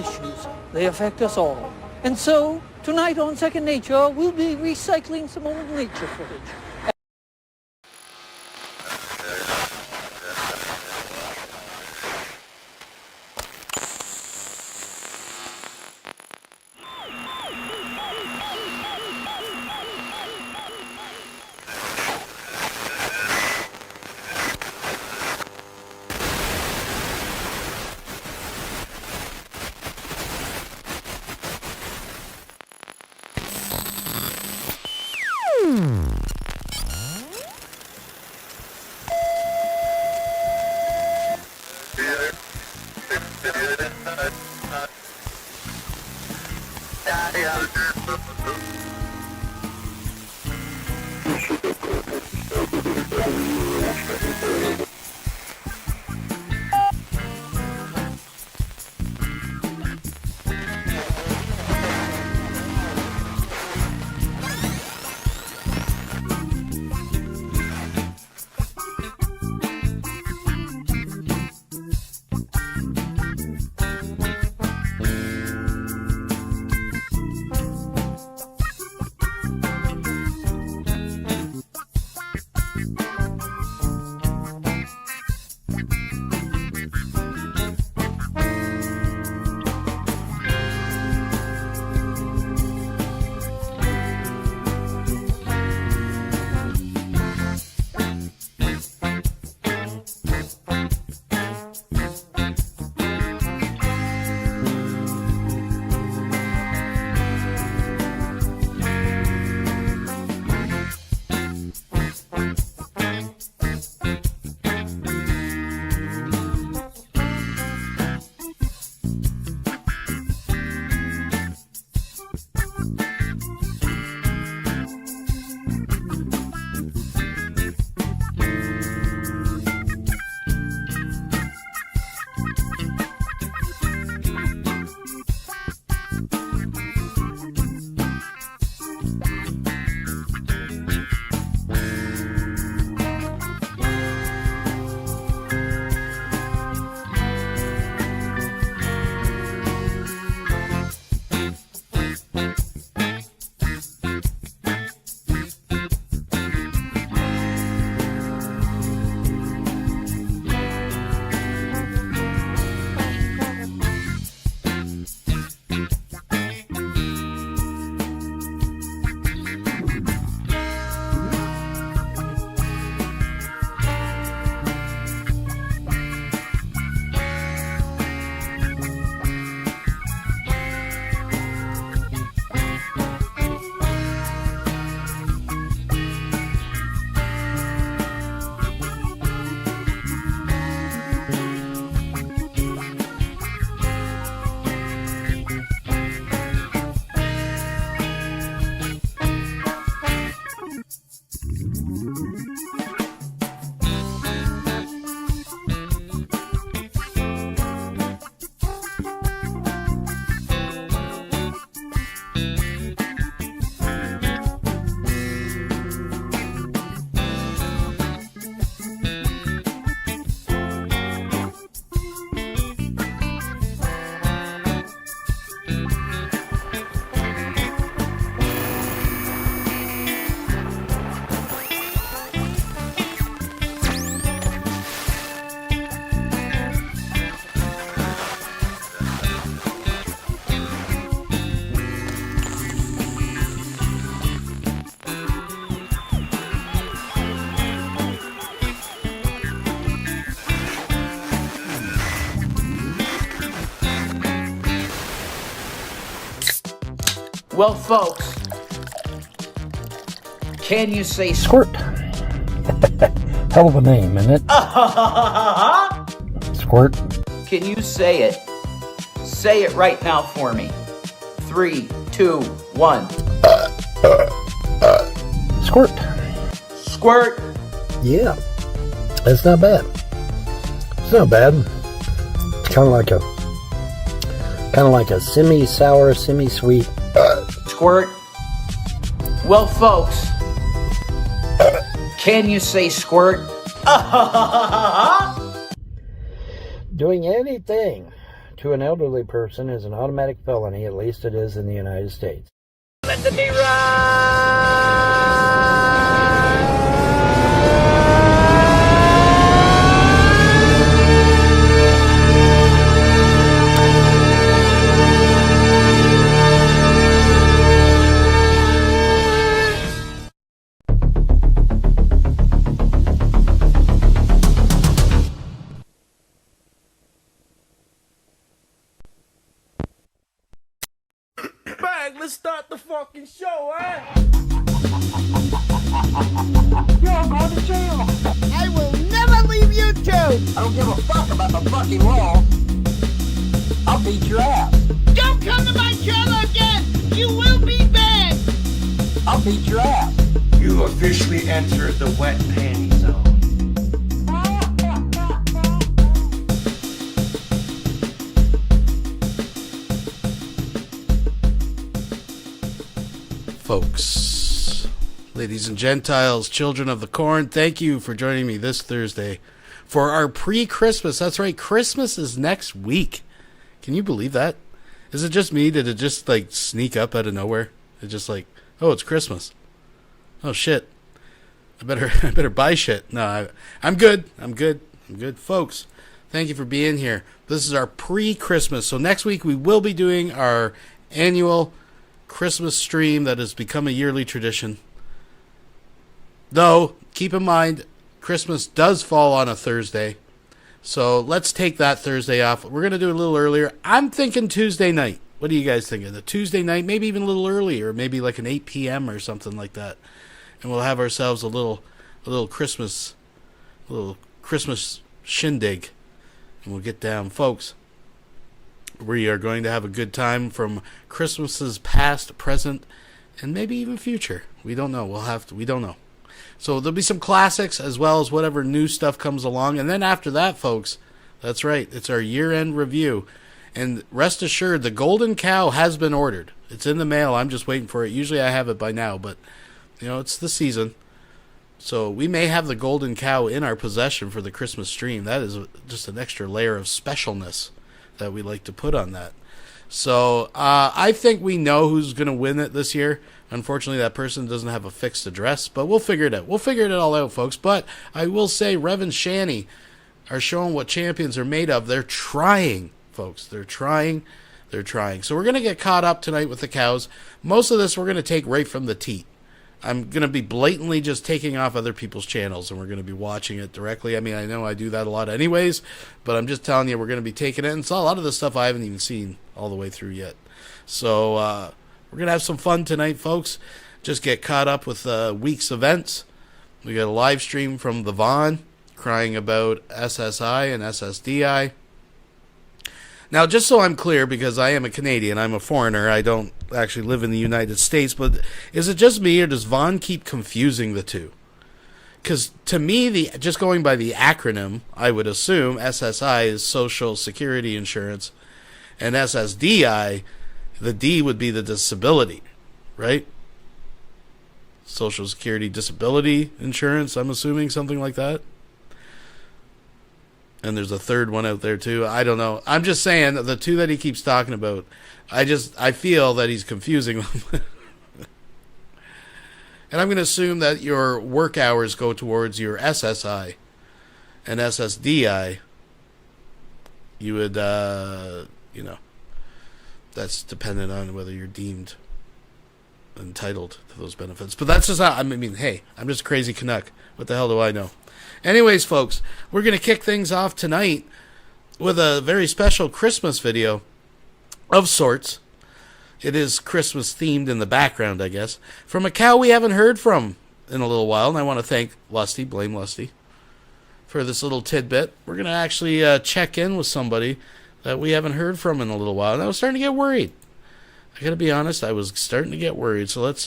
issues. They affect us all. And so, tonight on Second Nature, we'll be recycling some old nature footage. Well, folks, can you say Squirt? Hell of a name, isn't it? Squirt. Can you say it? Say it right now for me. 3, 2, 1. Squirt. Squirt. Yeah, that's not bad. It's not bad. It's kind of like a semi-sour, semi-sweet. Squirt. Well, folks, can you say squirt? Doing anything to an elderly person is an automatic felony, at least it is in the United States. Let the beat ride! Let's start the fucking show, eh? You're going to jail. I will never leave you two. I don't give a fuck about the fucking law. I'll beat your ass. Don't come to my trailer again. You will be banned. I'll beat your ass. You officially entered the wet panty zone. Folks, ladies and Gentiles, children of the corn, thank you for joining me this Thursday for our pre-Christmas. That's right, Christmas is next week. Can you believe that? Is it just me? Did it just like sneak up out of nowhere? It's just like, oh, it's Christmas. Oh shit. I better buy shit. No, I'm good. I'm good, folks. Thank you for being here. This is our pre-Christmas. So next week we will be doing our annual Christmas stream that has become a yearly tradition. Though, keep in mind, Christmas does fall on a Thursday. So let's take that Thursday off. We're going to do it a little earlier. I'm thinking Tuesday night. What are you guys thinking? A Tuesday night, maybe even a little earlier, maybe like an 8 p.m. or something like that. And we'll have ourselves a little Christmas shindig. And we'll get down, folks. We are going to have a good time from Christmases past, present, and maybe even future. We don't know. We don't know. So there'll be some classics as well as whatever new stuff comes along. And then after that, folks, that's right, it's our year-end review. And rest assured, the Golden Cow has been ordered. It's in the mail. I'm just waiting for it. Usually I have it by now, but, it's the season. So we may have the Golden Cow in our possession for the Christmas stream. That is just an extra layer of specialness that we like to put on that. So I think we know who's going to win it this year. Unfortunately, that person doesn't have a fixed address, but we'll figure it out. We'll figure it all out, folks. But I will say Rev and Shanny are showing what champions are made of. They're trying, folks. They're trying. So we're going to get caught up tonight with the cows. Most of this we're going to take right from the teat. I'm going to be blatantly just taking off other people's channels, and we're going to be watching it directly. I mean, I know I do that a lot anyways, but I'm just telling you we're going to be taking it. And so a lot of the stuff I haven't even seen all the way through yet. So we're going to have some fun tonight, folks. Just get caught up with week's events. We got a live stream from the Vaughn crying about SSI and SSDI. Now, just so I'm clear, because I am a Canadian, I'm a foreigner, I don't actually live in the United States, but is it just me, or does Vaughn keep confusing the two? Because to me, just going by the acronym, I would assume SSI is Social Security Insurance, and SSDI, the D would be the disability, right? Social Security Disability Insurance, I'm assuming, something like that. And there's a third one out there too. I don't know. I'm just saying the two that he keeps talking about, I feel that he's confusing them. And I'm going to assume that your work hours go towards your SSI and SSDI. You would, that's dependent on whether you're deemed entitled to those benefits. But that's just how, hey, I'm just a crazy Canuck. What the hell do I know? Anyways, folks, we're going to kick things off tonight with a very special Christmas video of sorts. It is Christmas themed in the background, I guess, from a cow we haven't heard from in a little while. And I want to thank Lusty, blame Lusty, for this little tidbit. We're going to actually check in with somebody that we haven't heard from in a little while. And I was starting to get worried. I got to be honest, I was starting to get worried. So let's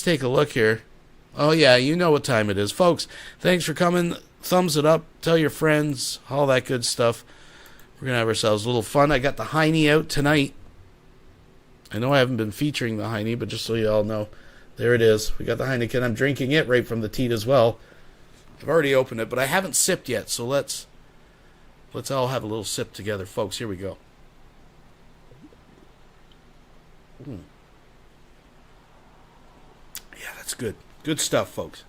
take a look here. Oh, yeah, you know what time it is. Folks, thanks for coming. Thumbs it up. Tell your friends. All that good stuff. We're going to have ourselves a little fun. I got the Heine out tonight. I know I haven't been featuring the Heine, but just so you all know, there it is. We got the Heineken. I'm drinking it right from the teat as well. I've already opened it, but I haven't sipped yet, so let's Let's all have a little sip together, folks. Here we go. Yeah, that's good. Good stuff, folks.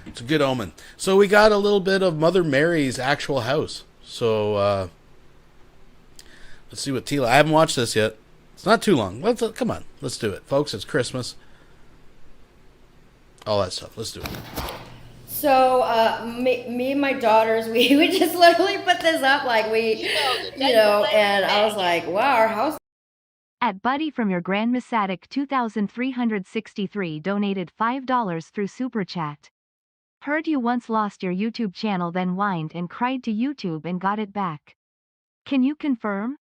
It's a good omen. So we got a little bit of Mother Mary's actual house. So let's see what Tila. I haven't watched this yet. It's not too long. Come on, let's do it, folks. It's Christmas. All that stuff. Let's do it. So me and my daughters, we just literally put this up, like and I was like, wow, our house. At Buddy from your Grand Massatic 2363 donated $5 through Super Chat. Heard you once lost your YouTube channel, then whined and cried to YouTube and got it back. Can you confirm?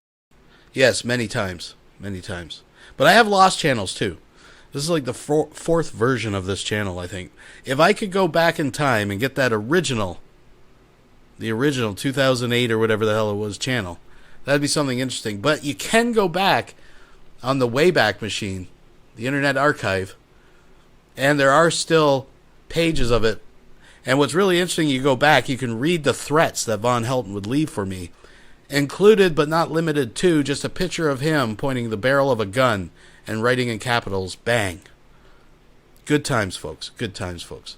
Yes, many times. Many times. But I have lost channels too. This is like the fourth version of this channel, I think. If I could go back in time and get that the original 2008 or whatever the hell it was channel, that'd be something interesting. But you can go back on the Wayback Machine, the Internet Archive, and there are still pages of it. And what's really interesting, you go back, you can read the threats that Von Helton would leave for me. Included, but not limited to, just a picture of him pointing the barrel of a gun and writing in capitals, bang. Good times, folks. Good times, folks.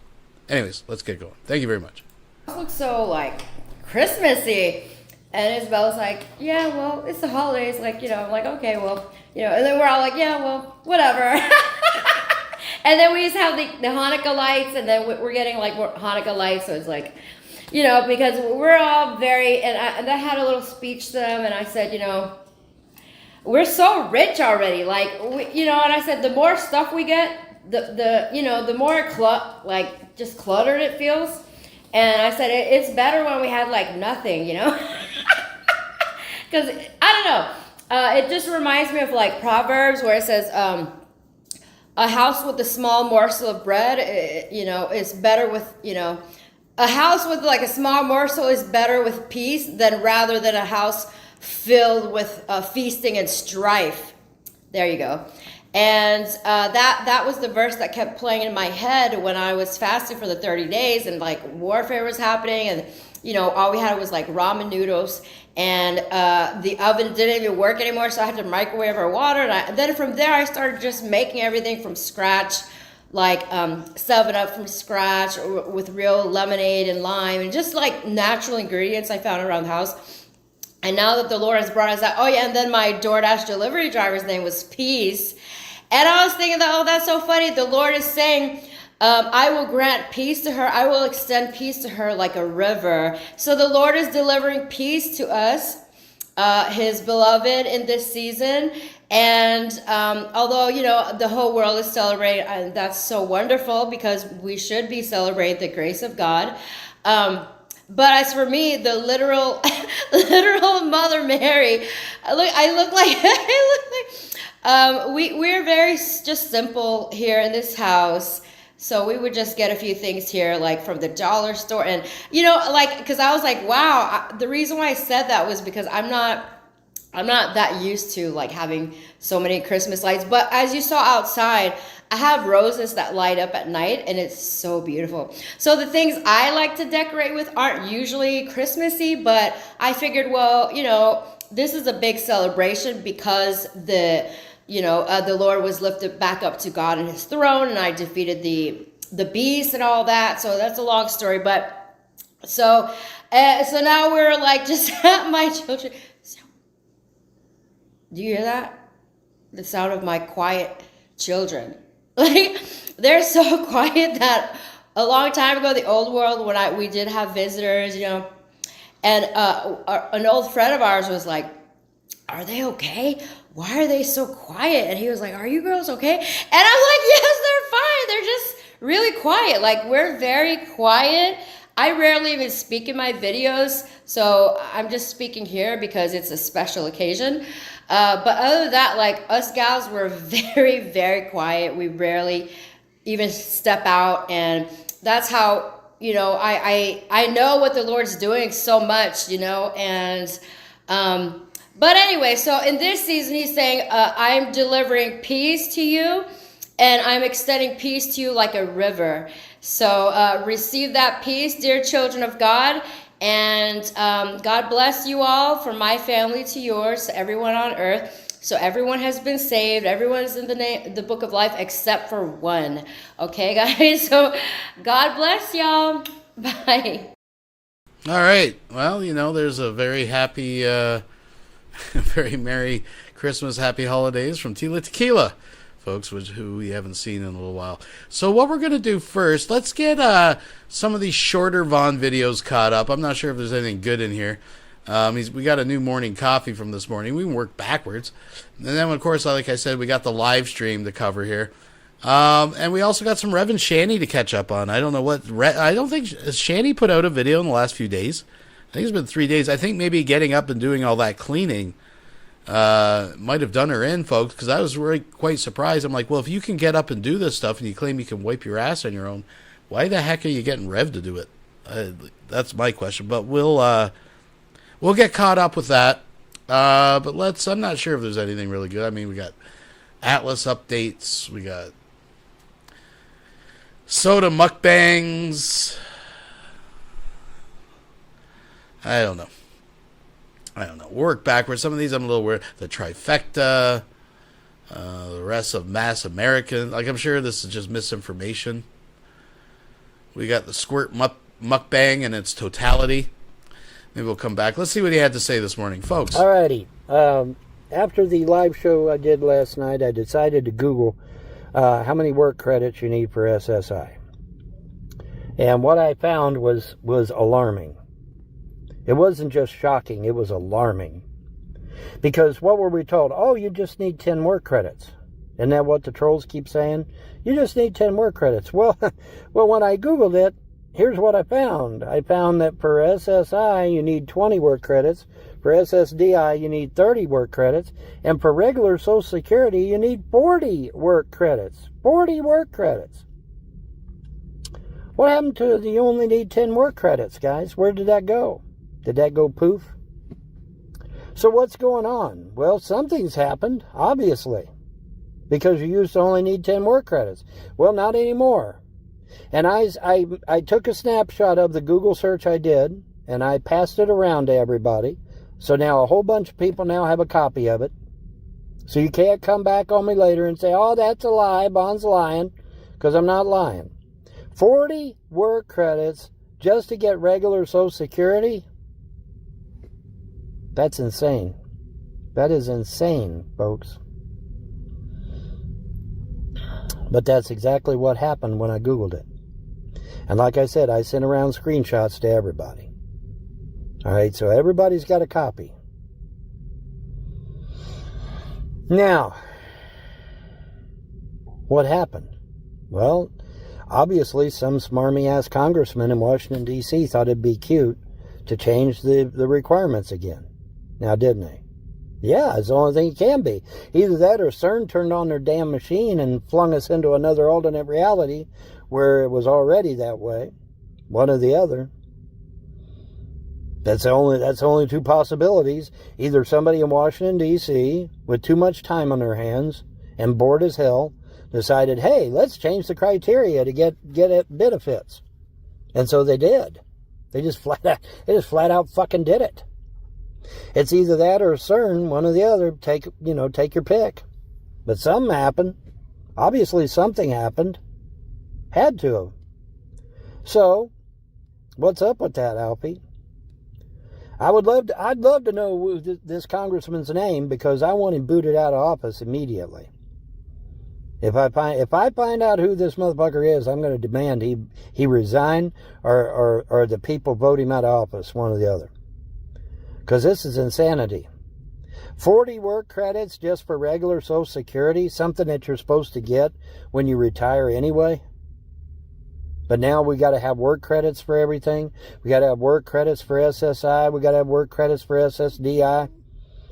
Anyways, let's get going. Thank you very much. It looks so, like, Christmassy. And Isabella's like, yeah, well, it's the holidays. Like, I'm like, okay, well, and then we're all like, yeah, well, whatever. And then we just have the Hanukkah lights, and then we're getting, like, more Hanukkah lights, so it's like, because we're all very, and I had a little speech to them, and I said, we're so rich already, like, and I said, the more stuff we get, the more just cluttered it feels, and I said, it's better when we had, like, nothing, because, I don't know, it just reminds me of, like, Proverbs, where it says, a house with a small morsel of bread, is better with, a house with like a small morsel is better with peace rather than a house filled with feasting and strife. There you go. And that was the verse that kept playing in my head when I was fasting for the 30 days and like warfare was happening, and all we had was like ramen noodles, and the oven didn't even work anymore, so I had to microwave our water, and then from there I started just making everything from scratch, like 7-Up from scratch with real lemonade and lime and just like natural ingredients I found around the house. And now that the Lord has brought us out, oh yeah, and then my DoorDash delivery driver's name was Peace. And I was thinking that, oh, that's so funny. The Lord is saying, I will grant peace to her. I will extend peace to her like a river. So the Lord is delivering peace to us, his beloved, in this season. And although, the whole world is celebrating, and that's so wonderful because we should be celebrating the grace of God. But as for me, the literal Mother Mary, we're very just simple here in this house. So we would just get a few things here, like from the dollar store. And, because I was like, wow, the reason why I said that was because I'm not that used to like having so many Christmas lights. But as you saw outside, I have roses that light up at night, and it's so beautiful. So the things I like to decorate with aren't usually Christmassy, but I figured, well, this is a big celebration because the Lord was lifted back up to God in his throne, and I defeated the beast and all that. So that's a long story, but so now we're like just at my children. Do you hear that? The sound of my quiet children. Like, they're so quiet that a long time ago, the old world, when we did have visitors, and an old friend of ours was like, are they okay? Why are they so quiet? And he was like, are you girls okay? And I'm like, yes, they're fine. They're just really quiet. Like, we're very quiet. I rarely even speak in my videos, so I'm just speaking here because it's a special occasion. But other than that, like, us gals were very, very quiet. We rarely even step out, and that's how, I know what the Lord's doing so much, and but anyway, so in this season, he's saying, I'm delivering peace to you, and I'm extending peace to you like a river. So receive that peace, dear children of God, And God bless you all, from my family to yours, to everyone on earth. So everyone has been saved. Everyone's in the book of life except for one. Okay, guys? So God bless y'all. Bye. All right. Well, there's a very happy, very Merry Christmas, Happy Holidays from Tila Tequila, folks, who we haven't seen in a little while. So what we're going to do first, let's get some of these shorter Vaughn videos caught up. I'm not sure if there's anything good in here. We got a new morning coffee from this morning. We can work backwards. And then, of course, like I said, we got the live stream to cover here. And we also got some Rev and Shanny to catch up on. I don't know what... I don't think... Has Shanny put out a video in the last few days? I think it's been 3 days. I think maybe getting up and doing all that cleaning might have done her in, folks, because I was really quite surprised. I'm like, well, if you can get up and do this stuff and you claim you can wipe your ass on your own, why the heck are you getting Rev to do it? That's my question. But we'll get caught up with that. But I'm not sure if there's anything really good. I mean, we got Atlas updates. We got soda mukbangs. I don't know. Work backwards. Some of these I'm a little weird. The trifecta. The rest of Mass American. Like, I'm sure this is just misinformation. We got the squirt mukbang in its totality. Maybe we'll come back. Let's see what he had to say this morning, folks. Alrighty. After the live show I did last night, I decided to Google how many work credits you need for SSI. And what I found was alarming. It wasn't just shocking, it was alarming. Because what were we told? Oh, you just need 10 work credits. Isn't that what the trolls keep saying? You just need 10 work credits. Well, when I Googled it, here's what I found. I found that for SSI, you need 20 work credits. For SSDI, you need 30 work credits. And for regular Social Security, you need 40 work credits. 40 work credits. What happened to you only need 10 work credits, guys? Where did that go? Did that go poof? So what's going on? Well, something's happened, obviously. Because you used to only need 10 work credits. Well, not anymore. And I took a snapshot of the Google search I did, and I passed it around to everybody. So now a whole bunch of people now have a copy of it. So you can't come back on me later and say, oh, that's a lie, Bond's lying, because I'm not lying. 40 work credits just to get regular Social Security? That's insane. That is insane, folks. But that's exactly what happened when I Googled it. And like I said, I sent around screenshots to everybody. All right, so everybody's got a copy. Now, what happened? Well, obviously some smarmy-ass congressman in Washington, D.C. thought it'd be cute to change the requirements again. Now, didn't they? Yeah, it's the only thing it can be. Either that or CERN turned on their damn machine and flung us into another alternate reality where it was already that way. One or the other. That's the only two possibilities. Either somebody in Washington, D.C. with too much time on their hands and bored as hell decided, hey, let's change the criteria to get benefits. And so they did. They just flat out fucking did it. It's either that or CERN, one or the other. Take your pick. But something happened. Obviously something happened. Had to have. So, what's up with that, Alfie? I'd love to know this congressman's name, because I want him booted out of office immediately. If I find out who this motherfucker is, I'm going to demand he resign or the people vote him out of office, one or the other. Because this is insanity. 40 work credits just for regular Social Security, something that you're supposed to get when you retire anyway. But now we got to have work credits for everything. We got to have work credits for SSI. We got to have work credits for SSDI.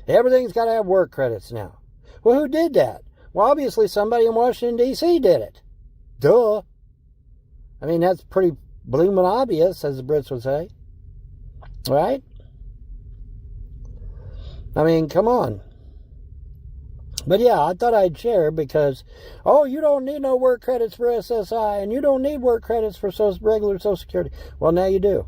Everything's got to have work credits now. Well, who did that? Well, obviously somebody in Washington, D.C. did it. Duh. I mean, that's pretty blooming obvious, as the Brits would say. Right? I mean, come on. But yeah, I thought I'd share because, oh, you don't need no work credits for SSI, and you don't need work credits for regular Social Security. Well, now you do.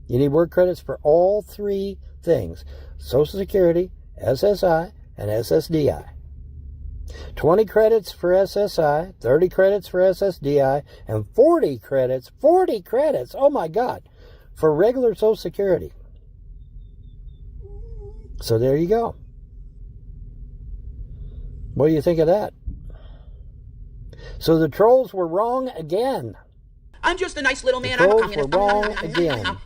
You need work credits for all three things: Social Security, SSI, and SSDI. 20 credits for SSI, 30 credits for SSDI, and 40 credits, oh my God, for regular Social Security. So there you go. What do you think of that? So the trolls were wrong again. I'm just a nice little man. The I'm a trolls were wrong again.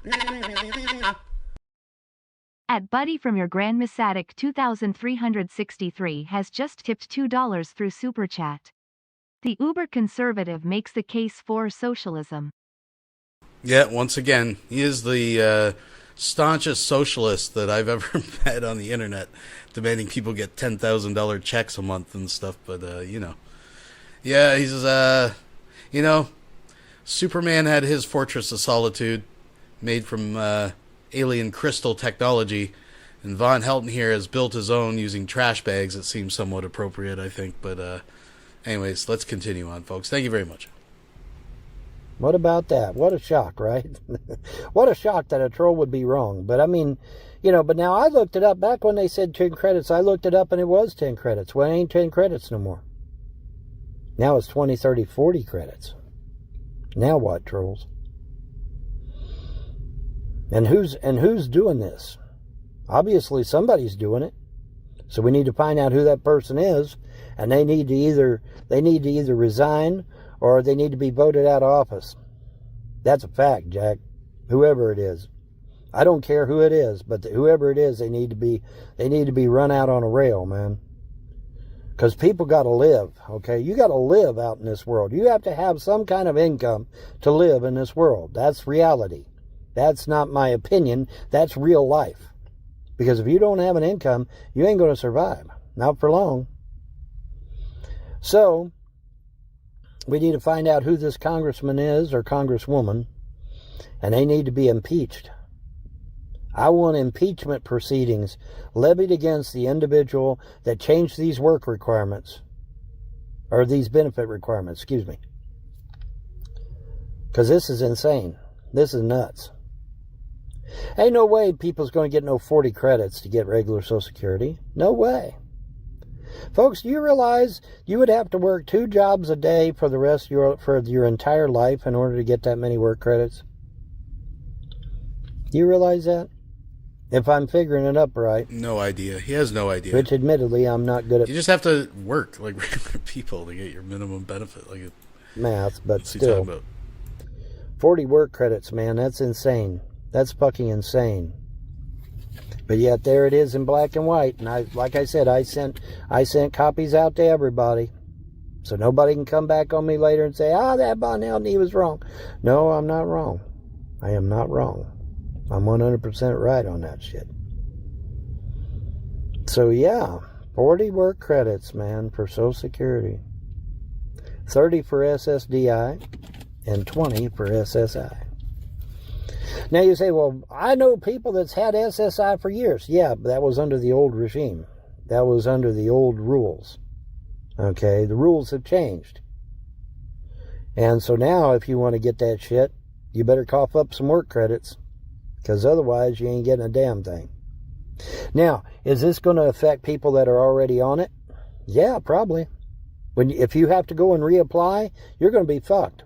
At Buddy from your Grand Massatic 2363 has just tipped $2 through Super Chat. The uber conservative makes the case for socialism. Yeah, once again, he is the staunchest socialist that I've ever met on the internet, demanding people get $10,000 checks a month and stuff. But yeah, he's Superman had his Fortress of Solitude, made from alien crystal technology, and Von Helton here has built his own using trash bags. It seems somewhat appropriate, I think. But anyways, let's continue on, folks. Thank you very much. What about that? What a shock, right? What a shock that a troll would be wrong. But I mean, but now I looked it up. Back when they said 10 credits, I looked it up and it was 10 credits. Well, it ain't 10 credits no more. Now it's 20, 30, 40 credits. Now what, trolls? And who's doing this? Obviously somebody's doing it. So we need to find out who that person is, and they need to either resign or they need to be voted out of office. That's a fact, Jack. Whoever it is. I don't care who it is, but whoever it is, they need to be run out on a rail, man. Because people got to live, okay? You got to live out in this world. You have to have some kind of income to live in this world. That's reality. That's not my opinion. That's real life. Because if you don't have an income, you ain't going to survive. Not for long. So, we need to find out who this congressman is or congresswoman, and they need to be impeached. I want impeachment proceedings levied against the individual that changed these work requirements, or these benefit requirements, excuse me. Because this is insane. This is nuts. Ain't no way people's going to get no 40 credits to get regular Social Security. No way. Folks, do you realize you would have to work 2 jobs a day for the rest of your entire life in order to get that many work credits? Do you realize that? If I'm figuring it up right. No idea. He has no idea. Which admittedly I'm not good at. You just have to work like regular people to get your minimum benefit. Like math, but what's still. He talking about? 40 work credits, man. That's insane. That's fucking insane. But yet there it is in black and white. And like I said, I sent copies out to everybody. So nobody can come back on me later and say, that Von Helton, he was wrong. No, I'm not wrong. I am not wrong. I'm 100% right on that shit. So yeah, 40 work credits, man, for Social Security. 30 for SSDI and 20 for SSI. Now you say, well, I know people that's had SSI for years. Yeah, but that was under the old regime. That was under the old rules. Okay, the rules have changed. And so now if you want to get that shit, you better cough up some work credits, because otherwise you ain't getting a damn thing. Now, is this going to affect people that are already on it? Yeah, probably. If you have to go and reapply, you're going to be fucked.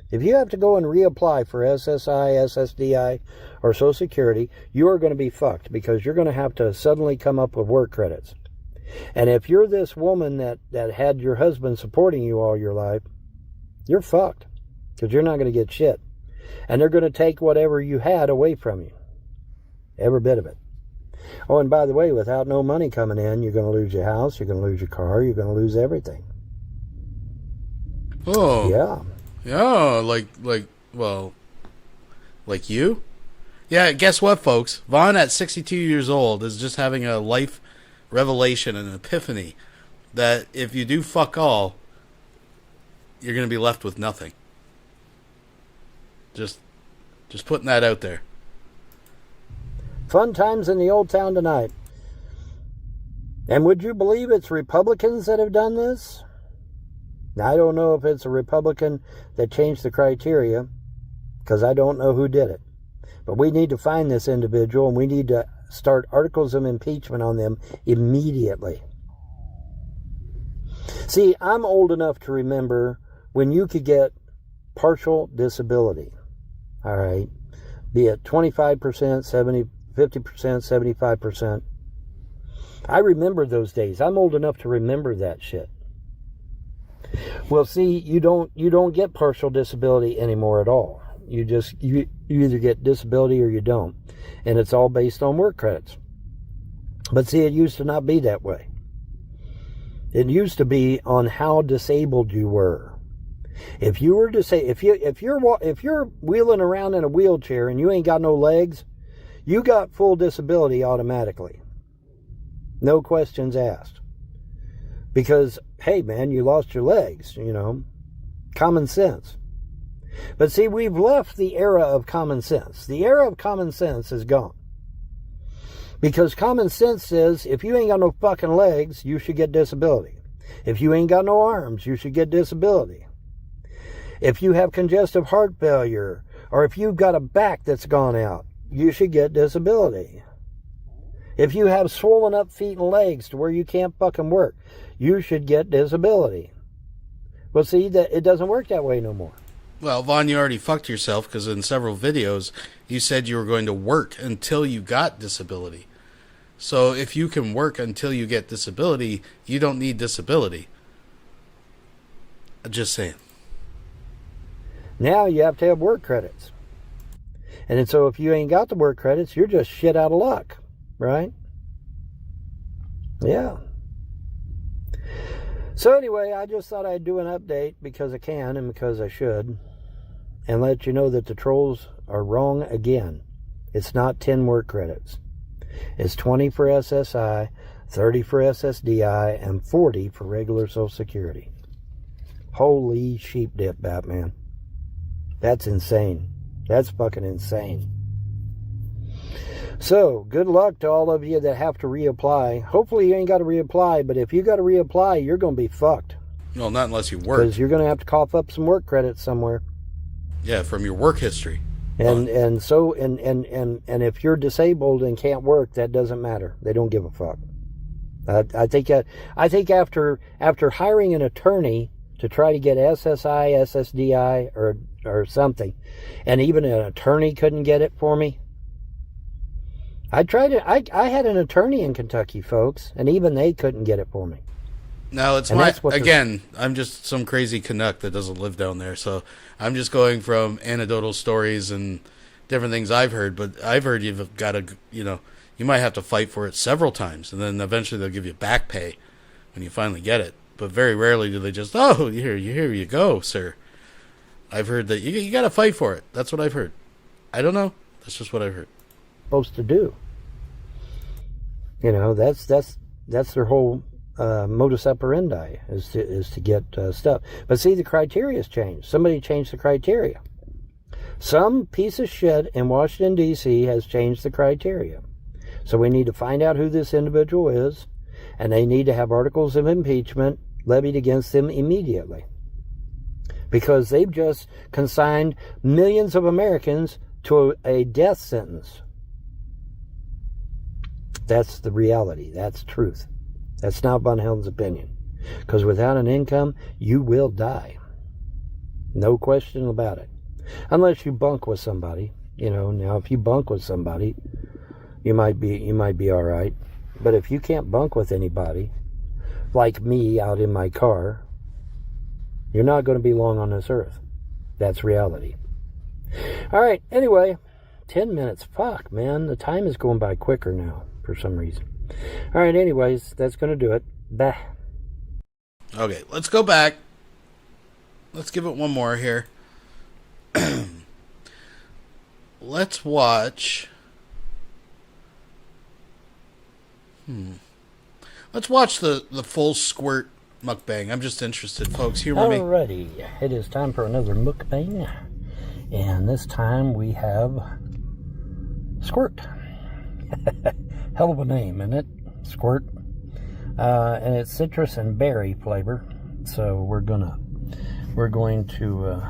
If you have to go and reapply for SSI, SSDI, or Social Security, you are going to be fucked, because you're going to have to suddenly come up with work credits. And if you're this woman that had your husband supporting you all your life, you're fucked, because you're not going to get shit. And they're going to take whatever you had away from you. Every bit of it. Oh, and by the way, without no money coming in, you're going to lose your house, you're going to lose your car, you're going to lose everything. Oh. Yeah. Yeah, like you? Yeah, guess what, folks? Vaughn, at 62 years old, is just having a life revelation and an epiphany that if you do fuck all, you're going to be left with nothing. Just putting that out there. Fun times in the old town tonight. And would you believe it's Republicans that have done this? Now, I don't know if it's a Republican that changed the criteria, because I don't know who did it. But we need to find this individual, and we need to start articles of impeachment on them immediately. See, I'm old enough to remember when you could get partial disability. All right? Be it 25%, 70, 50%, 75%. I remember those days. I'm old enough to remember that shit. Well, see, you don't get partial disability anymore at all. You either get disability or you don't. And it's all based on work credits. But see, it used to not be that way. It used to be on how disabled you were. If you were if you're wheeling around in a wheelchair and you ain't got no legs, you got full disability automatically. No questions asked. Because, hey man, you lost your legs, common sense. But see, we've left the era of common sense. The era of common sense is gone. Because common sense says, if you ain't got no fucking legs, you should get disability. If you ain't got no arms, you should get disability. If you have congestive heart failure, or if you've got a back that's gone out, you should get disability. If you have swollen up feet and legs to where you can't fucking work, you should get disability. Well, see, that it doesn't work that way no more. Well, Vaughn, you already fucked yourself because in several videos you said you were going to work until you got disability. So if you can work until you get disability, you don't need disability. Just saying. Now you have to have work credits. And so if you ain't got the work credits, you're just shit out of luck, right? Yeah. So anyway, I just thought I'd do an update because I can and because I should. And let you know that the trolls are wrong again. It's not 10 work credits. It's 20 for SSI, 30 for SSDI, and 40 for regular Social Security. Holy sheep dip, Batman. That's insane. That's fucking insane. So, good luck to all of you that have to reapply. Hopefully you ain't got to reapply, but if you got to reapply, you're going to be fucked. Well, not unless you work. Because you're going to have to cough up some work credits somewhere. Yeah, from your work history. And if you're disabled and can't work, that doesn't matter. They don't give a fuck. I think after hiring an attorney to try to get SSI, SSDI, or something, and even an attorney couldn't get it for me. I had an attorney in Kentucky, folks, and even they couldn't get it for me. Now, I'm just some crazy Canuck that doesn't live down there, so I'm just going from anecdotal stories and different things I've heard, but I've heard you've got to, you might have to fight for it several times, and then eventually they'll give you back pay when you finally get it. But very rarely do they just, here you go, sir. I've heard that you got to fight for it. That's what I've heard. I don't know. That's just what I've heard. Supposed to do. That's their whole modus operandi is to get stuff. But see, the criteria's changed. Somebody changed the criteria. Some piece of shit in Washington, D.C. has changed the criteria. So we need to find out who this individual is, and they need to have articles of impeachment levied against them immediately. Because they've just consigned millions of Americans to a death sentence. That's the reality. That's truth. That's not Von Helden's opinion. Because without an income, you will die. No question about it. Unless you bunk with somebody. Now if you bunk with somebody, you might be all right. But if you can't bunk with anybody, like me out in my car, you're not going to be long on this earth. That's reality. All right, anyway, 10 minutes. Fuck, man, the time is going by quicker now for some reason. All right, anyways, that's going to do it. Bah. Okay, let's go back. Let's give it one more here. Let's watch... Let's watch the full squirt mukbang. I'm just interested, folks. Humor me. Alrighty, it is time for another mukbang. And this time we have Squirt. Hell of a name, isn't it? Squirt. And it's citrus and berry flavor. So we're going to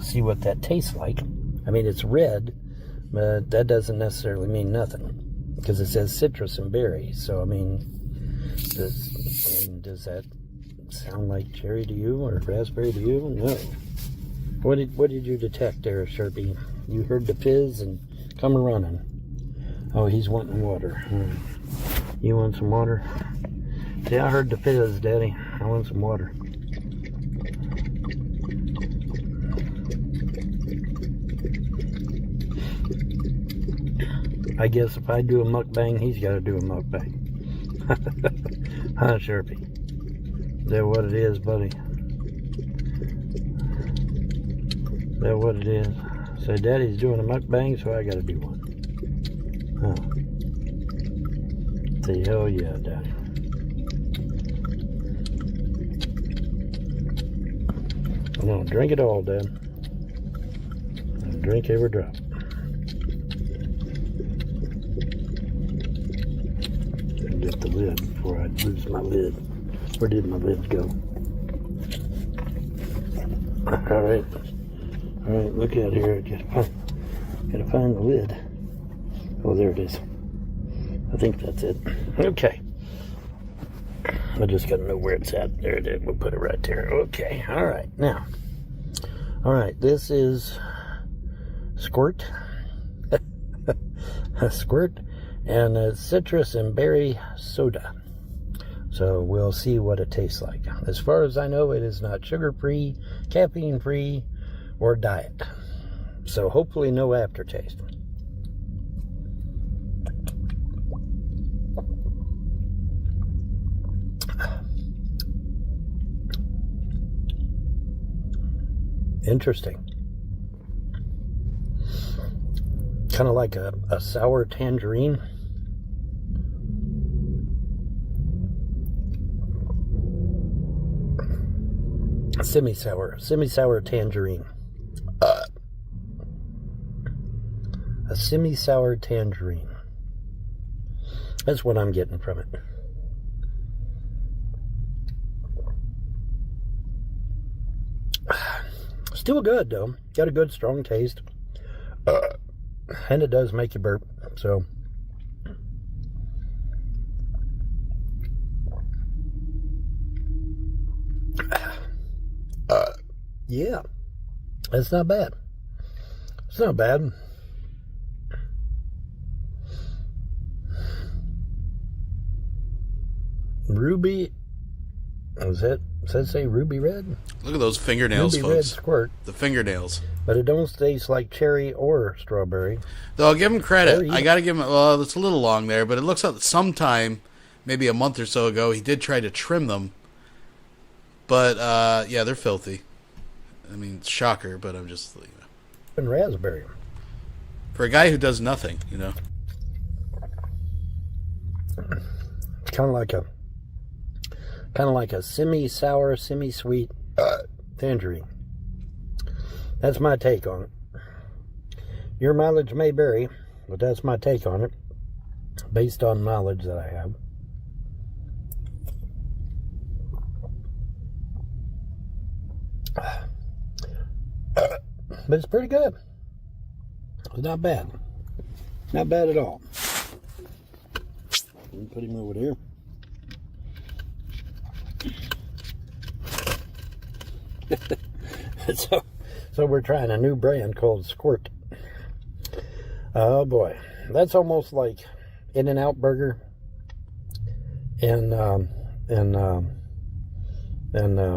see what that tastes like. I mean, it's red, But that doesn't necessarily mean nothing, because it says citrus and berry. So, I mean, does that sound like cherry to you or raspberry to you? No. What did you detect there, Sharpie? You heard the fizz and come running. Oh, he's wanting water. You want some water? Yeah, I heard the fizz, Daddy. I want some water. I guess if I do a mukbang, he's got to do a mukbang. Huh, Sharpie? Is that what it is, buddy? Is that what it is? So Daddy's doing a mukbang, so I got to do one. Huh. Say, hell yeah, Daddy. I'm going to drink it all, Dad. Drink every drop. Get the lid before I lose my lid. Where did my lid go? Alright, look out here. I gotta find the lid. Oh, there it is. I think that's it. Okay. I just gotta know where it's at. There it is. We'll put it right there. Okay, alright. Now, alright, this is Squirt. A Squirt. And a citrus and berry soda. So we'll see what it tastes like. As far as I know, it is not sugar-free, caffeine-free, or diet. So hopefully no aftertaste. Interesting. Kind of like a sour tangerine. Semi-sour tangerine. A semi-sour tangerine. That's what I'm getting from it. Still good, though. Got a good, strong taste. And it does make you burp, so. Yeah, that's not bad. It's not bad. Ruby, does that say ruby red? Look at those fingernails, ruby folks. Red Squirt. The fingernails. But it don't taste like cherry or strawberry. Though I'll give him credit. I got to give him, well, it's a little long there, but it looks like sometime, maybe a month or so ago, he did try to trim them. But, yeah, they're filthy. I mean, shocker, but I'm just, you know. And raspberry. For a guy who does nothing, you know. It's kind of like a semi-sour, semi-sweet tangerine. That's my take on it. Your mileage may vary, but that's my take on it, based on knowledge that I have. But it's pretty good. It's not bad. Not bad at all. Let me put him over there. So we're trying a new brand called Squirt. Oh boy, that's almost like In-N-Out Burger and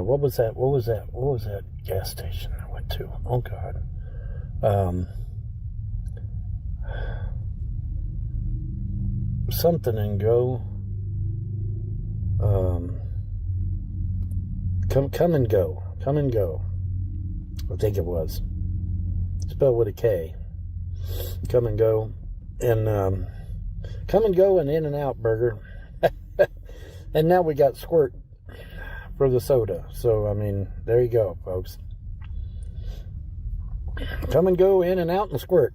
what was that? What was that gas station I went to? Oh God. Something and Go. Come and Go. Come and Go. I think it was. Spelled with a K. Come and Go. And Come and Go and In-N-Out Burger. And now we got Squirt for the soda. So, I mean, there you go, folks. Come and Go, In-N-Out, and Squirt.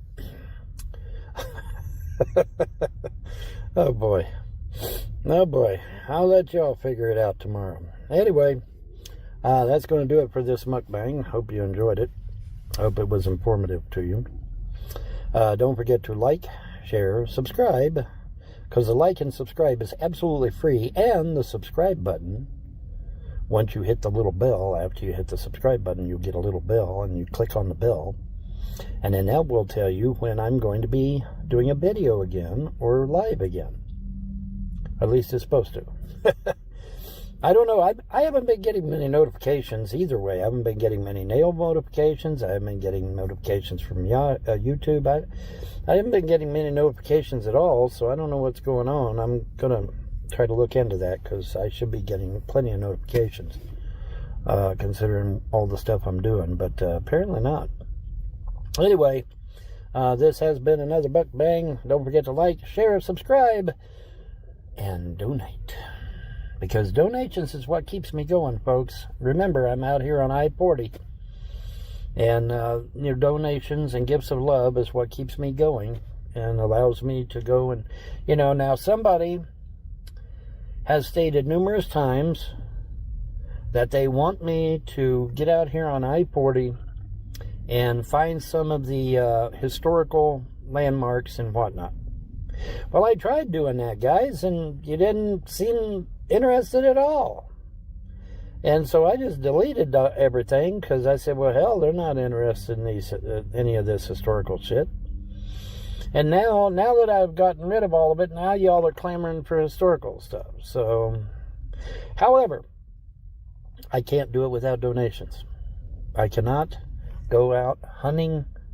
Oh, boy. Oh, boy. I'll let y'all figure it out tomorrow. Anyway, that's going to do it for this mukbang. Hope you enjoyed it. Hope it was informative to you. Don't forget to like, share, subscribe, because the like and subscribe is absolutely free, and the subscribe button, once you hit the little bell, after you hit the subscribe button, you'll get a little bell, and you click on the bell, and then that will tell you when I'm going to be doing a video again or live again. At least it's supposed to. I don't know. I haven't been getting many notifications either way. I haven't been getting many nail notifications. I haven't been getting notifications from YouTube. I haven't been getting many notifications at all, so I don't know what's going on. I'm going to try to look into that, because I should be getting plenty of notifications, considering all the stuff I'm doing, but apparently not. Anyway, this has been another Buck Bang. Don't forget to like, share, subscribe, and donate. Because donations is what keeps me going, folks. Remember, I'm out here on I-40. And your donations and gifts of love is what keeps me going and allows me to go and, now somebody has stated numerous times that they want me to get out here on I-40 and find some of the historical landmarks and whatnot. Well, I tried doing that, guys, and you didn't seem interested at all. And so I just deleted everything, because I said, well, hell, they're not interested in any of this historical shit. And now that I've gotten rid of all of it, now y'all are clamoring for historical stuff. So, however, I can't do it without donations. I cannot go out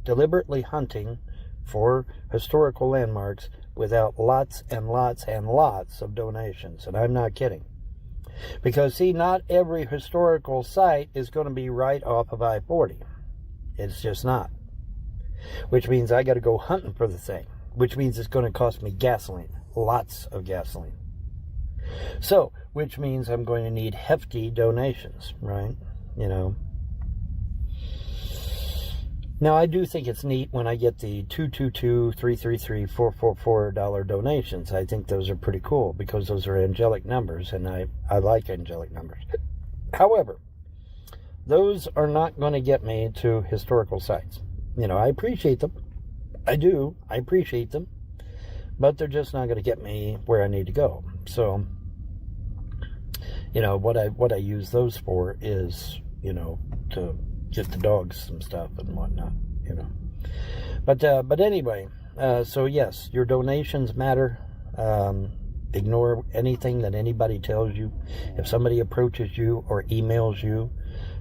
deliberately hunting for historical landmarks without lots and lots and lots of donations. And I'm not kidding. Because, see, not every historical site is going to be right off of I-40. It's just not. Which means I got to go hunting for the thing. Which means it's going to cost me gasoline. Lots of gasoline. So, which means I'm going to need hefty donations, right? Now, I do think it's neat when I get the $222-333-444 donations. I think those are pretty cool, because those are angelic numbers, and I like angelic numbers. However, those are not going to get me to historical sites. I appreciate them. I do. I appreciate them. But they're just not going to get me where I need to go. So, what I use those for is, to get the dogs some stuff and whatnot, But anyway, so yes, your donations matter. Ignore anything that anybody tells you. If somebody approaches you or emails you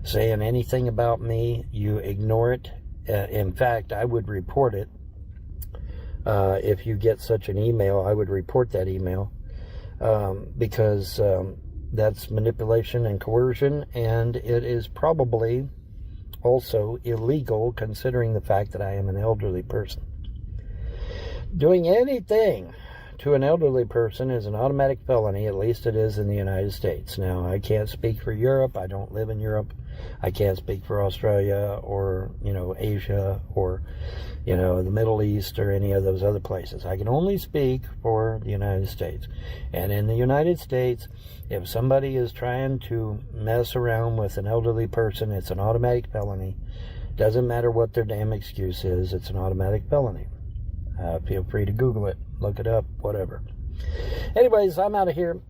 saying anything about me, you ignore it. In fact, I would report it. If you get such an email, I would report that email, because that's manipulation and coercion, and it is probably also illegal, considering the fact that I am an elderly person. Doing anything to an elderly person is an automatic felony. At least it is in the United States. Now, I can't speak for Europe. I don't live in Europe. I can't speak for Australia or, Asia or, the Middle East or any of those other places. I can only speak for the United States. And in the United States, if somebody is trying to mess around with an elderly person, it's an automatic felony. Doesn't matter what their damn excuse is, it's an automatic felony. Feel free to Google it, look it up, whatever. Anyways, I'm out of here.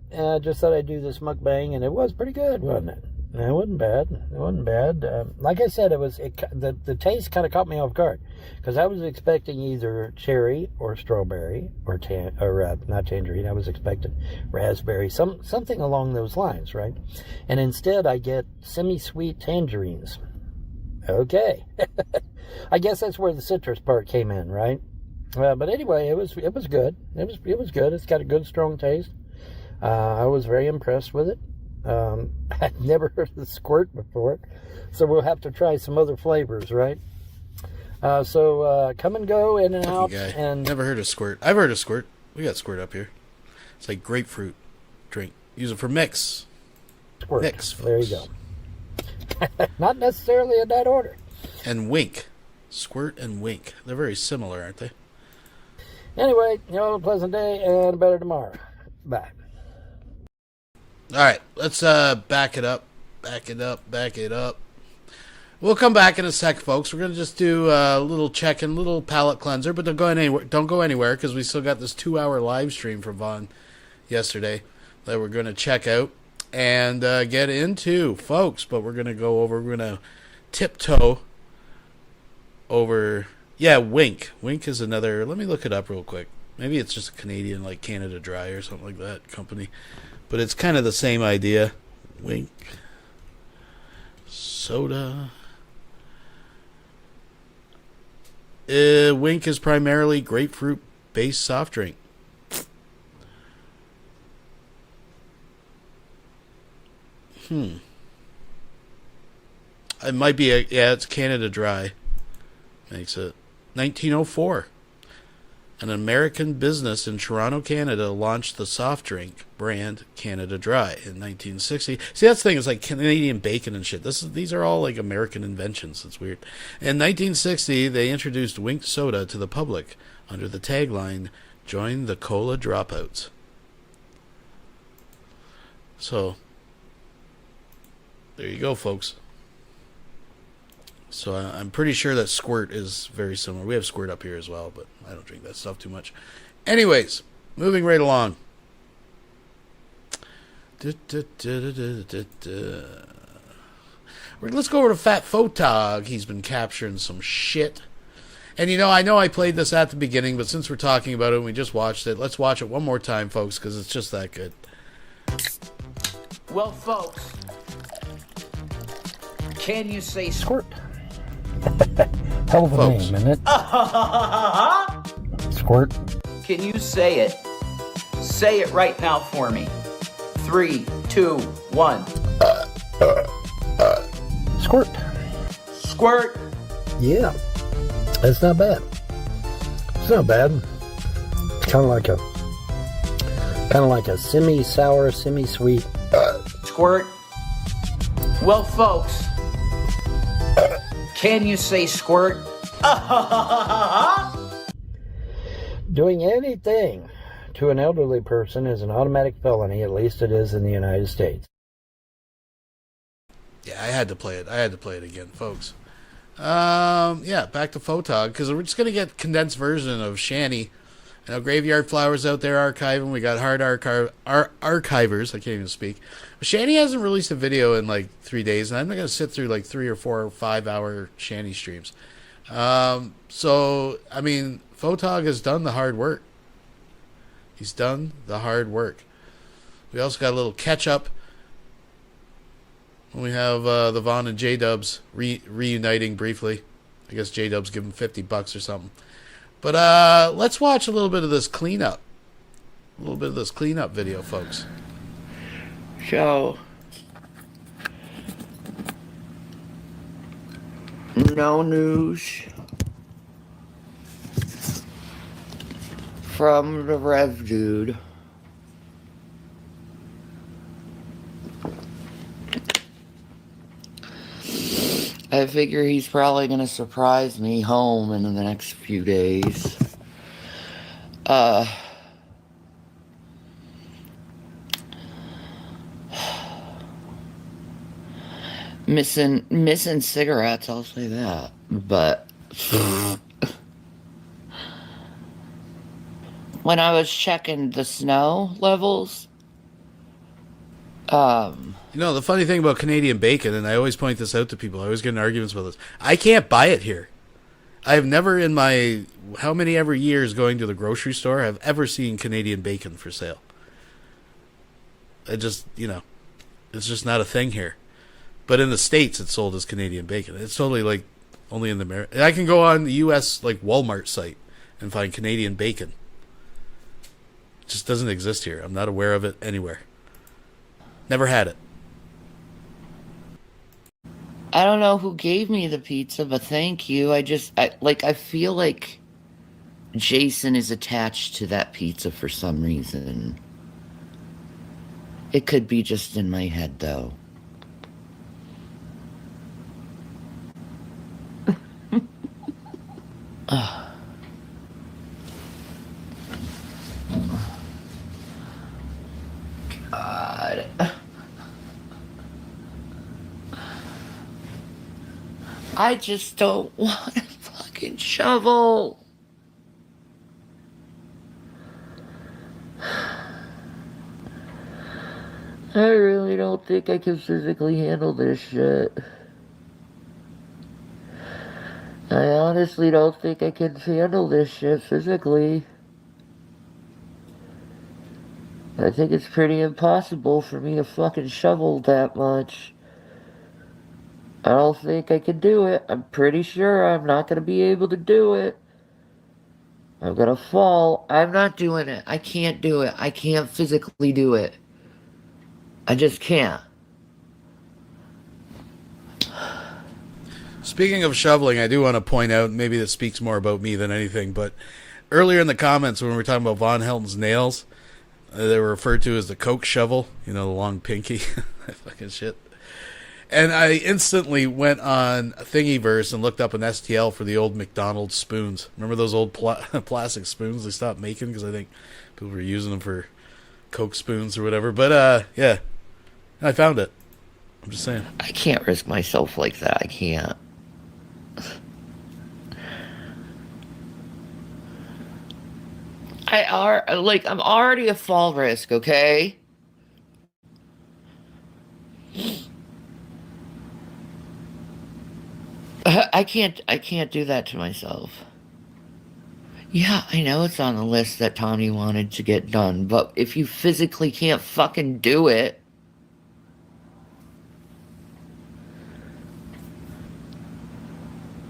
Just thought I'd do this mukbang, and it was pretty good, wasn't it? It wasn't bad. It wasn't bad. Like I said, the taste kind of caught me off guard, because I was expecting either cherry or strawberry or not tangerine. I was expecting raspberry, something along those lines, right? And instead, I get semi-sweet tangerines. Okay, I guess that's where the citrus part came in, right? But anyway, it was good. It was good. It's got a good, strong taste. I was very impressed with it. I'd never heard of the squirt before, so we'll have to try some other flavors, right? So come and go, in and out. And never heard of squirt. I've heard of squirt. We got squirt up here. It's like grapefruit drink. Use it for mix. Squirt. Mix, folks. There you go. Not necessarily in that order. And wink. Squirt and wink. They're very similar, aren't they? Anyway, a pleasant day and a better tomorrow. Bye. All right, let's back it up. We'll come back in a sec, folks. We're going to just do a little check-in, little palate cleanser, but don't go anywhere because we still got this 2-hour live stream from Vaughn yesterday that we're going to check out and get into, folks. But we're going to tiptoe over, Wink. Wink is another, let me look it up real quick. Maybe it's just a Canadian, like Canada Dry or something like that company. But it's kind of the same idea. Wink. Soda. Wink is primarily grapefruit-based soft drink. It might be it's Canada Dry. Makes it 1904. An American business in Toronto, Canada, launched the soft drink brand Canada Dry in 1960. See, that's the thing. It's like Canadian bacon and shit. These are all like American inventions. It's weird. In 1960, they introduced Wink soda to the public under the tagline, "Join the Cola Dropouts." So, there you go, folks. So I'm pretty sure that Squirt is very similar. We have Squirt up here as well, but I don't drink that stuff too much. Anyways, moving right along. Let's go over to Fat Photog. He's been capturing some shit. And I know I played this at the beginning, but since we're talking about it and we just watched it, let's watch it one more time, folks, because it's just that good. Well, folks, can you say Squirt? Hell of a name, isn't it? Squirt. Can you say it? Say it right now for me. 3, 2, 1. Squirt. Squirt. Yeah. It's not bad. It's not bad. It's kind of like a semi-sour, semi-sweet. Squirt. Well, folks, can you say squirt? Doing anything to an elderly person is an automatic felony. At least it is in the United States. Yeah, I had to play it. Again, folks. Back to Photog, because we're just going to get condensed version of Shanny. Graveyard Flowers out there archiving. We got hard archivers. I can't even speak. But Shanny hasn't released a video in like 3 days, and I'm not going to sit through like 3 or 4 or 5 hour Shanny streams. Photog has done the hard work. He's done the hard work. We also got a little catch up. We have the Vaughn and J-Dubs reuniting briefly. I guess J-Dubs give him $50 or something. But let's watch a little bit of this cleanup. A little bit of this cleanup video, folks. So, no news from the Rev Dude. I figure he's probably gonna surprise me home in the next few days. Missing cigarettes, I'll say that. But when I was checking the snow levels, the funny thing about Canadian bacon, and I always point this out to people, I always get in arguments about this. I can't buy it here. I have never in my how many ever years going to the grocery store have ever seen Canadian bacon for sale. It just, it's just not a thing here. But in the States, it's sold as Canadian bacon. It's totally like only in the I can go on the U.S. like Walmart site and find Canadian bacon. It just doesn't exist here. I'm not aware of it anywhere. Never had it. I don't know who gave me the pizza, but thank you. I feel like Jason is attached to that pizza for some reason. It could be just in my head, though. God. I just don't want a fucking shovel. I really don't think I can physically handle this shit. I honestly don't think I can handle this shit physically. I think it's pretty impossible for me to fucking shovel that much. I don't think I can do it. I'm pretty sure I'm not gonna be able to do it. I'm gonna fall. I'm not doing it. I can't do it. I can't physically do it. I just can't. Speaking of shoveling, I do want to point out, maybe this speaks more about me than anything, but earlier in the comments when we were talking about Von Helton's nails, they were referred to as the Coke shovel, you know, the long pinky. That fucking shit. And I instantly went on Thingiverse and looked up an STL for the old McDonald's spoons. Remember those old plastic spoons they stopped making because I think people were using them for Coke spoons or whatever. But, yeah, I found it. I'm just saying. I can't risk myself like that. I can't. I'm already a fall risk, okay? I can't do that to myself. Yeah, I know it's on the list that Tommy wanted to get done, but if you physically can't fucking do it,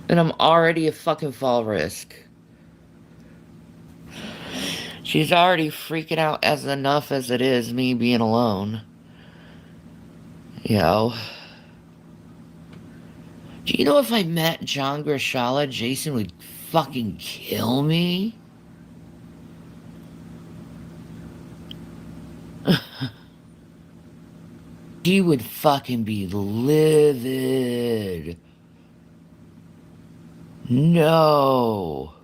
then I'm already a fucking fall risk. She's already freaking out as enough as it is me being alone. You know? Do you know if I met John Grishala, Jason would fucking kill me? He would fucking be livid. No.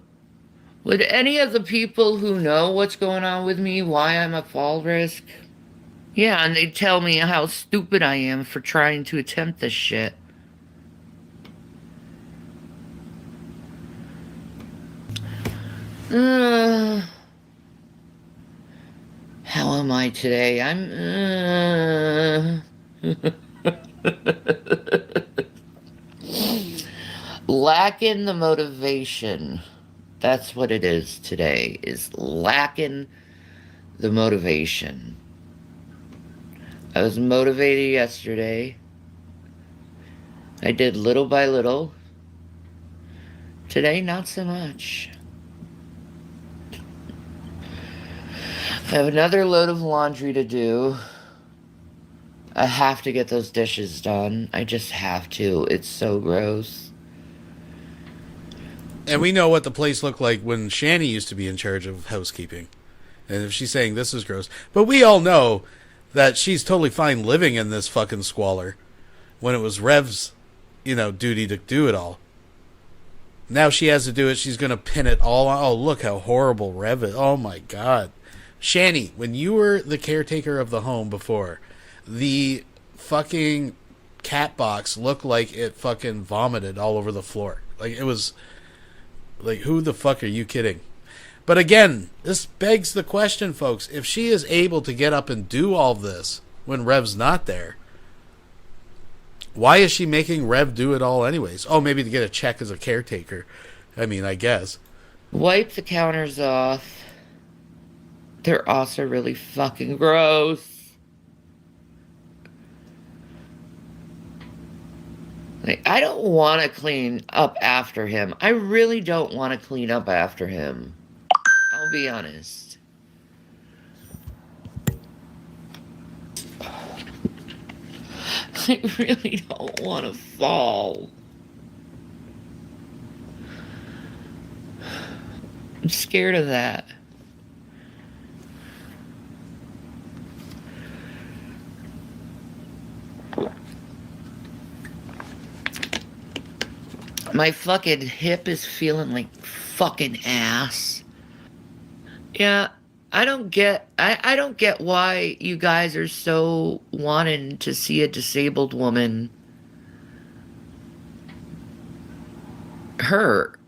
Would any of the people who know what's going on with me, why I'm a fall risk? Yeah, and they tell me how stupid I am for trying to attempt this shit. How am I today? I'm lacking the motivation. That's what it is today, is lacking the motivation. I was motivated yesterday. I did little by little. Today, not so much. I have another load of laundry to do. I have to get those dishes done. I just have to. It's so gross. And we know what the place looked like when Shani used to be in charge of housekeeping. And if she's saying this is gross. But we all know that she's totally fine living in this fucking squalor when it was Rev's, duty to do it all. Now she has to do it. She's going to pin it all on. Oh, look how horrible Rev is. Oh, my God. Shani, when you were the caretaker of the home before, the fucking cat box looked like it fucking vomited all over the floor. Like, it was... Like, who the fuck are you kidding? But again, this begs the question, folks. If she is able to get up and do all this when Rev's not there, why is she making Rev do it all anyways? Oh, maybe to get a check as a caretaker. I mean, I guess. Wipe the counters off. They're also really fucking gross. Like, I don't want to clean up after him. I really don't want to clean up after him. I'll be honest. I really don't want to fall. I'm scared of that. My fucking hip is feeling like fucking ass. Yeah, I don't get why you guys are so wanting to see a disabled woman hurt.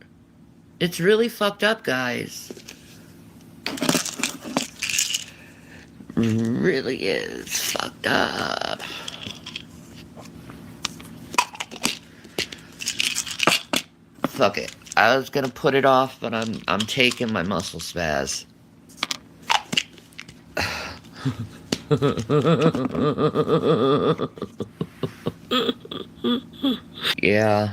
It's really fucked up, guys. Really is fucked up. Fuck it. I was gonna put it off, but I'm taking my muscle spaz. Yeah.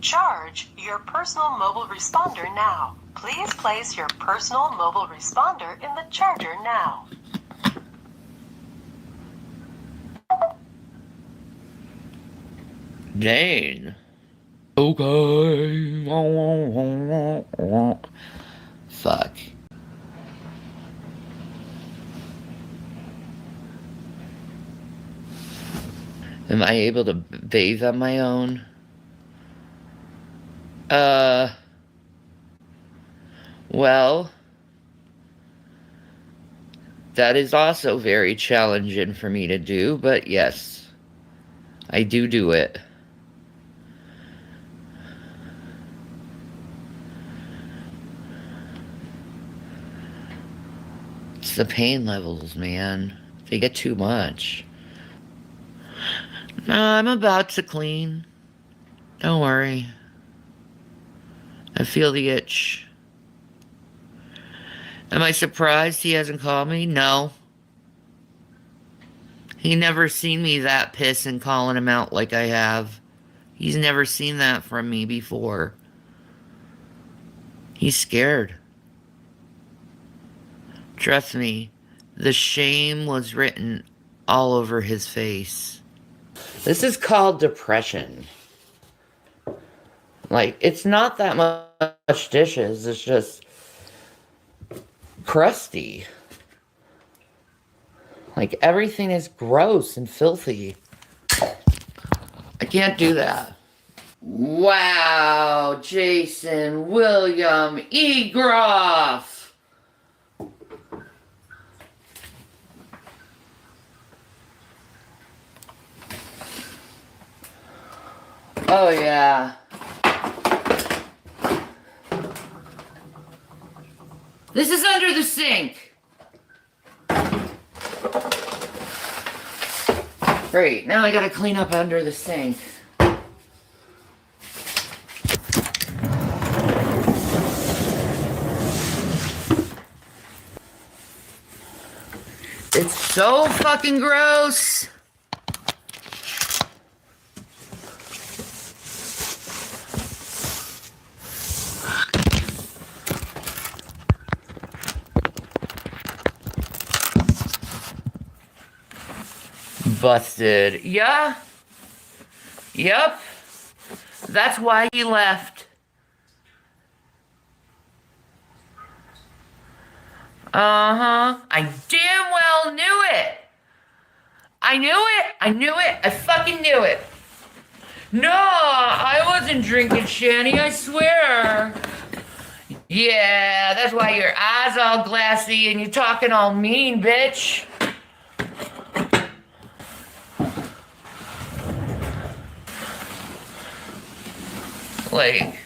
Charge your personal mobile responder now. Please place your personal mobile responder in the charger now. Dane. Okay. Fuck. Am I able to bathe on my own? Well, that is also very challenging for me to do, but yes, I do it. It's the pain levels, man. They get too much. No, I'm about to clean. Don't worry. I feel the itch. Am I surprised he hasn't called me? No. He never seen me that pissed and calling him out like I have. He's never seen that from me before. He's scared. Trust me, the shame was written all over his face. This is called depression. Like, it's not that much dishes, it's just crusty. Like, everything is gross and filthy. I can't do that. Wow, Jason William E. Groff. Oh, yeah. This is under the sink. Great, now I gotta clean up under the sink. It's so fucking gross. Busted. Yeah. Yep. That's why he left. Uh-huh. I damn well knew it. I knew it. I knew it. I fucking knew it. No, I wasn't drinking, Shanny, I swear. Yeah, that's why your eyes all glassy and you talking all mean, bitch. Like,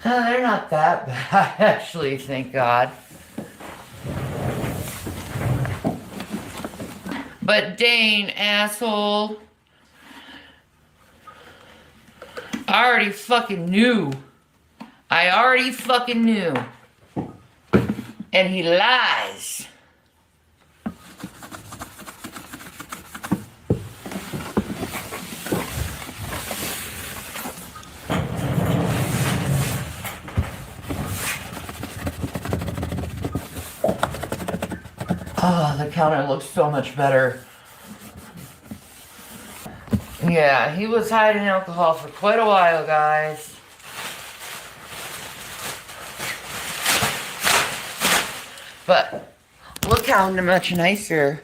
they're not that bad, actually, thank God. But Dane, asshole, I already fucking knew. I already fucking knew. And he lies. Oh, the counter looks so much better. Yeah, he was hiding alcohol for quite a while, guys. But look how much nicer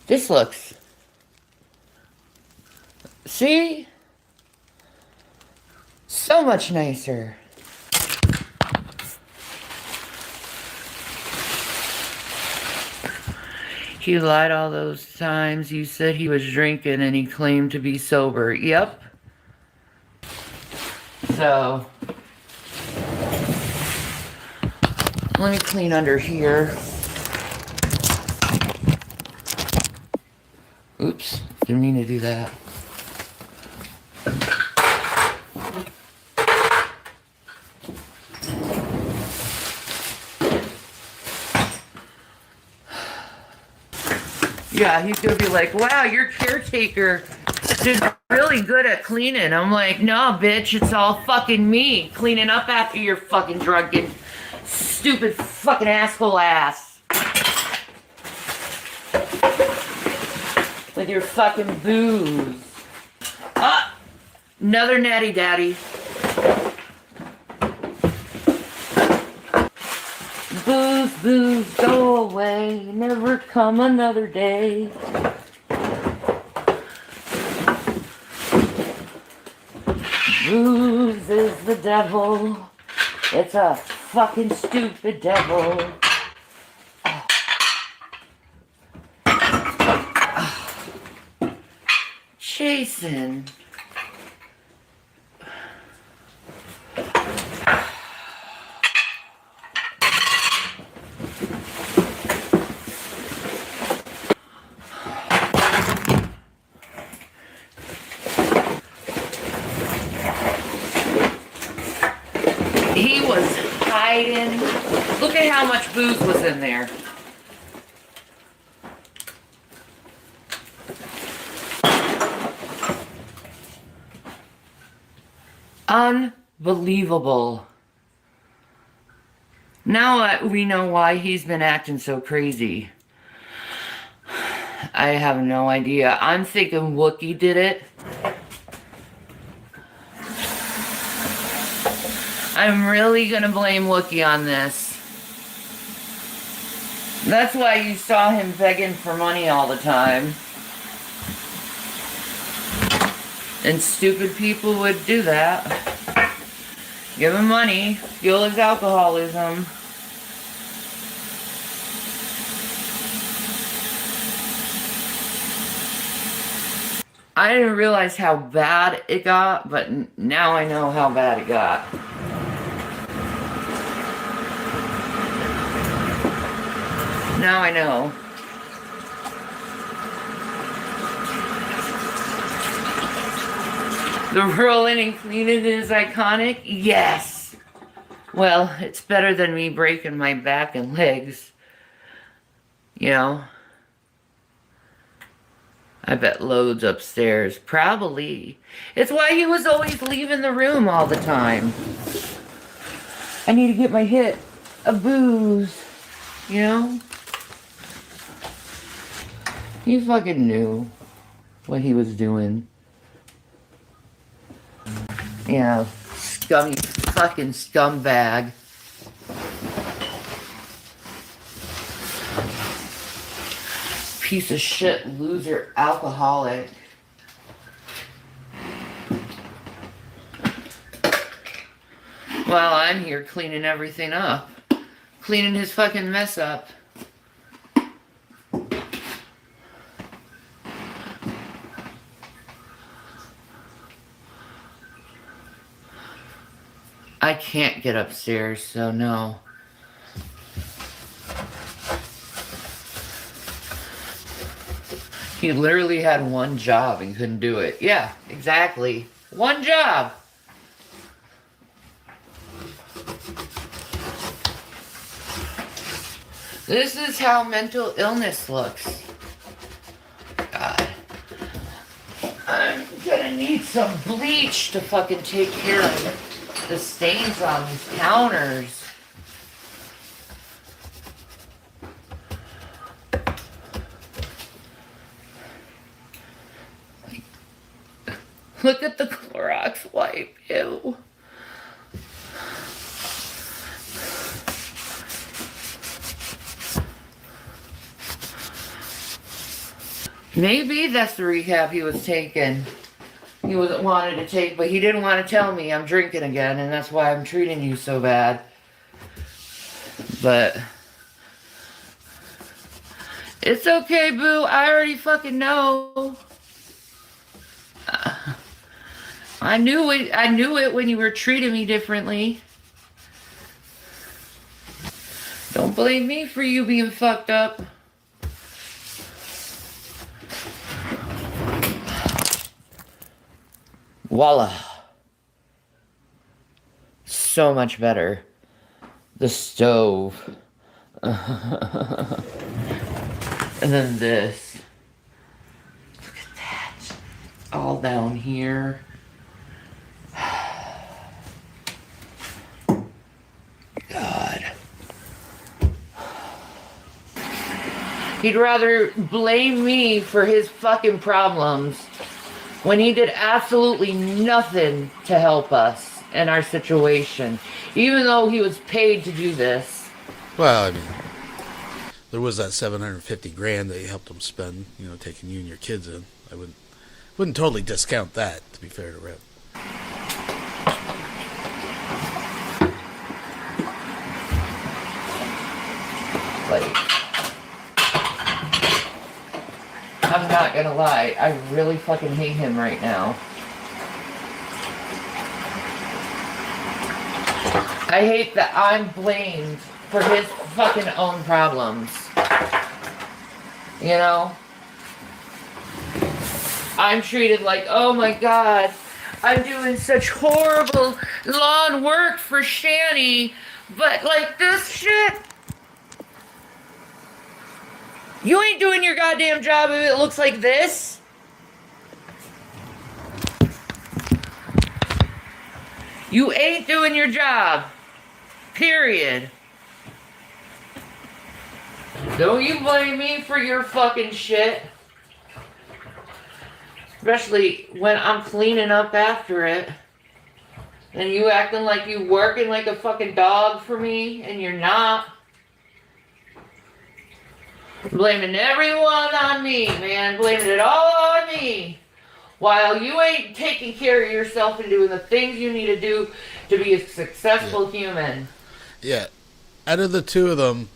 this looks. See? So much nicer. He lied all those times. You said he was drinking and he claimed to be sober. Yep. So, let me clean under here. Oops, didn't mean to do that. Yeah, he's gonna be like, wow, your caretaker did really good at cleaning. I'm like, no, bitch, it's all fucking me cleaning up after your fucking drunken, stupid fucking asshole ass. With your fucking booze. Ah, another natty daddy. Booze, booze, go away, never come another day. Booze is the devil, it's a fucking stupid devil. Jason. He was hiding. Look at how much booze was in there. Unbelievable. Now we know why he's been acting so crazy. I have no idea. I'm thinking Wookie did it. I'm really gonna blame Wookie on this. That's why you saw him begging for money all the time. And stupid people would do that. Give him money, fuel his alcoholism. I didn't realize how bad it got, but now I know how bad it got. Now I know. The rolling and cleaning is iconic? Yes. Well, it's better than me breaking my back and legs. You know? I bet loads upstairs. Probably. It's why he was always leaving the room all the time. I need to get my hit of booze. You know? He fucking knew what he was doing. Yeah, scummy fucking scumbag. Piece of shit, loser, alcoholic. While I'm here cleaning everything up. Cleaning his fucking mess up. I can't get upstairs, so no. He literally had one job and couldn't do it. Yeah, exactly. One job. This is how mental illness looks. God. I'm gonna need some bleach to fucking take care of the stains on these counters. Look at the Clorox wipe, ew. Maybe that's the rehab he was taking. he wasn't wanted to take, but he didn't want to tell me I'm drinking again, and that's why I'm treating you so bad. But it's okay, boo. I already fucking know. I knew it. I knew it when you were treating me differently. Don't blame me for you being fucked up. Voila. So much better. The stove. And then this. Look at that. All down here. God. He'd rather blame me for his fucking problems when he did absolutely nothing to help us in our situation, even though he was paid to do this. Well, I mean, there was that $750,000 that you helped him spend, taking you and your kids in. I wouldn't totally discount that, to be fair to Rev. Like, I'm not gonna lie, I really fucking hate him right now. I hate that I'm blamed for his fucking own problems. I'm treated like, oh my god, I'm doing such horrible lawn work for Shani, but like this shit, you ain't doing your goddamn job if it looks like this. You ain't doing your job. Period. Don't you blame me for your fucking shit. Especially when I'm cleaning up after it. And you acting like you working like a fucking dog for me, and you're not. Blaming everyone on me, man. Blaming it all on me. While you ain't taking care of yourself and doing the things you need to do to be a successful human. Yeah. Out of the two of them,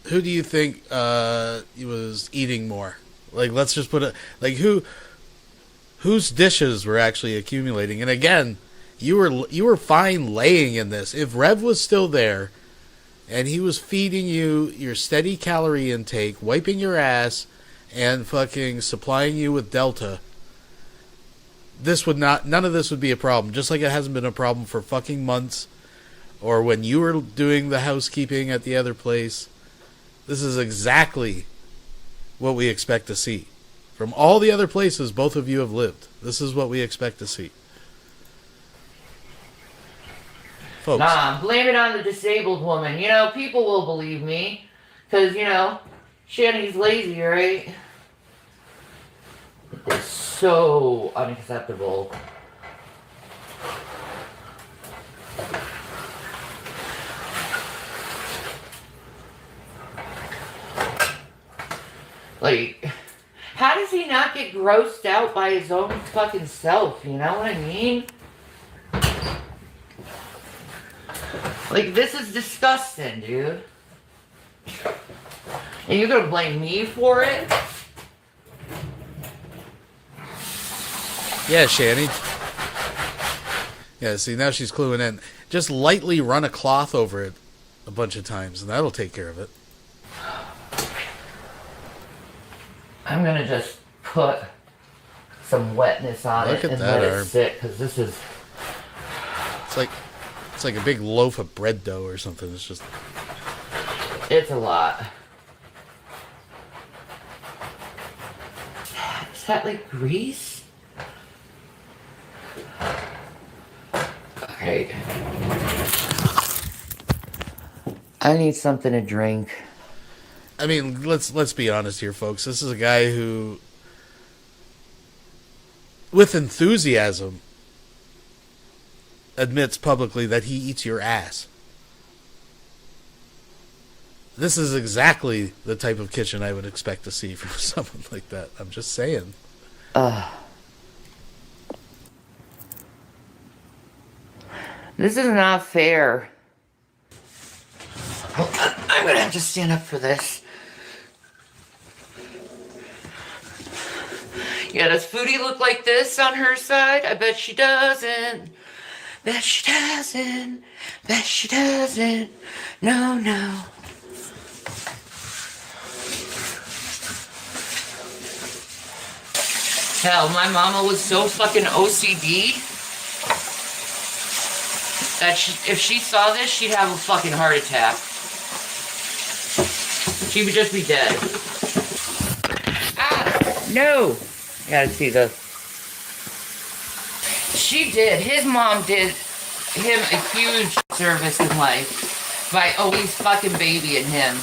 who do you think was eating more? Like, let's just put it... Like, whose dishes were actually accumulating? And again, you were fine laying in this. If Rev was still there... and he was feeding you your steady calorie intake, wiping your ass, and fucking supplying you with Delta, none of this would be a problem. Just like it hasn't been a problem for fucking months, or when you were doing the housekeeping at the other place. This is exactly what we expect to see. From all the other places both of you have lived, this is what we expect to see. Folks. Nah, blame it on the disabled woman. People will believe me. Because, Shani's lazy, right? It's so unacceptable. Like, how does he not get grossed out by his own fucking self? You know what I mean? Like, this is disgusting, dude. And you're gonna blame me for it? Yeah, Shani. Yeah, see, now she's cluing in. Just lightly run a cloth over it a bunch of times, and that'll take care of it. I'm gonna just put some wetness on it and let it sit, because this is... It's like a big loaf of bread dough or something. It's just... It's a lot. Is that like grease? Alright. I need something to drink. I mean, let's be honest here, folks. This is a guy who, with enthusiasm, admits publicly that he eats your ass. This is exactly the type of kitchen I would expect to see from someone like that. I'm just saying. This is not fair. Hold on, I'm gonna have to stand up for this. Yeah, does Foodie look like this on her side? I bet she doesn't. Bet she doesn't. Bet she doesn't. No, no. Hell, my mama was so fucking OCD that if she saw this, she'd have a fucking heart attack. She would just be dead. Ah, no. I gotta see the... She did. His mom did him a huge service in life by always fucking babying him.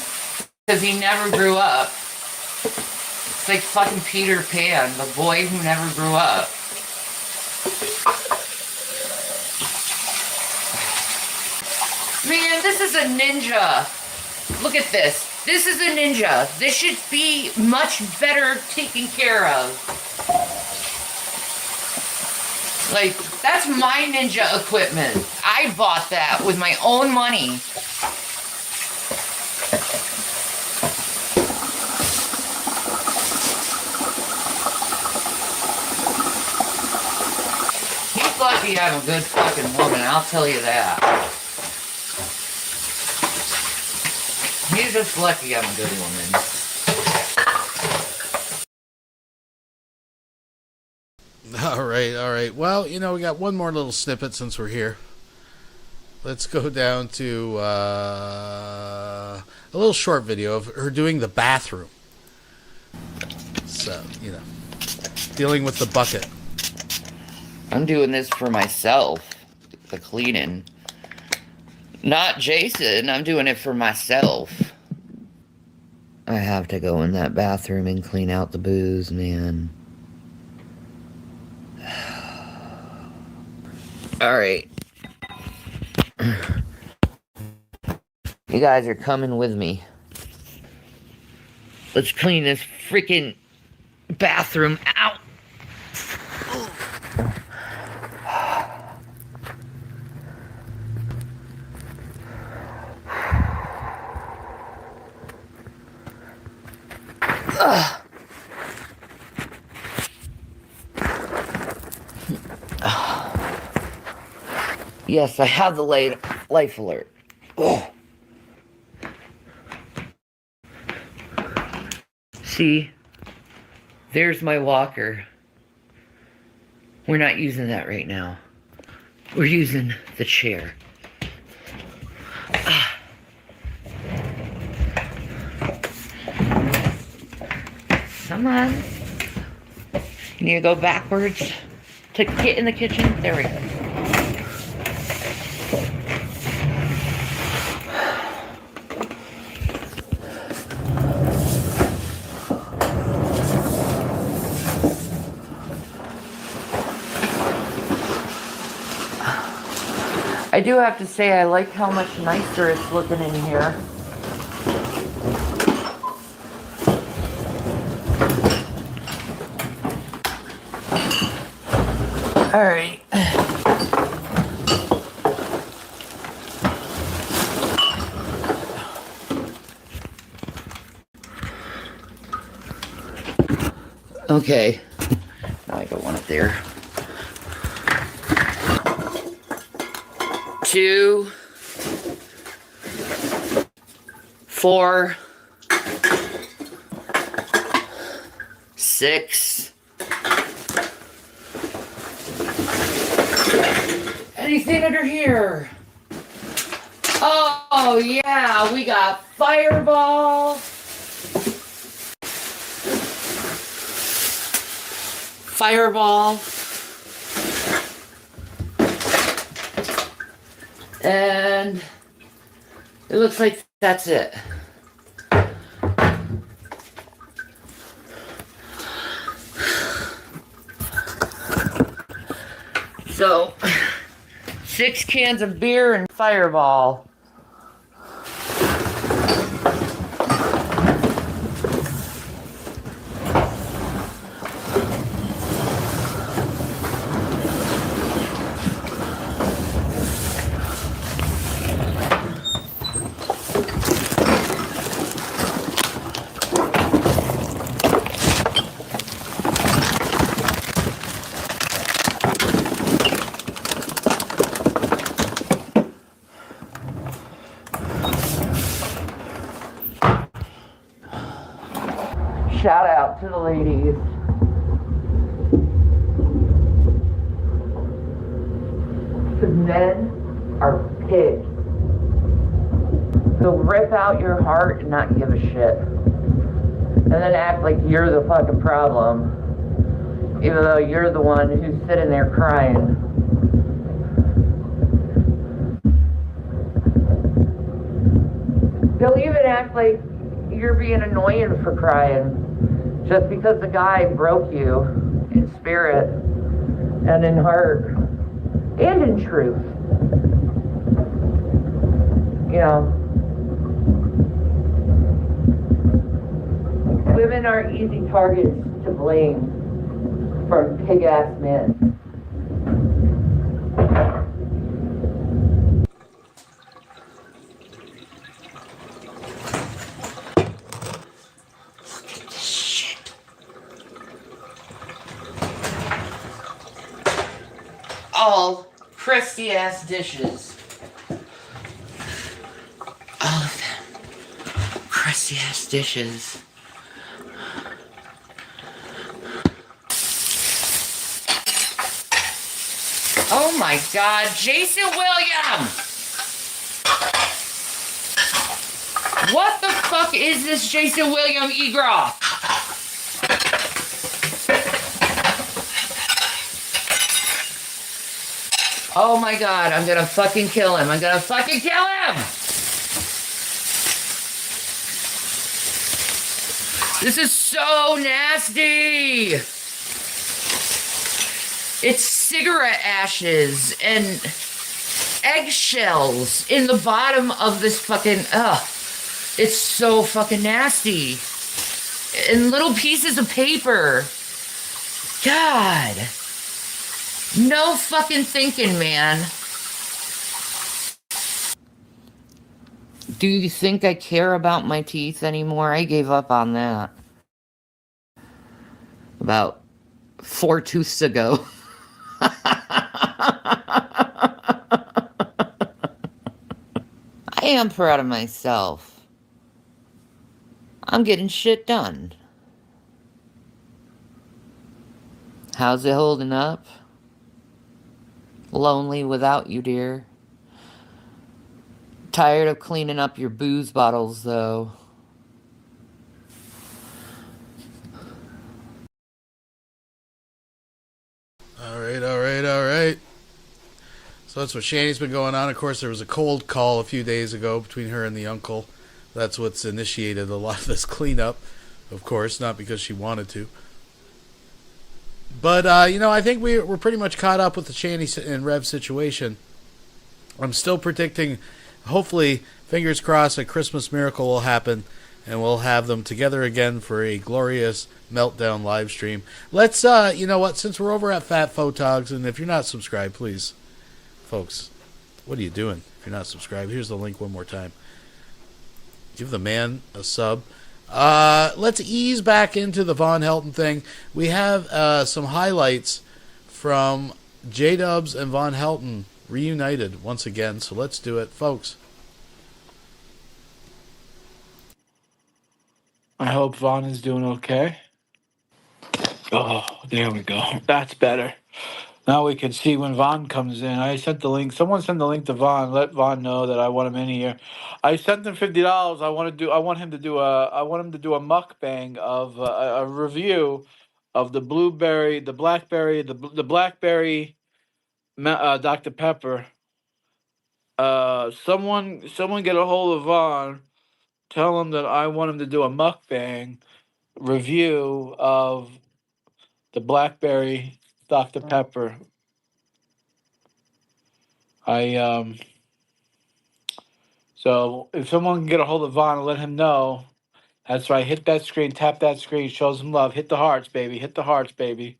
Because he never grew up. It's like fucking Peter Pan, the boy who never grew up. Man, this is a ninja. Look at this. This is a ninja. This should be much better taken care of. Like, that's my ninja equipment. I bought that with my own money. He's lucky to have a good fucking woman, I'll tell you that. He's just lucky I'm a good woman. All right. Well, you know, we got one more little snippet since we're here. Let's go down to a little short video of her doing the bathroom. So, you know, dealing with the bucket. I'm doing this for myself, the cleaning. Not Jason, I'm doing it for myself. I have to go in that bathroom and clean out the booze, man. Alright. You guys are coming with me. Let's clean this freaking bathroom out. Yes, I have the life alert. Oh. See, there's my walker. We're not using that right now. We're using the chair. Come on. You need to go backwards to get in the kitchen. There we go. I do have to say I like how much nicer it's looking in here. All right. Okay. Now I got one up there. 2, 4, 6. Anything under here? Oh yeah, we got Fireball. Fireball. And it looks like that's it. So, 6 cans of beer and Fireball. shout out to the ladies. Because men are pigs. They'll rip out your heart and not give a shit. And then act like you're the fucking problem. Even though you're the one who's sitting there crying. They'll even act like you're being annoying for crying. Just because the guy broke you in spirit and in heart and in truth. You know. Women are easy targets to blame for pig-ass men. Shit. All crusty-ass dishes. All of them. Crusty-ass dishes. Oh my God, Jason William! What the fuck is this Jason William Egroff? Oh my God, I'm gonna fucking kill him. I'm gonna fucking kill him! This is so nasty! It's cigarette ashes and eggshells in the bottom of this fucking, it's so fucking nasty. And little pieces of paper. God. No fucking thinking, man. Do you think I care about my teeth anymore? I gave up on that. About 4 tooths ago. I am proud of myself. I'm getting shit done. How's it holding up? Lonely without you, dear. Tired of cleaning up your booze bottles, though. All right. So that's what Shanny's been going on. Of course, there was a cold call a few days ago between her and the uncle. That's what's initiated a lot of this cleanup, of course, not because she wanted to. But, I think we're pretty much caught up with the Shanny and Rev situation. I'm still predicting, hopefully, fingers crossed, a Christmas miracle will happen, and we'll have them together again for a glorious meltdown live stream. Let's, since we're over at Fat Photogs, and if you're not subscribed, please, folks, what are you doing if you're not subscribed? Here's the link one more time. Give the man a sub. Let's ease back into the Von Helton thing. We have some highlights from J-Dubs and Von Helton reunited once again, so let's do it, folks. I hope Vaughn is doing okay. Oh, there we go. That's better. Now we can see when Vaughn comes in. I sent the link. Someone sent the link to Vaughn. Let Vaughn know that I want him in here. I sent him $50. I want him to do a mukbang of a review of the blackberry Dr. Pepper. Someone get a hold of Vaughn. Tell him that I want him to do a mukbang review of the blackberry Dr. Pepper. So if someone can get a hold of Vaughn and let him know, that's right, hit that screen, tap that screen, show some love, hit the hearts, baby, hit the hearts, baby.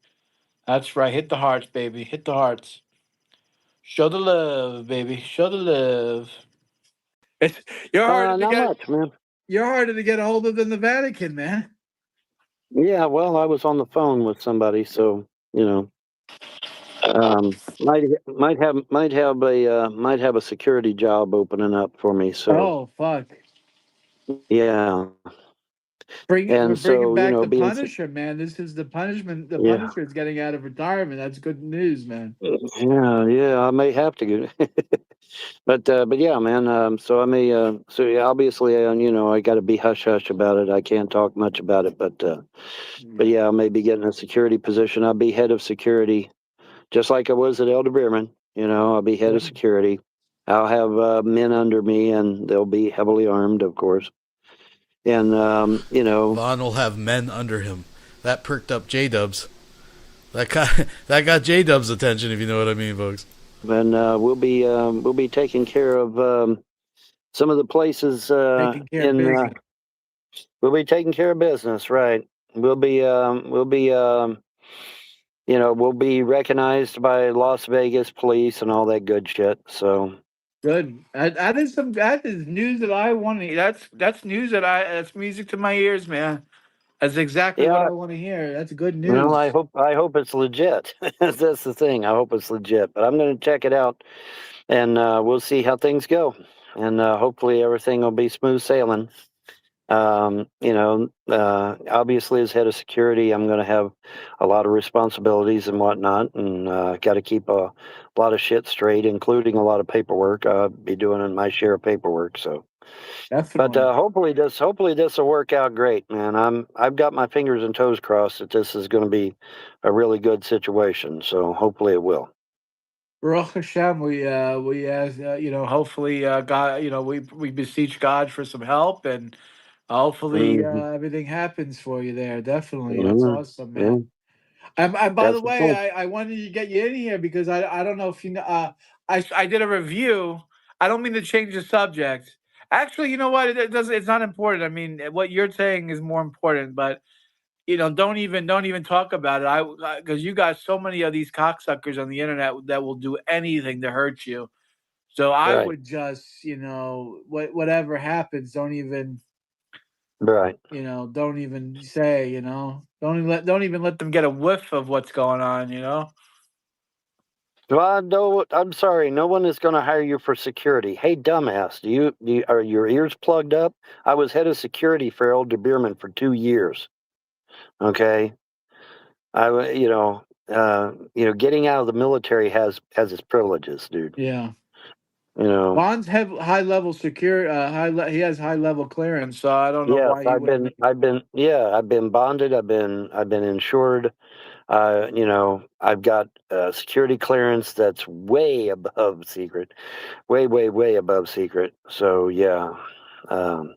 That's right, hit the hearts, baby, hit the hearts. Show the love, baby, show the love. You're harder to get, much, man. You're harder to get a hold of than the Vatican, man. Yeah, well, I was on the phone with somebody, so might have a security job opening up for me. So oh fuck, yeah, We're And bringing so, back the being Punisher, man. This is the punishment. The yeah, Punisher is getting out of retirement. That's good news, man. yeah, I may have to get, but yeah, man. So I may, so yeah, obviously, I got to be hush hush about it. I can't talk much about it, but yeah, I may be getting a security position. I'll be head of security, just like I was at Elder Beerman. I'll be head of security. I'll have men under me, and they'll be heavily armed, of course. And Vaughn will have men under him. That perked up J-Dubs. That got J-Dubs' attention, if you know what I mean, folks. and we'll be taking care of some of the places Taking care of business. we'll be taking care of business, right? We'll be we'll be recognized by Las Vegas police and all that good shit. So Good. That is news that I want to. That's news that's music to my ears, man. That's exactly what yeah, I want to hear. That's good well, news. I hope it's legit. That's the thing. I hope it's legit. But I'm going to check it out, and we'll see how things go, and hopefully everything will be smooth sailing. Obviously, as head of security, I'm going to have a lot of responsibilities and whatnot, and got to keep a lot of shit straight, including a lot of paperwork. I'll be doing my share of paperwork. So, but Definitely. hopefully this will work out great, man. I've got my fingers and toes crossed that this is going to be a really good situation. So hopefully it will. Baruch Hashem, we ask, hopefully, God, we beseech God for some help, and hopefully Hmm. everything happens for you there. Definitely, that's Yeah, awesome, yeah, man. And by the that's the way, point. I wanted to get you in here because I don't know if you know. I did a review. I don't mean to change the subject. Actually, you know what? It doesn't. It's not important. I mean, what you're saying is more important. But don't even talk about it. I because you got so many of these cocksuckers on the internet that will do anything to hurt you. So I Right, would just, whatever happens, right. don't even say, don't even let them get a whiff of what's going on, Well, no, I'm sorry. No one is going to hire you for security. Hey, dumbass, are your ears plugged up? I was head of security for Elder Beerman for 2 years. Okay, getting out of the military has its privileges, dude. Yeah. You know, Bond's have high level secure. He has high level clearance, so I don't know yes, why he wouldn't. I've been bonded. I've been insured. I've got security clearance that's way above secret, way above secret. So yeah, um,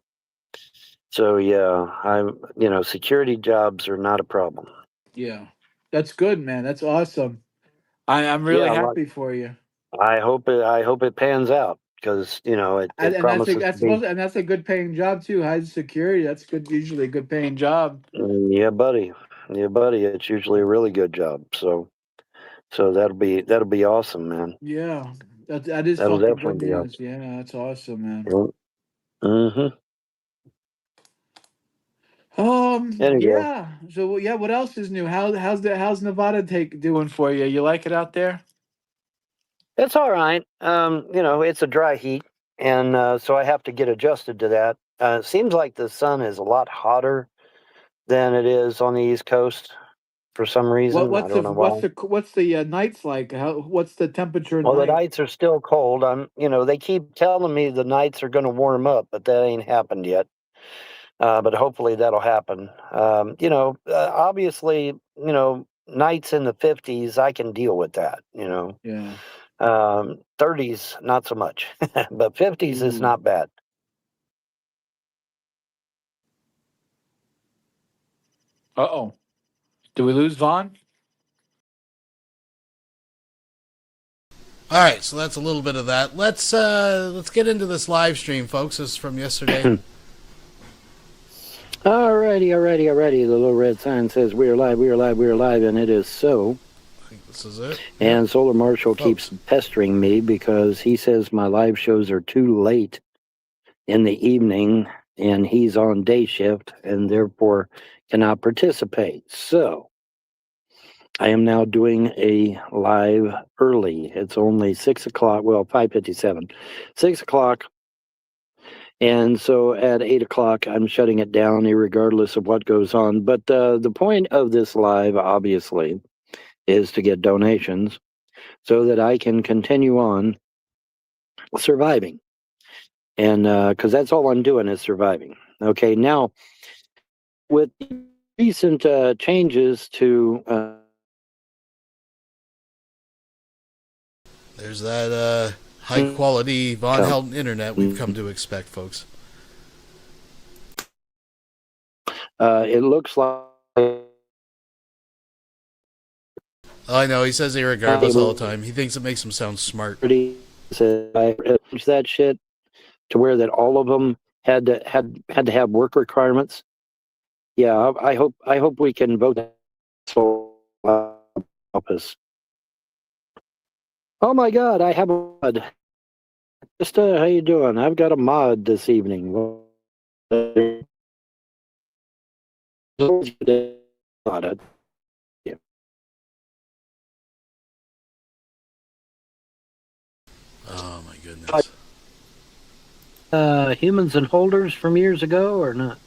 security jobs are not a problem. Yeah, that's good, man. That's awesome. I'm really Yeah, like happy for you. I hope it pans out because And, it and that's a, promises to that's be. supposed and that's a good paying job too. High security. That's good. Usually a good paying job. Yeah, buddy. Yeah, buddy. It's usually a really good job. So that'll be awesome, man. Yeah, that is That'll fucking good definitely be news. awesome. Yeah, that's awesome, man. Mm-hmm. Anyway, Yeah. So yeah, what else is new? How's Nevada take doing for you? You like it out there? it's all right. It's a dry heat, and so I have to get adjusted to that. It seems like the sun is a lot hotter than it is on the East Coast for some reason. I don't know why. What's the nights like? What's the temperature at Well, the night? nights are still cold. They keep telling me the nights are going to warm up, but that ain't happened yet. But hopefully that'll happen. Obviously, nights in the 50s, I can deal with that. Yeah. 30s, not so much, but 50s is Ooh. not bad. Uh-oh. Do we lose Vaughn? All right, so that's a little bit of that. Let's get into this live stream, folks. This is from yesterday. Alrighty. The little red sign says we are live, and it is so. I think this is it. And Solar Marshall keeps pestering me because he says my live shows are too late in the evening, and he's on day shift and therefore cannot participate. So I am now doing a live early. It's only 6 o'clock. Well, 5:57, 6 o'clock, And so at 8 o'clock, I'm shutting it down, regardless of what goes on. But the point of this live, obviously, is to get donations so that I can continue on surviving. And because that's all I'm doing is surviving. Okay, now, with recent changes to... There's that high-quality Von Helden internet we've come to expect, folks. It looks like... I know, he says irregardless all the time. He thinks it makes him sound smart. I changed that shit to where that all of them had to have work requirements. Yeah, I hope we can vote for office. Oh my God, I have a mod. Krista, how you doing? I've got a mod this evening. Yeah. Oh my goodness. Humans and holders from years ago or not?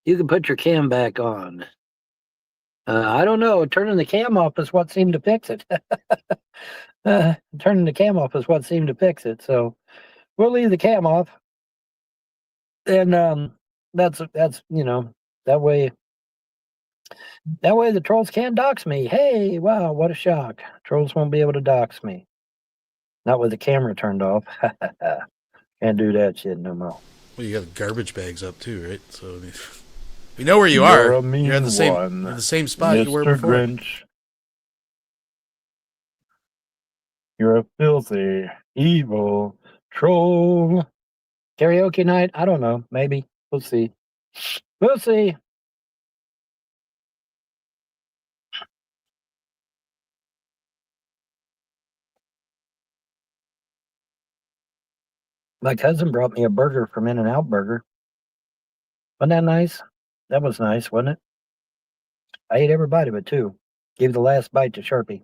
You can put your cam back on. I don't know. Turning the cam off is what seemed to fix it. Turning the cam off is what seemed to fix it. So we'll leave the cam off. And that's you know, that way the trolls can't dox me. Hey, wow, what a shock. Trolls won't be able to dox me. Not with the camera turned off. Can't do that shit no more. Well, you got garbage bags up too, right? So I mean, we know where you are. You're in the same spot you were before. Grinch. You're a filthy, evil troll. Karaoke night? I don't know. Maybe. We'll see. We'll see. My cousin brought me a burger from In-N-Out Burger. Wasn't that nice? That was nice, wasn't it? I ate every bite of it, too. Gave the last bite to Sharpie.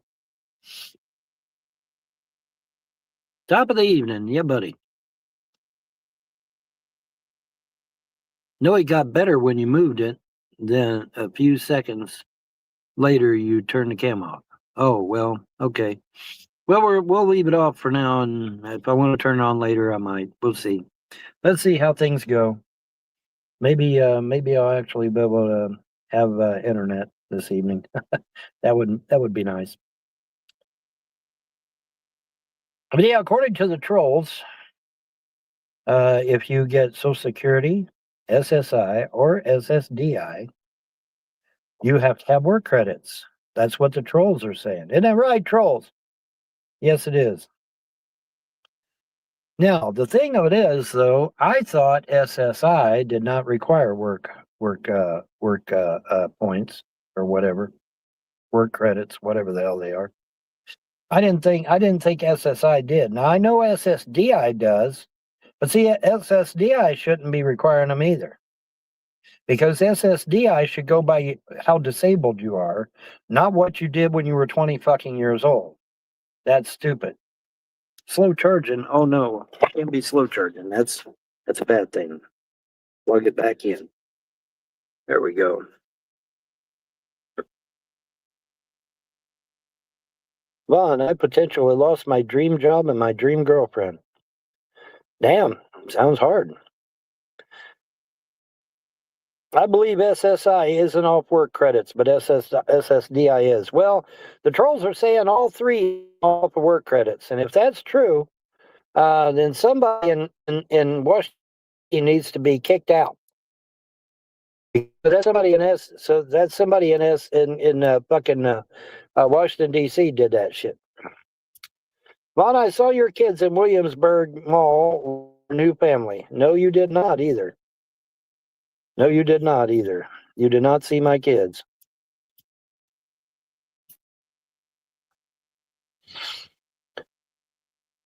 Top of the evening. Yeah, buddy. No, it got better when you moved it. Then a few seconds later, you turned the cam off. Oh, well, okay. Well, we'll leave it off for now, and if I want to turn it on later, I might. We'll see. Let's see how things go. Maybe I'll actually be able to have internet this evening. That would be nice. But yeah, according to the trolls, if you get Social Security, SSI, or SSDI, you have to have work credits. That's what the trolls are saying. Isn't that right, trolls? Yes, it is. Now, the thing of it is, though, I thought SSI did not require work points or whatever, work credits, whatever the hell they are. I didn't think SSI did. Now I know SSDI does, but see, SSDI shouldn't be requiring them either, because SSDI should go by how disabled you are, not what you did when you were 20 fucking years old. That's stupid. Slow charging? Oh no, can't be slow charging. That's a bad thing. Plug it back in. There we go. Vaughn, I potentially lost my dream job and my dream girlfriend. Damn, sounds hard. I believe SSI isn't off work credits, but SSDI is. Well, the trolls are saying all three are off of work credits, and if that's true, then somebody in Washington needs to be kicked out. That's somebody in fucking Washington D.C. did that shit. Vaughn, I saw your kids in Williamsburg Mall. New family. No, you did not either. No, you did not either. You did not see my kids.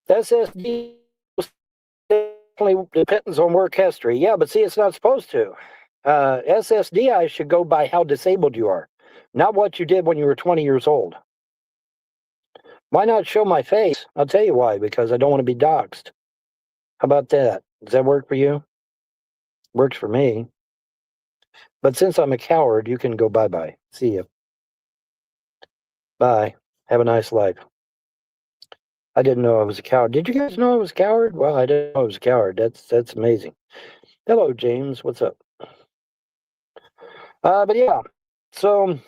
SSD definitely depends on work history. Yeah, but see, it's not supposed to. SSDI should go by how disabled you are, not what you did when you were 20 years old. Why not show my face? I'll tell you why, because I don't want to be doxxed. How about that? Does that work for you? Works for me. But since I'm a coward, you can go bye-bye. See you. Bye. Have a nice life. I didn't know I was a coward. Did you guys know I was a coward? Well, I didn't know I was a coward. That's amazing. Hello, James. What's up? But yeah. So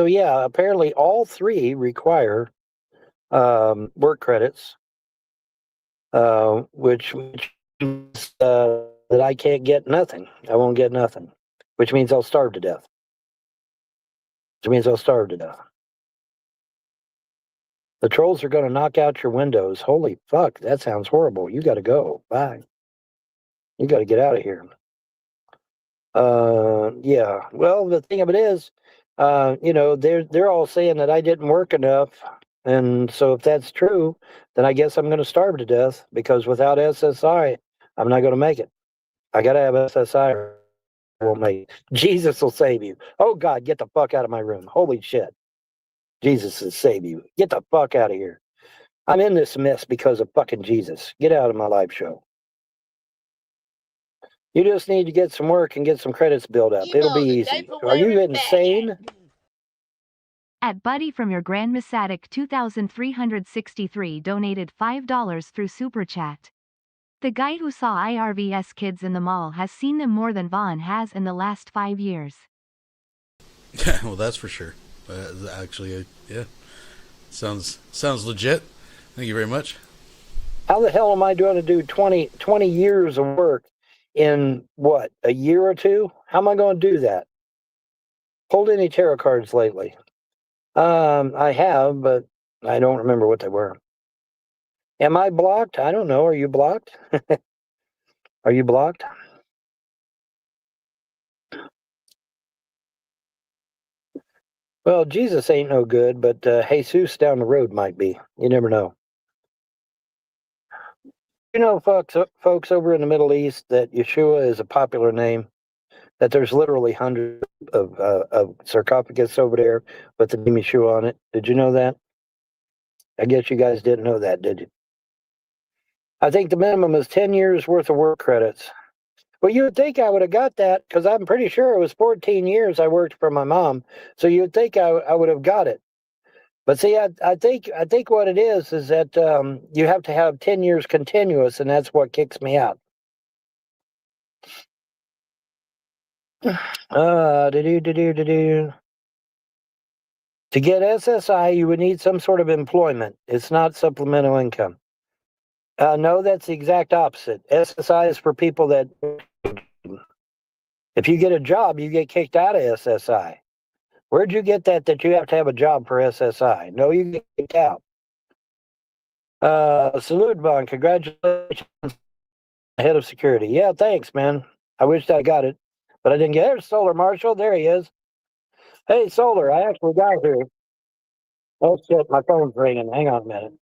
yeah, apparently all three require work credits, which means that I can't get nothing. I won't get nothing, which means I'll starve to death. Which means I'll starve to death. The trolls are going to knock out your windows. Holy fuck, that sounds horrible. You got to go. Bye. You got to get out of here. Yeah. Well, the thing of it is, they're all saying that I didn't work enough, and so if that's true, then I guess I'm going to starve to death because without SSI, I'm not going to make it. I got to have SSI. Or I won't make it. Jesus will save you. Oh God, get the fuck out of my room. Holy shit. Jesus will save you. Get the fuck out of here. I'm in this mess because of fucking Jesus. Get out of my live show. You just need to get some work and get some credits built up. It'll be easy. Are you insane? At Buddy from your Grand Massatic 2363 donated $5 through Super Chat. The guy who saw IRVS kids in the mall has seen them more than Vaughn has in the last 5 years. Well, that's for sure. Actually, yeah. Sounds legit. Thank you very much. How the hell am I going to do 20 years of work in, what, a year or two? How am I going to do that? Pulled any tarot cards lately? I have, but I don't remember what they were. Am I blocked? I don't know. Are you blocked? Are you blocked? Well, Jesus ain't no good, but Jesus down the road might be. You never know. You know, folks over in the Middle East, that Yeshua is a popular name, that there's literally hundreds of sarcophagus over there with the name Yeshua on it. Did you know that? I guess you guys didn't know that, did you? I think the minimum is 10 years worth of work credits. Well, you would think I would have got that because I'm pretty sure it was 14 years I worked for my mom. So you would think I would have got it. But see, I think what it is that you have to have 10 years continuous, and that's what kicks me out. To get SSI, you would need some sort of employment. It's not supplemental income. No, that's the exact opposite. SSI is for people that, if you get a job, you get kicked out of SSI. Where'd you get that you have to have a job for SSI? No, you get kicked out. Salute, Vaughn. Congratulations, head of security. Yeah, thanks, man. I wish I got it, but I didn't get it. There's Solar Marshall. There he is. Hey, Solar, I actually got here. Oh, shit, my phone's ringing. Hang on a minute.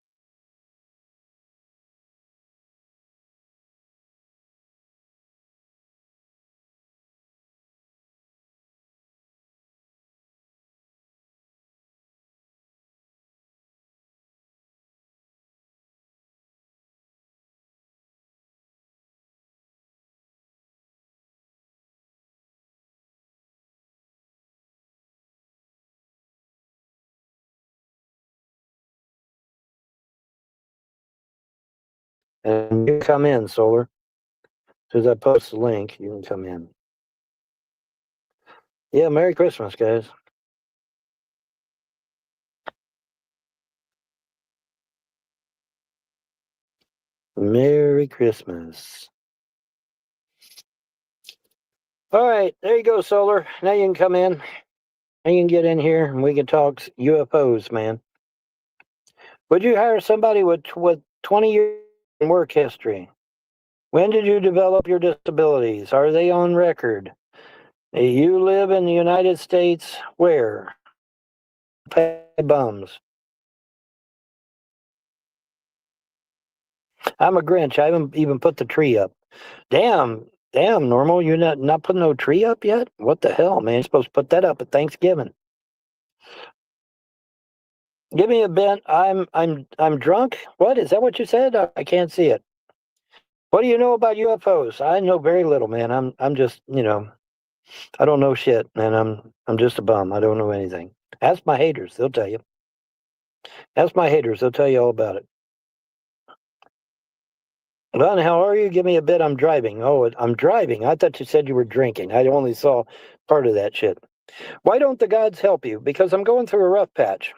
And you can come in, Solar. As soon as I post the link, you can come in. Yeah, Merry Christmas, guys. Merry Christmas. All right, there you go, Solar. Now you can come in. Now you can get in here and we can talk UFOs, man. Would you hire somebody with 20 years in work history? When did you develop your disabilities? Are they on record? You live in the United States where? Pay bums. I'm a Grinch. I haven't even put the tree up. Damn, Normal. You're not putting no tree up yet? What the hell, man? You're supposed to put that up at Thanksgiving. Give me a bent. I'm drunk. What is that? What you said? I can't see it. What do you know about UFOs? I know very little, man. I'm just, I don't know shit, man. I'm just a bum. I don't know anything. Ask my haters; they'll tell you. Ask my haters; they'll tell you all about it. Ron, how are you? Give me a bit. I'm driving. Oh, I'm driving. I thought you said you were drinking. I only saw part of that shit. Why don't the gods help you? Because I'm going through a rough patch.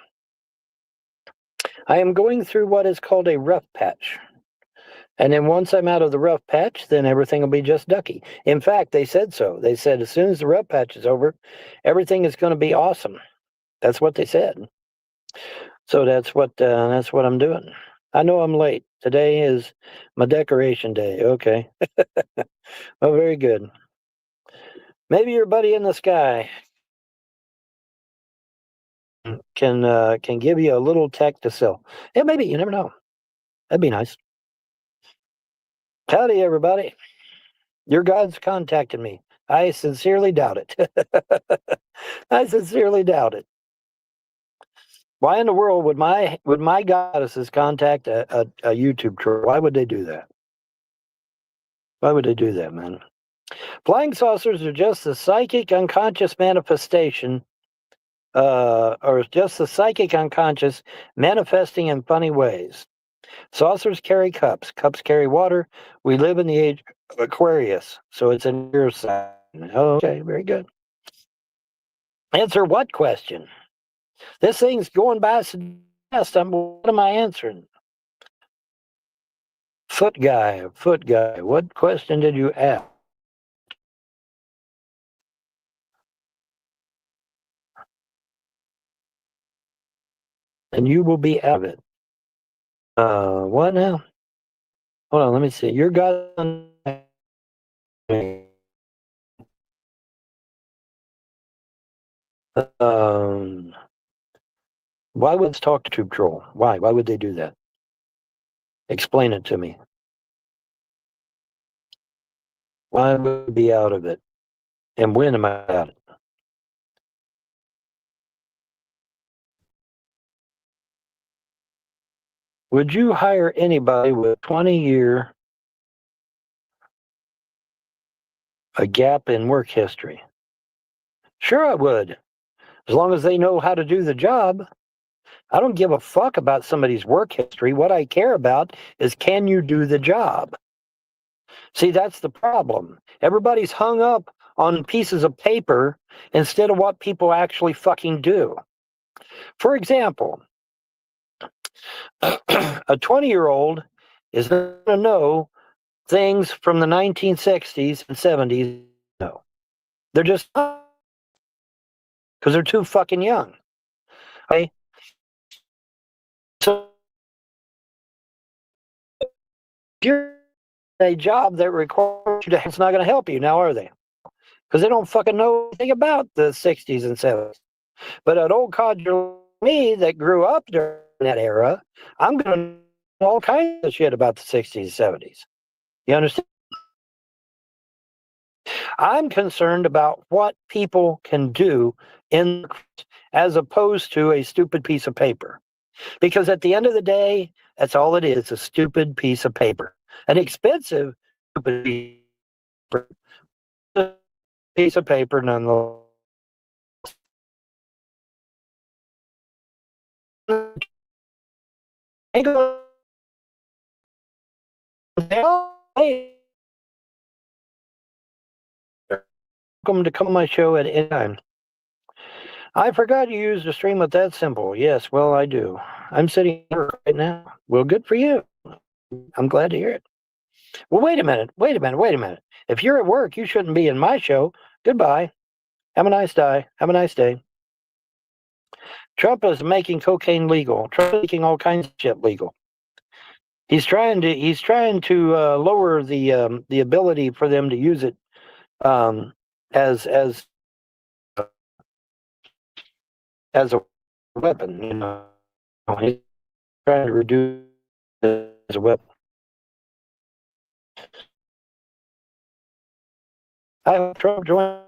I am going through what is called a rough patch. And then once I'm out of the rough patch, then everything will be just ducky. In fact, they said so. They said as soon as the rough patch is over, everything is going to be awesome. That's what they said. So that's what I'm doing. I know I'm late. Today is my decoration day. Okay. Oh, very good. Maybe your buddy in the sky can give you a little tech to sell. Yeah, maybe. You never know. That'd be nice. Howdy, everybody. Your God's contacted me. I sincerely doubt it. I sincerely doubt it. Why in the world would my goddesses contact a YouTube troll? Why would they do that? Why would they do that, man? Flying saucers are just the psychic unconscious manifestation, or just the psychic unconscious manifesting in funny ways. Saucers carry cups. Cups carry water. We live in the age of Aquarius, so it's an air sign. Okay, very good. Answer what question? This thing's going by so fast. What am I answering? Foot guy. What question did you ask? And you will be out of it. What now? Hold on, let me see. Your God. Why would this talk to Tube Troll? Why? Why would they do that? Explain it to me. Why would I be out of it? And when am I out of it? Would you hire anybody with 20-year a gap in work history? Sure, I would. As long as they know how to do the job. I don't give a fuck about somebody's work history. What I care about is, can you do the job? See, that's the problem. Everybody's hung up on pieces of paper instead of what people actually fucking do. For example, a 20-year-old is going to know things from the 1960s and 70s. No. They're just because they're too fucking young. Okay? So if you're a job that requires you to, it's not going to help you now, are they? Because they don't fucking know anything about the 60s and 70s. But an old codger like me that grew up during that era, I'm going to know all kinds of shit about the 60s and 70s. You understand? I'm concerned about what people can do in as opposed to a stupid piece of paper. Because at the end of the day, that's all it is, a stupid piece of paper. An expensive stupid piece of paper nonetheless. Welcome to come on my show at any time. I forgot you used a stream with that symbol. Yes, well, I do. I'm sitting here right now. Well, good for you. I'm glad to hear it. Well, wait a minute. If you're at work, you shouldn't be in my show. Goodbye. Have a nice day. Have a nice day. Trump is making cocaine legal. Trump is making all kinds of shit legal. He's trying to lower the ability for them to use it as a weapon. You know, he's trying to reduce it as a weapon. I hope Trump joins.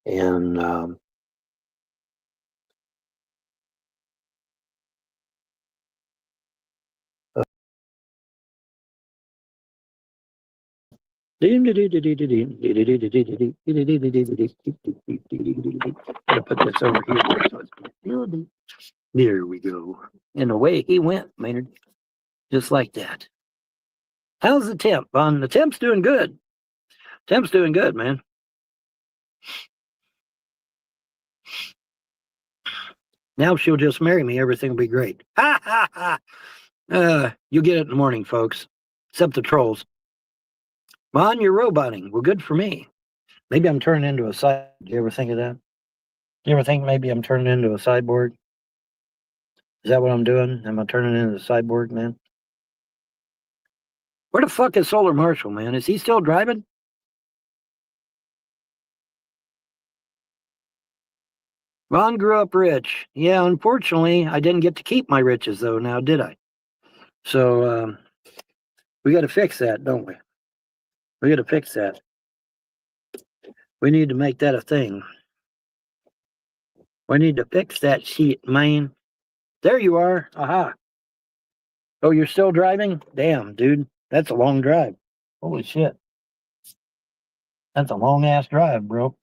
And put this over here so it's building. There we go. And away he went, Maynard. Just like that. How's the temp, Vaughn? The temp's doing good. Temp's doing good, man. Now she'll just marry me. Everything will be great. Ha ha ha. You'll get it in the morning, folks. Except the trolls. Vaughn, you're roboting. Well, good for me. Maybe I'm turning into a cyborg. Do you ever think of that? Do you ever think maybe I'm turning into a cyborg? Is that what I'm doing? Am I turning into a cyborg, man? Where the fuck is Solar Marshall, man? Is he still driving? Vaughn grew up rich. Yeah, unfortunately, I didn't get to keep my riches, though, now, did I? So, we got to fix that, don't we? We got to fix that. We need to make that a thing. We need to fix that shit, man. There you are. Aha. Oh, you're still driving? Damn, dude. That's a long drive. Holy shit. That's a long-ass drive, bro.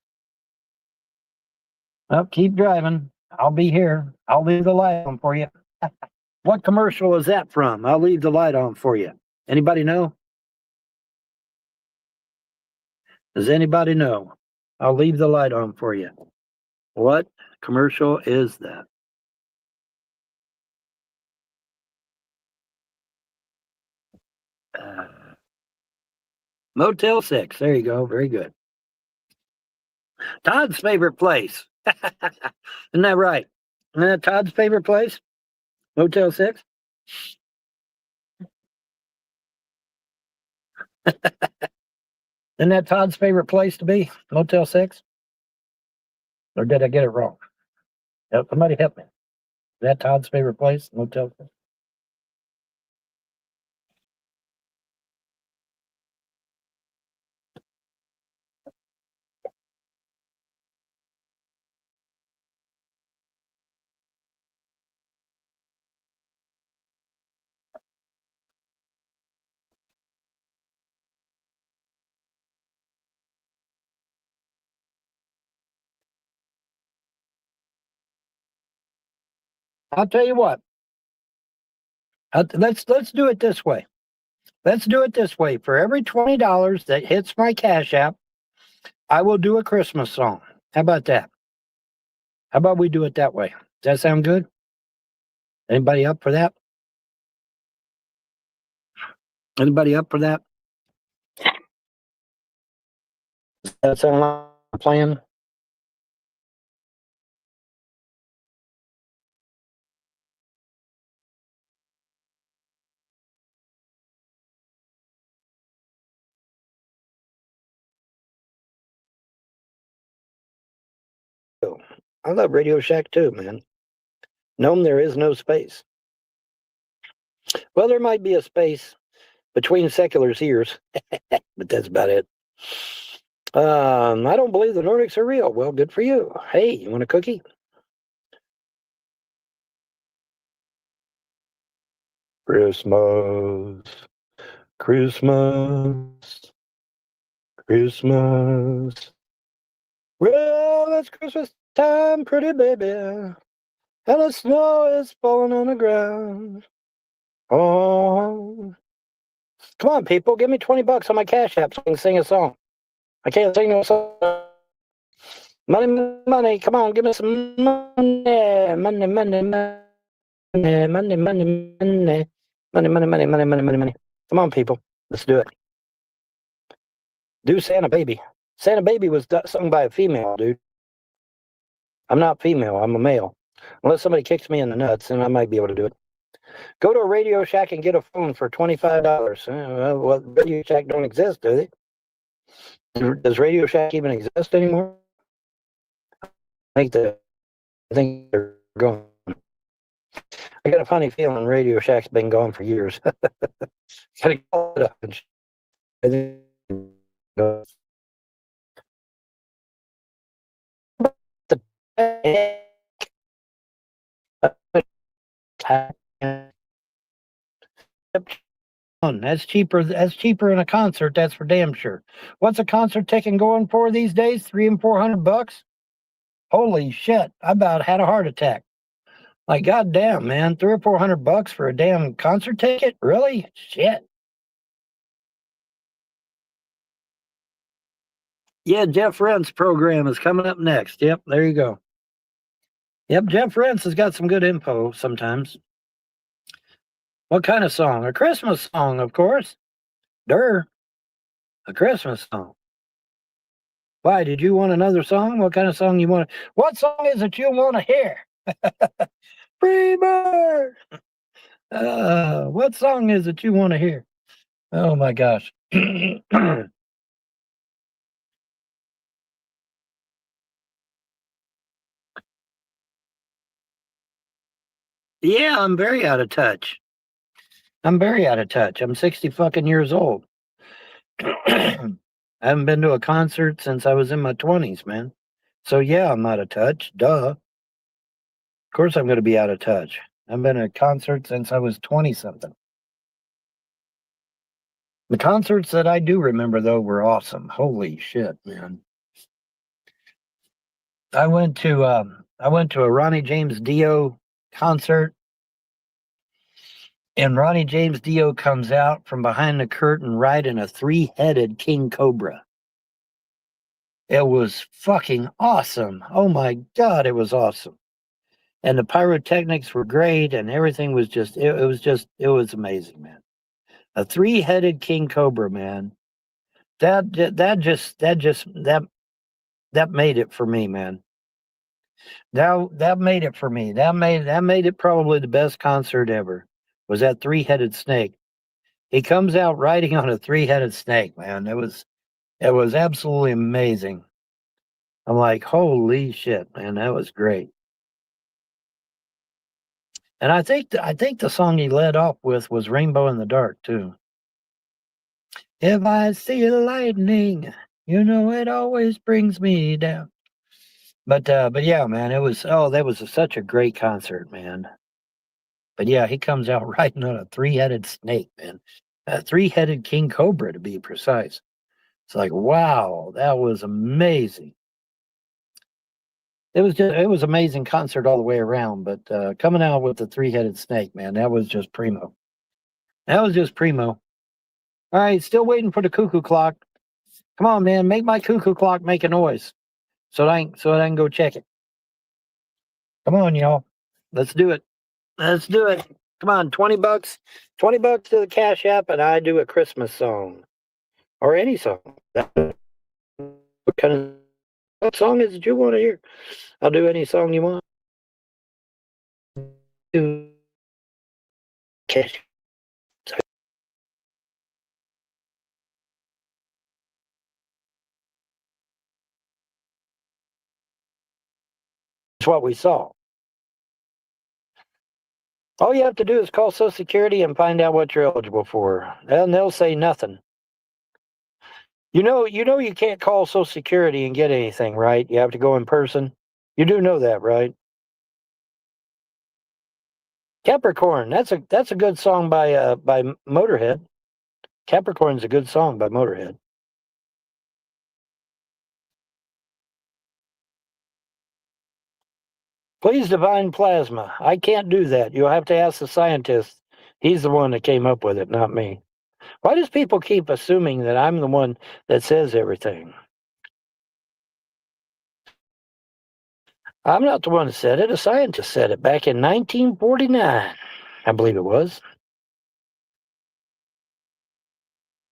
Well, keep driving. I'll be here. I'll leave the light on for you. What commercial is that from? I'll leave the light on for you. Anybody know? Does anybody know? I'll leave the light on for you. What commercial is that? Motel 6. There you go. Very good. Todd's favorite place. Isn't that right? Isn't that Todd's favorite place? Motel 6? Isn't that Todd's favorite place to be? Motel 6? Or did I get it wrong? Somebody help me. Is that Todd's favorite place? Motel 6? I'll tell you what. Let's do it this way. Let's do it this way. For every $20 that hits my Cash App, I will do a Christmas song. How about that? How about we do it that way? Does that sound good? Anybody up for that? Anybody up for that? Does that sound like a plan? I love Radio Shack too, man. Gnome, there is no space. Well, there might be a space between Secular's ears, but that's about it. I don't believe the Nordics are real. Well, good for you. Hey, you want a cookie? Christmas, Christmas, Christmas. Well, it's Christmas time, pretty baby, and the snow is falling on the ground. Oh, come on, people, give me $20 on my Cash App so I can sing a song. I can't sing no song. Money, money, come on, give me some money, money, money, money, money, money, money, money, money, money, money, money, money. Come on, people, let's do it. Do Santa Baby. Santa Baby was sung by a female, dude. I'm not female, I'm a male. Unless somebody kicks me in the nuts, then I might be able to do it. Go to a Radio Shack and get a phone for $25. Well, Radio Shack don't exist, do they? Does Radio Shack even exist anymore? I think they're gone. I got a funny feeling Radio Shack's been gone for years. Gotta call it up. I think That's cheaper. That's cheaper than a concert. That's for damn sure. What's a concert ticket going for these days? $300 and $400. Holy shit! I about had a heart attack. Like, goddamn, man, $300 or $400 for a damn concert ticket? Really? Shit. Yeah, Jeff Rent's program is coming up next. Yep, there you go. Yep, Jeff Rent's has got some good info sometimes. What kind of song? A Christmas song, of course. A Christmas song. Why, did you want another song? What kind of song you want? What song is it you want to hear? Free bird! What song is it you want to hear? Oh, my gosh. Yeah, I'm very out of touch. I'm 60 fucking years old. I haven't been to a concert since I was in my 20s, man. So yeah, I'm out of touch. Duh. Of course I'm going to be out of touch. I've been at a concert since I was 20-something. The concerts that I do remember, though, were awesome. Holy shit, man. I went to a Ronnie James Dio concert. And Ronnie James Dio comes out from behind the curtain riding a 3-headed king cobra. It was fucking awesome. Oh my God, it was awesome. And the pyrotechnics were great, and everything was just, it was amazing, man. A 3-headed king cobra, man. That made it for me, man. That made it for me. That made it probably the best concert ever. Was that 3-headed snake. He comes out riding on a 3-headed snake, man. It was absolutely amazing. I'm like, holy shit, man, that was great. And I think the song he led off with was Rainbow in the Dark, too. If I see lightning, you know it always brings me down. But yeah, man, that was such a great concert, man. But yeah, he comes out riding on a 3-headed snake, man. A 3-headed king cobra, to be precise. It's like, wow, that was amazing. It was amazing concert all the way around, but coming out with the 3-headed snake, man, that was just primo. All right, still waiting for the cuckoo clock. Come on, man, make my cuckoo clock make a noise so that I can go check it. Come on, y'all. Let's do it. Come on, $20. $20 to the Cash App, and I do a Christmas song. Or any song. What song is it you want to hear? I'll do any song you want. Cash. That's what we saw. All you have to do is call Social Security and find out what you're eligible for. And they'll say nothing. You know you can't call Social Security and get anything, right? You have to go in person. You do know that, right? Capricorn, that's a good song by Motorhead. Capricorn's a good song by Motorhead. Please divine plasma. I can't do that. You'll have to ask the scientist. He's the one that came up with it, not me. Why does people keep assuming that I'm the one that says everything? I'm not the one that said it. A scientist said it back in 1949, I believe it was.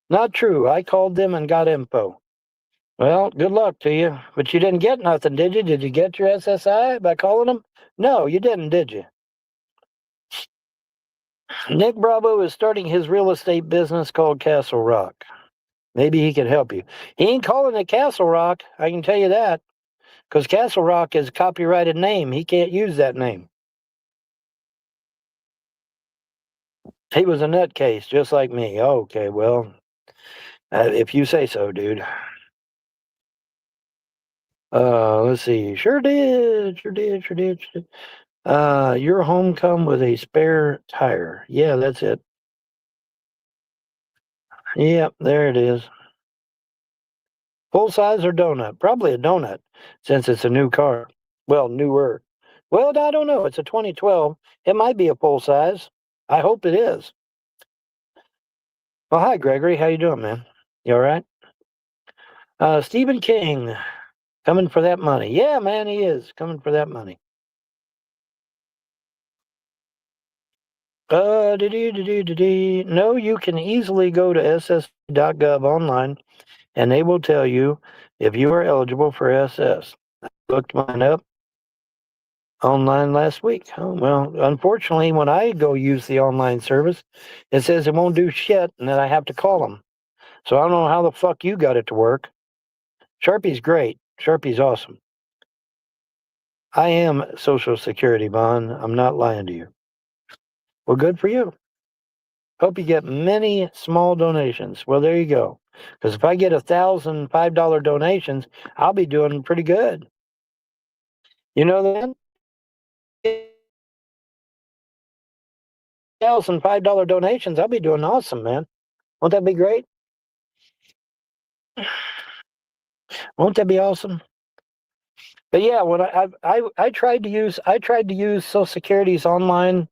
Not true. I called them and got info. Well, good luck to you. But you didn't get nothing, did you? Did you get your SSI by calling them? No, you didn't, did you? Nick Bravo is starting his real estate business called Castle Rock. Maybe he can help you. He ain't calling it Castle Rock, I can tell you that. Because Castle Rock is a copyrighted name. He can't use that name. He was a nutcase, just like me. Okay, well, if you say so, dude. Let's see. Sure did. Your home come with a spare tire. Yeah, that's it. Yep, there it is. Full size or donut? Probably a donut, since it's a new car. Well, newer. Well, I don't know. It's a 2012. It might be a full size. I hope it is. Well, hi, Gregory. How you doing, man? You all right? Stephen King, coming for that money. Yeah, man, he is coming for that money. No, you can easily go to ss.gov online, and they will tell you if you are eligible for SS. I looked mine up online last week. Oh, well, unfortunately, when I go use the online service, it says it won't do shit, and then I have to call them. So I don't know how the fuck you got it to work. Sharpie's great. Sharpie's awesome. I am Social Security, Bond. I'm not lying to you. Well, good for you. Hope you get many small donations. Well, there you go. Because if I get 1,000 $5 donations, I'll be doing pretty good. You know that? 1,000 $5 donations, I'll be doing awesome, man. Won't that be great? Won't that be awesome? But yeah, when I tried to use Social Security's online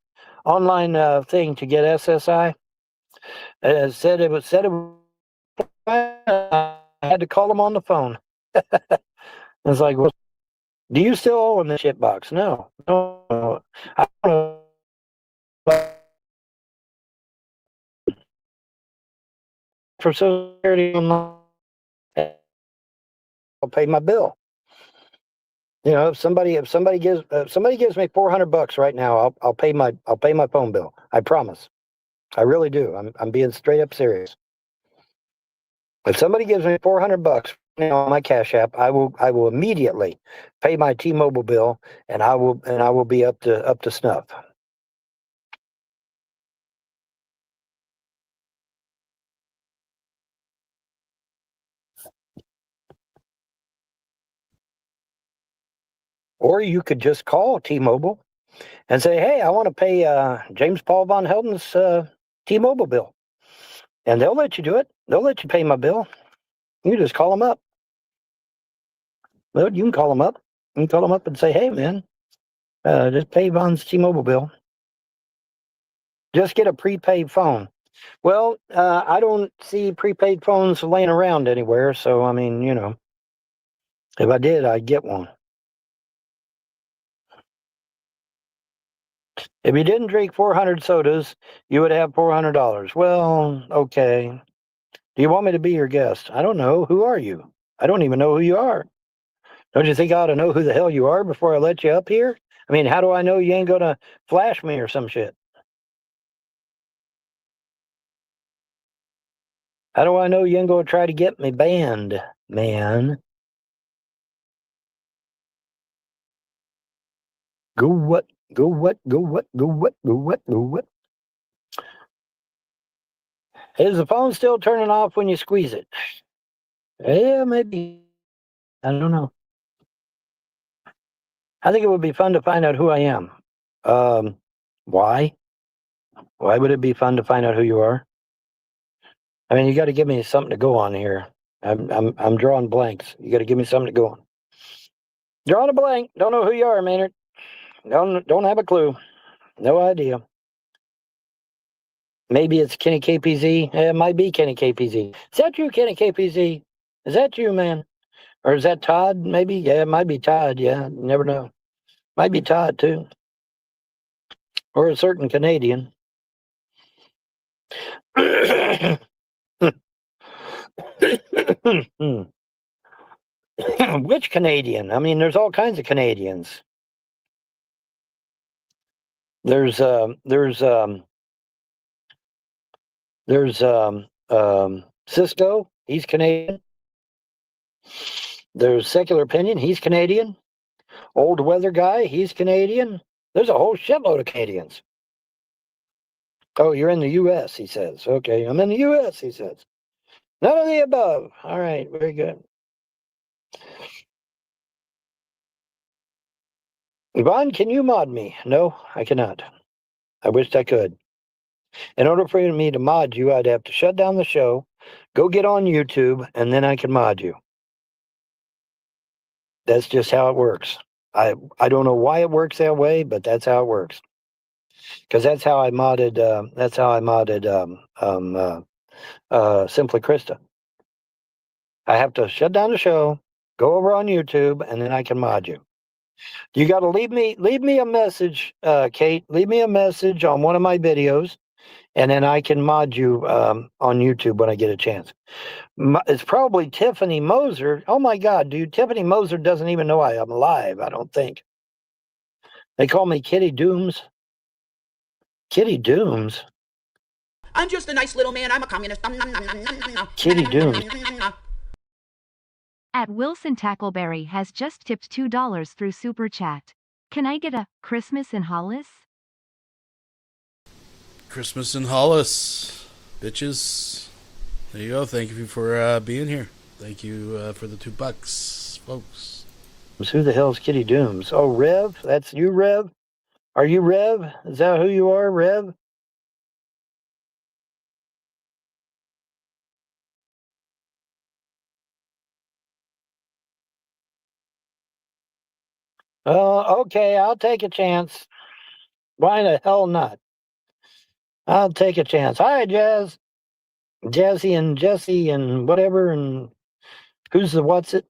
thing to get SSI. It said it was I had to call them on the phone. It's like, well, do you still own the shit box? No. I don't know. For Social Security online, I'll pay my bill. You know, if somebody gives me $400 right now, I'll pay my phone bill. I promise. I really do. I'm being straight up serious. If somebody gives me $400 on my Cash App, I will immediately pay my T-Mobile bill, and I will be up to snuff. Or you could just call T-Mobile and say, "Hey, I want to pay James Paul Von Helden's T-Mobile bill," and they'll let you do it. They'll let you pay my bill. You just call them up. Well, you can call them up. You can call them up and say, "Hey, man, just pay Von's T-Mobile bill. Just get a prepaid phone." Well, I don't see prepaid phones laying around anywhere, so I mean, you know, if I did, I'd get one. If you didn't drink 400 sodas, you would have $400. Well, okay. Do you want me to be your guest? I don't know. Who are you? I don't even know who you are. Don't you think I ought to know who the hell you are before I let you up here? I mean, how do I know you ain't going to flash me or some shit? How do I know you ain't going to try to get me banned, man? Go what? Go what? Go what? Go what? Go what? Go what? Is the phone still turning off when you squeeze it? Yeah, maybe. I don't know. I think it would be fun to find out who I am. Why? Why would it be fun to find out who you are? I mean, you got to give me something to go on here. I'm drawing blanks. You got to give me something to go on. Drawing a blank. Don't know who you are, Maynard. Don't have a clue. No idea. Maybe it's Kenny KPZ. It might be Kenny KPZ. Is that you, Kenny KPZ? Is that you, man? Or is that Todd? Maybe. Yeah, it might be Todd. Yeah, you never know. Might be Todd too, or a certain Canadian. Which Canadian? I mean, there's all kinds of Canadians. There's Cisco. He's Canadian. There's Secular Opinion. He's Canadian. Old Weather Guy. He's Canadian. There's a whole shitload of Canadians. Oh, you're in the U.S., he says. Okay, I'm in the U.S., he says. None of the above. All right, very good. Yvonne, can you mod me? No, I cannot. I wished I could. In order for me to mod you, I'd have to shut down the show, go get on YouTube, and then I can mod you. That's just how it works. I don't know why it works that way, but that's how it works. Because that's how I modded. Simply Krista. I have to shut down the show, go over on YouTube, and then I can mod you. You got to leave me a message, Kate. Leave me a message on one of my videos, and then I can mod you on YouTube when I get a chance. It's probably Tiffany Moser. Oh my God, dude! Tiffany Moser doesn't even know I'm alive. I don't think. They call me Kitty Dooms. Kitty Dooms. I'm just a nice little man. I'm a communist. Kitty Dooms. At Wilson Tackleberry has just tipped $2 through Super Chat. Can I get a Christmas in Hollis? Christmas in Hollis, bitches. There you go. Thank you for being here. Thank you for the $2, folks. Who the hell's Kitty Dooms? Oh, Rev? That's you, Rev? Are you Rev? Is that who you are, Rev? Okay, I'll take a chance. Why the hell not? I'll take a chance. Hi, Jazz. Jazzy and Jesse and whatever, and who's the what's it?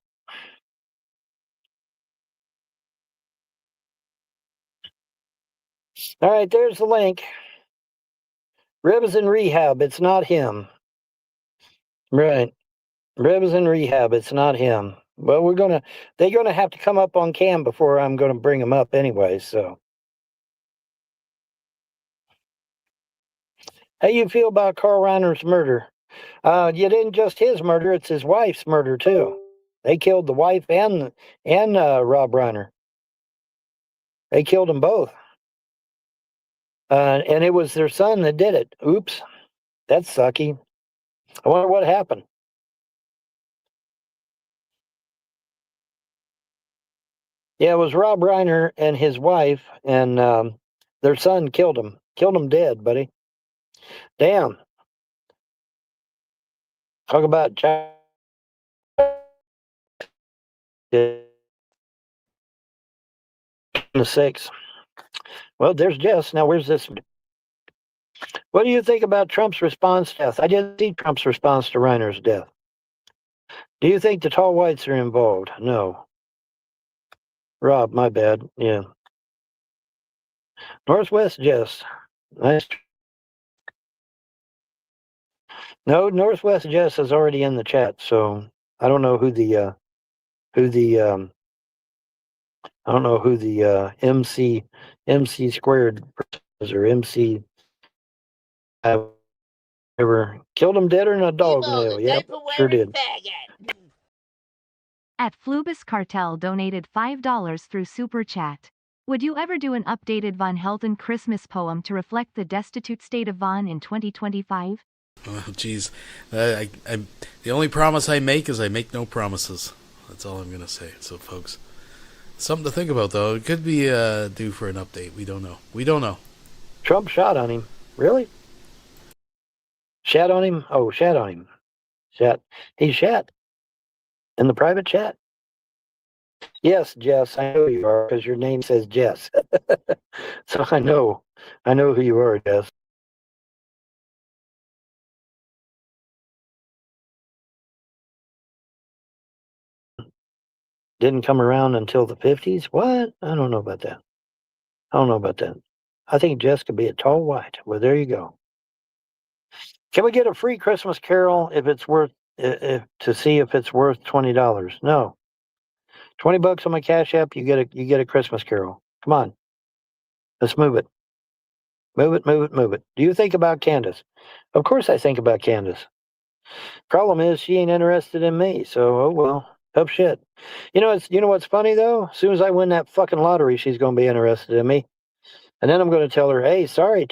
All right, there's the link. Reb is in rehab. It's not him. Right. Reb is in rehab. It's not him. Well, they're gonna have to come up on cam before I'm gonna bring them up anyway, so. How you feel about Carl Reiner's murder? You didn't just his murder, it's his wife's murder too. They killed the wife and Rob Reiner. They killed them both. And it was their son that did it. Oops. That's sucky. I wonder what happened. Yeah, it was Rob Reiner and his wife, and their son killed him. Killed him dead, buddy. Damn. Talk about the 6. Well, there's Jess. Now, where's this? What do you think about Trump's response to death? I didn't see Trump's response to Reiner's death. Do you think the tall whites are involved? No. Rob, my bad. Yeah. Northwest Jess. Nice. No, Northwest Jess is already in the chat, so I don't know who the MC squared is, or MC ever killed him dead or in a dog nail. Yep, sure did. At Flubus Cartel donated $5 through Super Chat. Would you ever do an updated Von Helden Christmas poem to reflect the destitute state of Von in 2025? Oh, jeez. The only promise I make is I make no promises. That's all I'm going to say. So, folks, something to think about, though. It could be due for an update. We don't know. We don't know. Trump shot on him. Really? Shat on him? Oh, shat on him. Shat. He shat. In the private chat? Yes, Jess, I know you are, because your name says Jess. So I know who you are, Jess. Didn't come around until the 50s? What? I don't know about that. I think Jess could be a tall white. Well, there you go. Can we get a free Christmas Carol if it's worth to see if it's worth $20? No. $20 on my Cash App, you get a Christmas Carol. Come on. Let's move it. Move it. Do you think about Candace? Of course I think about Candace. Problem is she ain't interested in me, so oh well. Tough shit. You know what's funny though? As soon as I win that fucking lottery, she's gonna be interested in me. And then I'm going to tell her, hey, sorry,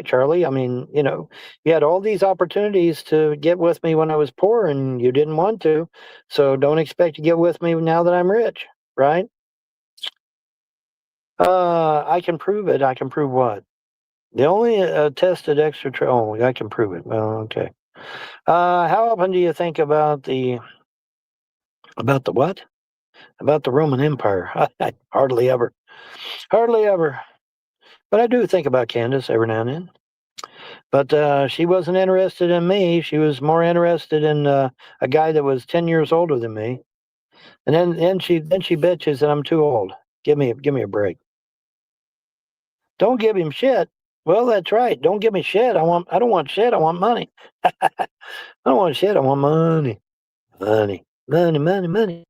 Charlie. I mean, you had all these opportunities to get with me when I was poor and you didn't want to. So don't expect to get with me now that I'm rich, right? I can prove it. I can prove what? The only tested extraterrestrial. Oh, I can prove it. Well, okay. How often do you think about the what? About the Roman Empire? Hardly ever. Hardly ever. But I do think about Candace every now and then. But she wasn't interested in me. She was more interested in a guy that was 10 years older than me. And then she bitches that I'm too old. Give me a break. Don't give him shit. Well, that's right. Don't give me shit. I don't want shit. I want money. I don't want shit. I want money. Money. Money, money, money.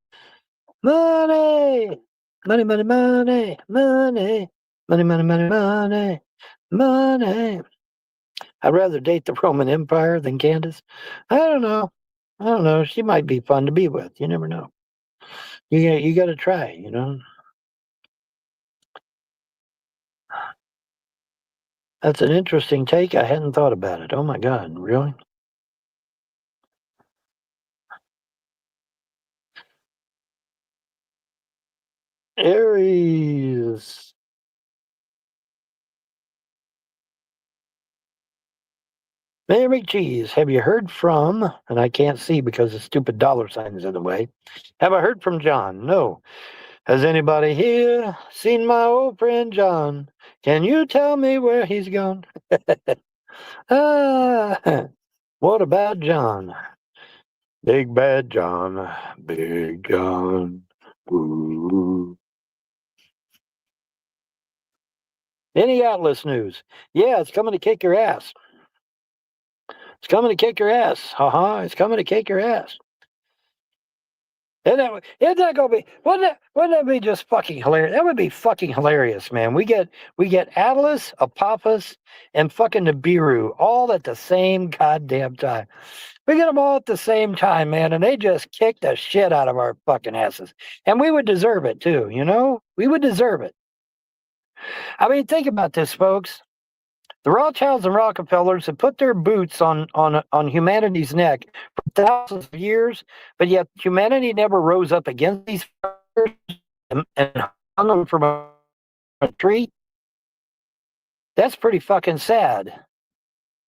Money. Money, money, money. Money. Money, money, money, money. Money. I'd rather date the Roman Empire than Candace. I don't know. I don't know. She might be fun to be with. You never know. You got to try, you know. That's an interesting take. I hadn't thought about it. Oh my God, really? Aries. Mary Cheese, have you heard from, and I can't see because the stupid dollar sign is in the way. Have I heard from John? No. Has anybody here seen my old friend John? Can you tell me where he's gone? What about John? Big bad John. Big John. Ooh. Any Atlas news? Yeah, it's coming to kick your ass. It's coming to kick your ass. It's coming to kick your ass. Isn't that gonna be? Wouldn't that be just fucking hilarious? That would be fucking hilarious, man. We get Atlas, Apophis, and fucking Nibiru all at the same goddamn time. We get them all at the same time, man, and they just kick the shit out of our fucking asses. And we would deserve it too, you know? We would deserve it. I mean, think about this, folks. The Rothschilds and Rockefellers have put their boots on humanity's neck for thousands of years, but yet humanity never rose up against these fuckers and hung them from a tree. That's pretty fucking sad.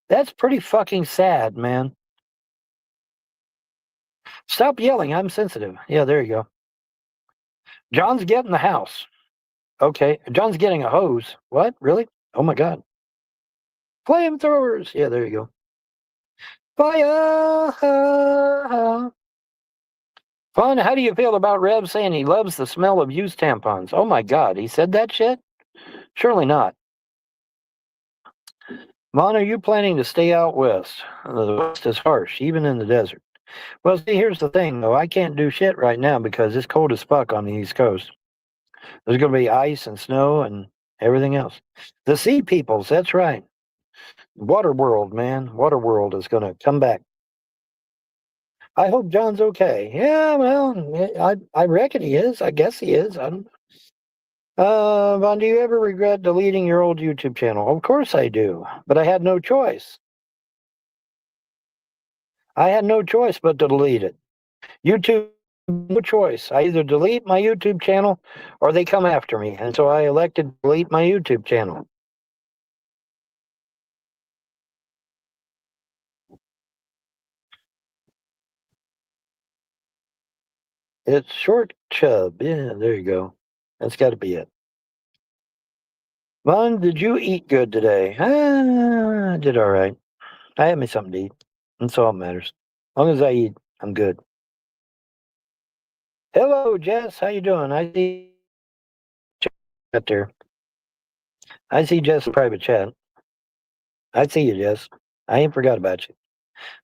That's pretty fucking sad, man. Stop yelling. I'm sensitive. Yeah, there you go. John's getting the house. Okay. John's getting a hose. What? Really? Oh my God. Flamethrowers. Yeah, there you go. Fire. Fun. How do you feel about Rev saying he loves the smell of used tampons? Oh my God. He said that shit? Surely not. Mon, are you planning to stay out west? The west is harsh, even in the desert. Well, see, here's the thing, though. I can't do shit right now because it's cold as fuck on the East Coast. There's going to be ice and snow and everything else. The sea peoples, that's right. Water world, man. Water world is going to come back. I hope John's okay. Yeah, well, I reckon he is. I guess he is. I don't Von, do you ever regret deleting your old YouTube channel? Of course I do, but I had no choice. I had no choice but to delete it. YouTube, no choice. I either delete my YouTube channel or they come after me, and so I elected to delete my YouTube channel. It's Short Chub. Yeah, there you go. That's got to be it. Von, did you eat good today? I did all right. I had me something to eat. That's all that matters. As long as I eat, I'm good. Hello, Jess. How you doing? I see chat there. I see Jess in private chat. I see you, Jess. I ain't forgot about you.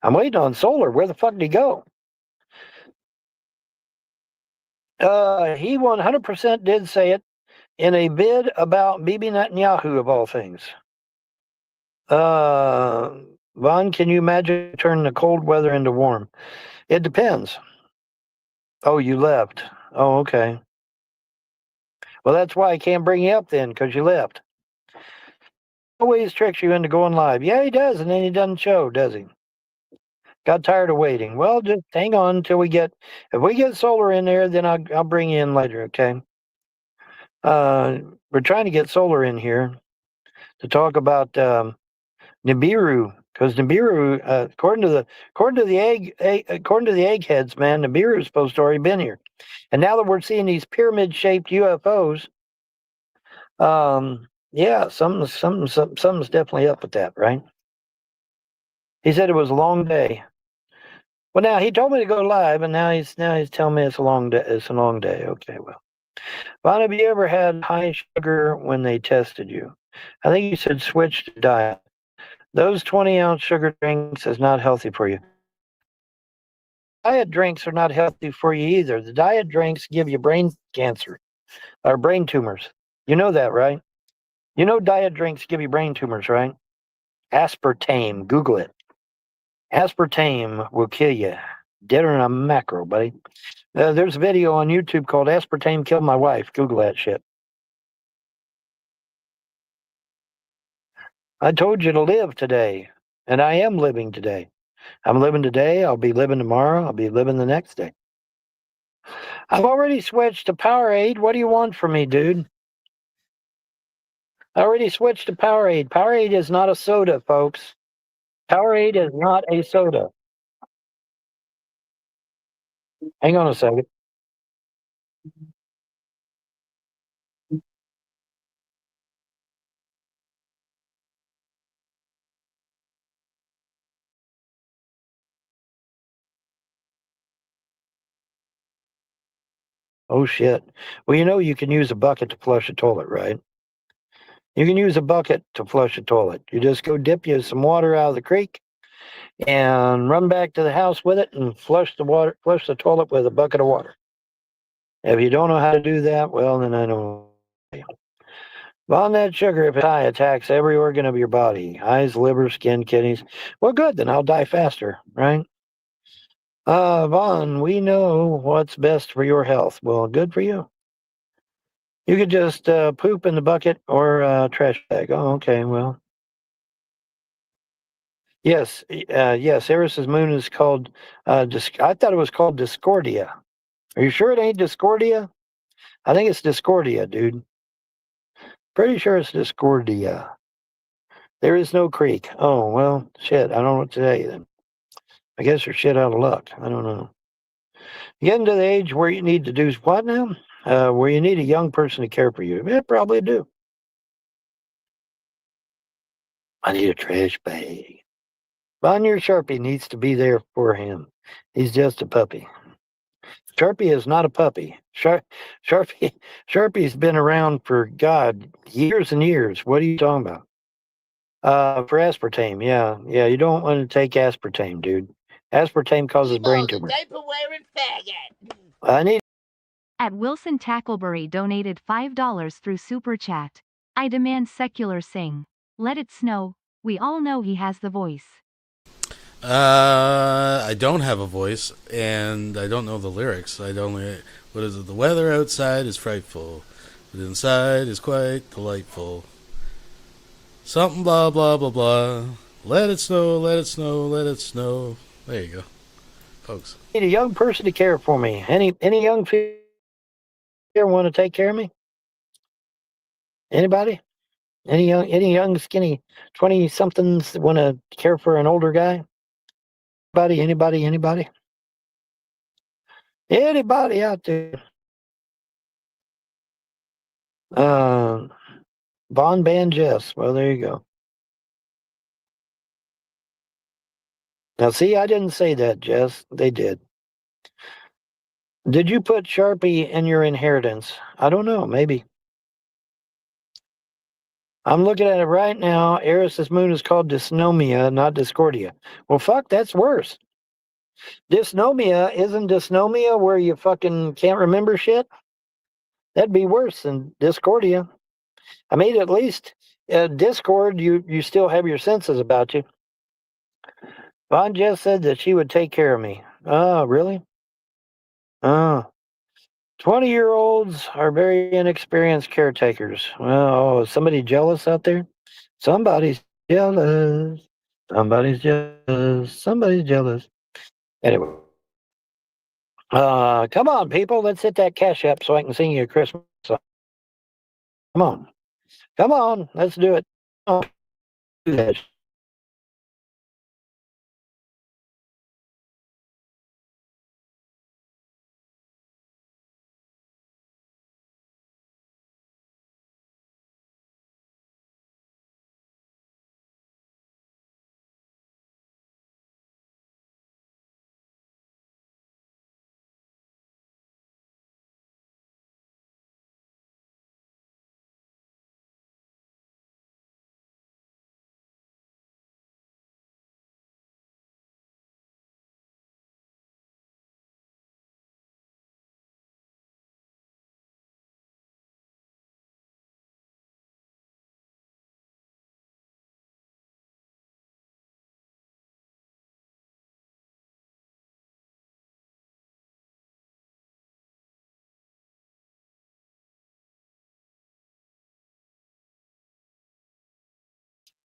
I'm waiting on Solar. Where the fuck did he go? He 100% did say it in a bid about Bibi Netanyahu, of all things. Von, can you imagine turning the cold weather into warm? It depends. Oh, you left. Oh, okay. Well, that's why I can't bring you up then, because you left. Always tricks you into going live. Yeah, he does, and then he doesn't show, does he? Got tired of waiting. Well, just hang on until if we get Solar in there, then I'll bring you in later, okay? We're trying to get Solar in here to talk about Nibiru, because Nibiru, according to the eggheads, man, Nibiru is supposed to already been here, and now that we're seeing these pyramid-shaped UFOs, yeah, something's definitely up with that, right? He said it was a long day. Well, now he told me to go live, and now he's telling me it's a long day. It's a long day. Okay, well. Vaughn, have you ever had high sugar when they tested you? I think you said switch to diet. Those 20-ounce sugar drinks is not healthy for you. Diet drinks are not healthy for you either. The diet drinks give you brain cancer or brain tumors. You know that, right? You know diet drinks give you brain tumors, right? Aspartame. Google it. Aspartame will kill you. Deader than a mackerel, buddy. There's a video on YouTube called Aspartame Killed My Wife. Google that shit. I told you to live today, and I am living today. I'm living today. I'll be living tomorrow. I'll be living the next day. I've already switched to Powerade. What do you want from me, dude? I already switched to Powerade. Powerade is not a soda, folks. Powerade is not a soda. Hang on a second. Oh, shit. Well, you know you can use a bucket to flush a toilet, right? You can use a bucket to flush a toilet. You just go dip you some water out of the creek and run back to the house with it and flush the toilet with a bucket of water. If you don't know how to do that, well, then I don't know. On that sugar, if it's high, attacks every organ of your body. Eyes, liver, skin, kidneys. Well, good, then I'll die faster, right? Vaughn, we know what's best for your health. Well, good for you. You could just poop in the bucket or trash bag. Oh, okay, well. Yes, yes, Eris's moon is called, I thought it was called Discordia. Are you sure it ain't Discordia? I think it's Discordia, dude. Pretty sure it's Discordia. There is no creek. Oh, well, shit, I don't know what to tell you then. I guess you're shit out of luck. I don't know. You get into the age where you need to do what now? Where you need a young person to care for you. Yeah, probably do. I need a trash bag. Bonnier Sharpie needs to be there for him. He's just a puppy. Sharpie is not a puppy. Sharpie's been around for, God, years and years. What are you talking about? For aspartame, yeah. You don't want to take aspartame, dude. Aspartame causes brain tumor. Diaper-wearing faggot. I need. At Wilson Tackleberry donated $5 through Super Chat. I demand Secular sing. Let it snow. We all know he has the voice. I don't have a voice, and I don't know the lyrics. What is it? The weather outside is frightful, but inside is quite delightful. Something blah blah blah blah. Let it snow, let it snow, let it snow. There you go, folks. I need a young person to care for me. Any young people here want to take care of me? Anybody? Any young skinny 20-somethings want to care for an older guy? Anybody out there? Von Ban Jess. Well, there you go. Now, see, I didn't say that, Jess. They did. Did you put Sharpie in your inheritance? I don't know. Maybe. I'm looking at it right now. Eris's moon is called dysnomia, not discordia. Well, fuck, that's worse. Dysnomia, isn't dysnomia where you fucking can't remember shit? That'd be worse than discordia. I mean, at least Discord, you still have your senses about you. Vaughn just said that she would take care of me. Oh, really? 20-year-olds are very inexperienced caretakers. Well, is somebody jealous out there? Somebody's jealous. Somebody's jealous. Somebody's jealous. Anyway. Come on, people. Let's hit that Cash App so I can sing you a Christmas song. Come on. Let's do it. Oh, do that.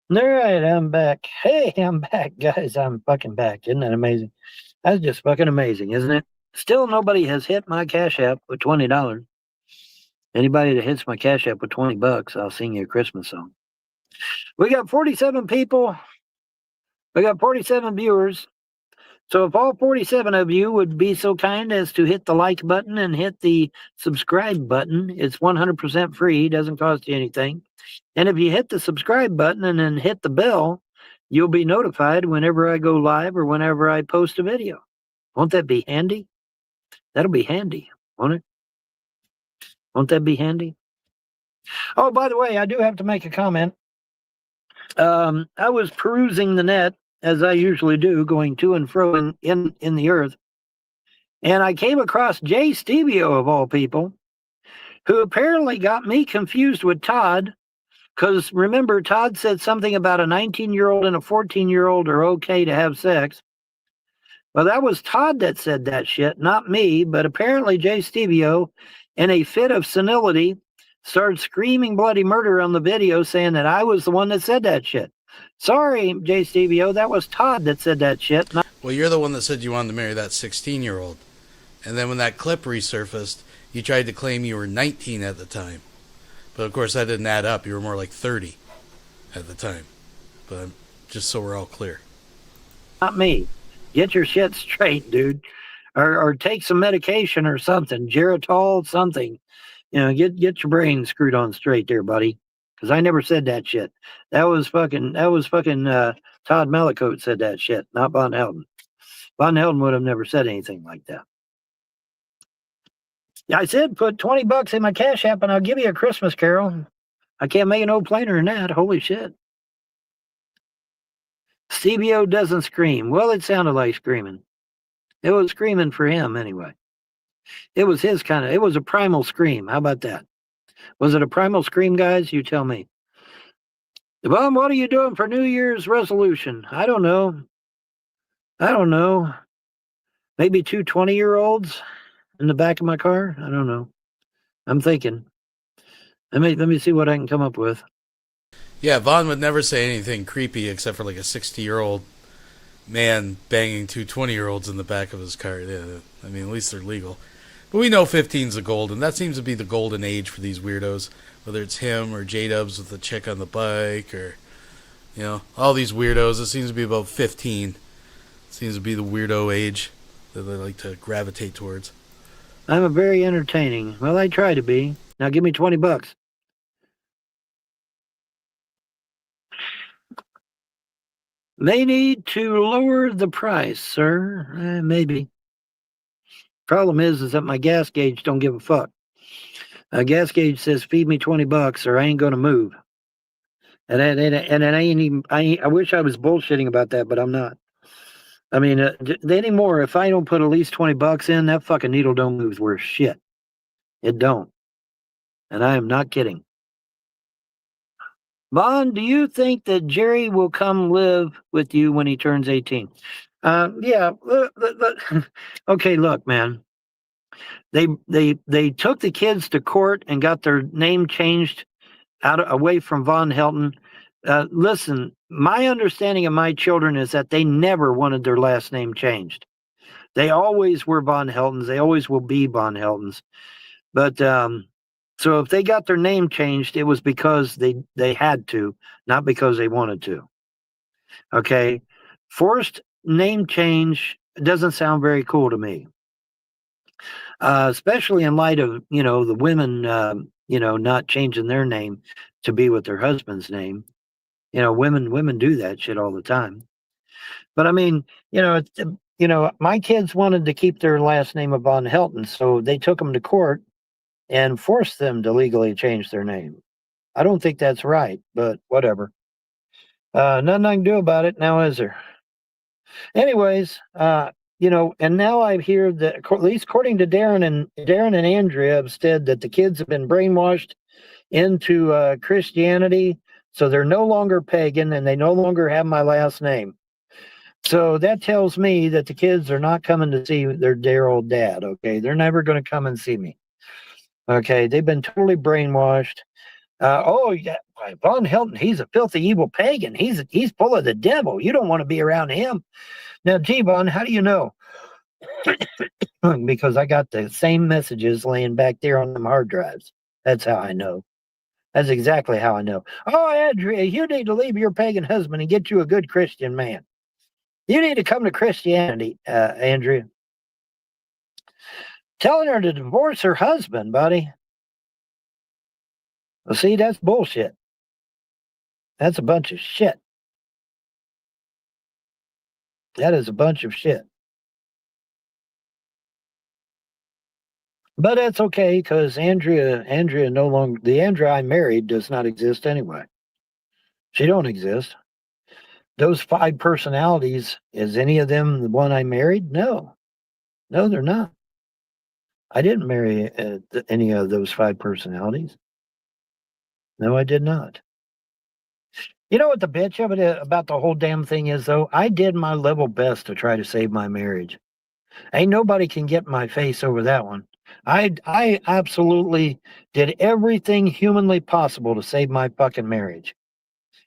All right, I'm back. Hey, I'm back, guys. I'm fucking back. Isn't that amazing? That's just fucking amazing, isn't it? Still, nobody has hit my Cash App with $20. Anybody that hits my Cash App with $20, I'll sing you a Christmas song. We got 47 people. We got 47 viewers. So if all 47 of you would be so kind as to hit the like button and hit the subscribe button, it's 100% free, doesn't cost you anything. And if you hit the subscribe button and then hit the bell, you'll be notified whenever I go live or whenever I post a video. Won't that be handy? That'll be handy, won't it? Won't that be handy? Oh, by the way, I do have to make a comment. I was perusing the net, as I usually do, going to and fro in the earth. And I came across Jay Stevio, of all people, who apparently got me confused with Todd. Because remember, Todd said something about a 19-year-old and a 14-year-old are okay to have sex. Well, that was Todd that said that shit, not me. But apparently Jay Stevio, in a fit of senility, started screaming bloody murder on the video, saying that I was the one that said that shit. Sorry, Jay Stevio, that was Todd that said that shit. Well, you're the one that said you wanted to marry that 16-year-old. And then when that clip resurfaced, you tried to claim you were 19 at the time. But of course, that didn't add up. You were more like 30 at the time. But just so we're all clear. Not me. Get your shit straight, dude. Or take some medication or something. Geritol, something. You know, get your brain screwed on straight there, buddy. Because I never said that shit. That was fucking Todd Malicote said that shit, not Von Helden. Von Helden would have never said anything like that. Yeah, I said put $20 in my Cash App and I'll give you a Christmas carol. I can't make it no plainer than that. Holy shit. Stevio doesn't scream. Well, it sounded like screaming. It was screaming for him anyway. It was his kind of, it was a primal scream. How about that? Was it a primal scream, guys? You tell me. Well, what are you doing for New Year's resolution? I don't know. Maybe two 20-year-olds in the back of my car? I don't know. I'm thinking. Let me see what I can come up with. Yeah, Vaughn would never say anything creepy except for like a 60-year-old man banging two 20-year-olds in the back of his car. Yeah, I mean, at least they're legal. But we know 15's the golden. That seems to be the golden age for these weirdos. Whether it's him or J-Dubs with the chick on the bike or, you know, all these weirdos. It seems to be about 15. Seems to be the weirdo age that they like to gravitate towards. I'm a very entertaining. Well, I try to be. Now give me $20. They need to lower the price, sir. Maybe. Problem is that my gas gauge don't give a fuck. Gas gauge says feed me $20 or I ain't gonna move. And I ain't even. I wish I was bullshitting about that, but I'm not. I mean, anymore, if I don't put at least $20 in, that fucking needle don't move worth shit. It don't. And I am not kidding. Vaughn, do you think that Jerry will come live with you when he turns 18? Yeah. Okay, look, man. They took the kids to court and got their name changed away from Von Helton. Listen, my understanding of my children is that they never wanted their last name changed. They always were Von Heltons. They always will be Von Heltons. But So if they got their name changed, it was because they had to, not because they wanted to. Okay? Forced name change doesn't sound very cool to me. Especially in light of, the women, not changing their name to be with their husband's name. Women do that shit all the time. But I mean, my kids wanted to keep their last name of Von Helton, so they took them to court and forced them to legally change their name. I don't think that's right, but whatever. Nothing I can do about it now, is there? Anyways, and now I hear that, at least according to Darren and Andrea, have said that the kids have been brainwashed into Christianity, so they're no longer pagan and they no longer have my last name. So that tells me that the kids are not coming to see their dear old dad. Okay, they're never going to come and see me. Okay, they've been totally brainwashed. Oh yeah, Von Helton, he's a filthy evil pagan. He's full of the devil. You don't want to be around him. Now, gee, Von, how do you know? Because I got the same messages laying back there on them hard drives. That's how I know. That's exactly how I know. Oh, Andrea, you need to leave your pagan husband and get you a good Christian man. You need to come to Christianity, Andrea. Telling her to divorce her husband, buddy. Well, see, that's bullshit. That's a bunch of shit. That is a bunch of shit. But that's okay, because Andrea no longer, the Andrea I married does not exist anyway. She don't exist. Those 5 personalities, is any of them the one I married? No. No, they're not. I didn't marry any of those 5 personalities. No, I did not. You know what the bitch of it about the whole damn thing is, though? I did my level best to try to save my marriage. Ain't nobody can get my face over that one. I absolutely did everything humanly possible to save my fucking marriage.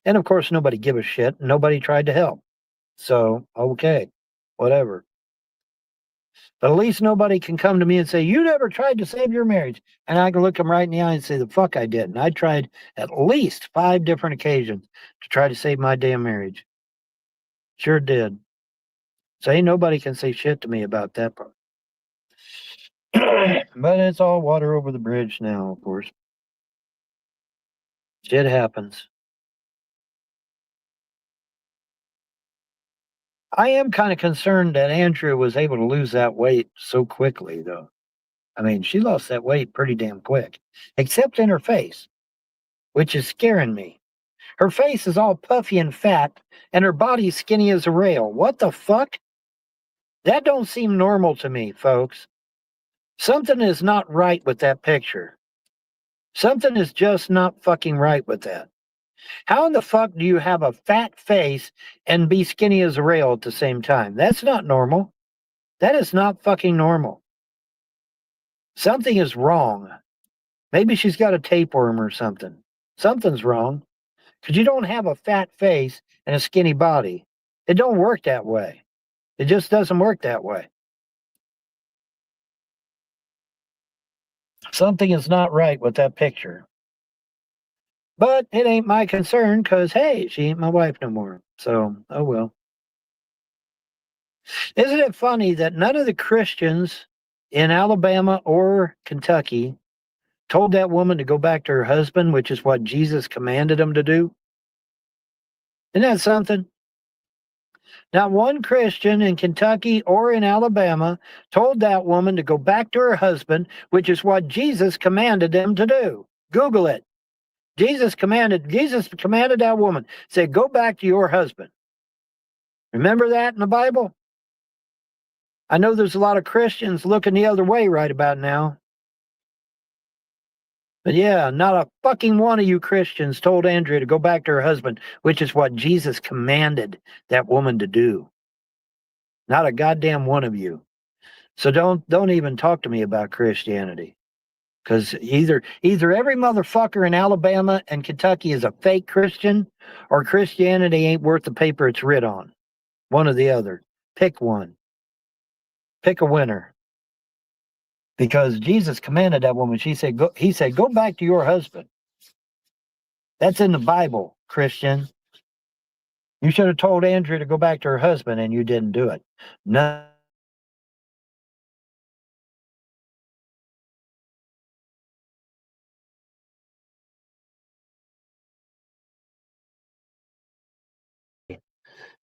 And of course, nobody gave a shit. Nobody tried to help. So, okay, whatever. But at least nobody can come to me and say, you never tried to save your marriage. And I can look them right in the eye and say, the fuck I didn't. I tried at least 5 different occasions to try to save my damn marriage. Sure did. So ain't nobody can say shit to me about that part. But it's all water over the bridge now, of course. Shit happens. I am kind of concerned that Andrea was able to lose that weight so quickly, though. I mean, she lost that weight pretty damn quick, except in her face, which is scaring me. Her face is all puffy and fat, and her body's skinny as a rail. What the fuck? That don't seem normal to me, folks. Something is not right with that picture. Something is just not fucking right with that. How in the fuck do you have a fat face and be skinny as a rail at the same time? That's not normal. That is not fucking normal. Something is wrong. Maybe she's got a tapeworm or something. Something's wrong. Because you don't have a fat face and a skinny body. It don't work that way. It just doesn't work that way. Something is not right with that picture. But it ain't my concern because, hey, she ain't my wife no more. So, oh well. Isn't it funny that none of the Christians in Alabama or Kentucky told that woman to go back to her husband, which is what Jesus commanded them to do? Isn't that something? Not one Christian in Kentucky or in Alabama told that woman to go back to her husband, which is what Jesus commanded them to do. Google it. Jesus commanded that woman, said, go back to your husband. Remember that in the Bible? I know there's a lot of Christians looking the other way right about now. But yeah, not a fucking one of you Christians told Andrea to go back to her husband, which is what Jesus commanded that woman to do. Not a goddamn one of you. So don't even talk to me about Christianity. Because either every motherfucker in Alabama and Kentucky is a fake Christian, or Christianity ain't worth the paper it's writ on. One or the other. Pick one. Pick a winner. because Jesus commanded that woman. He said, go back to your husband. That's in the Bible, Christian. You should have told Andrea to go back to her husband, and you didn't do it. No.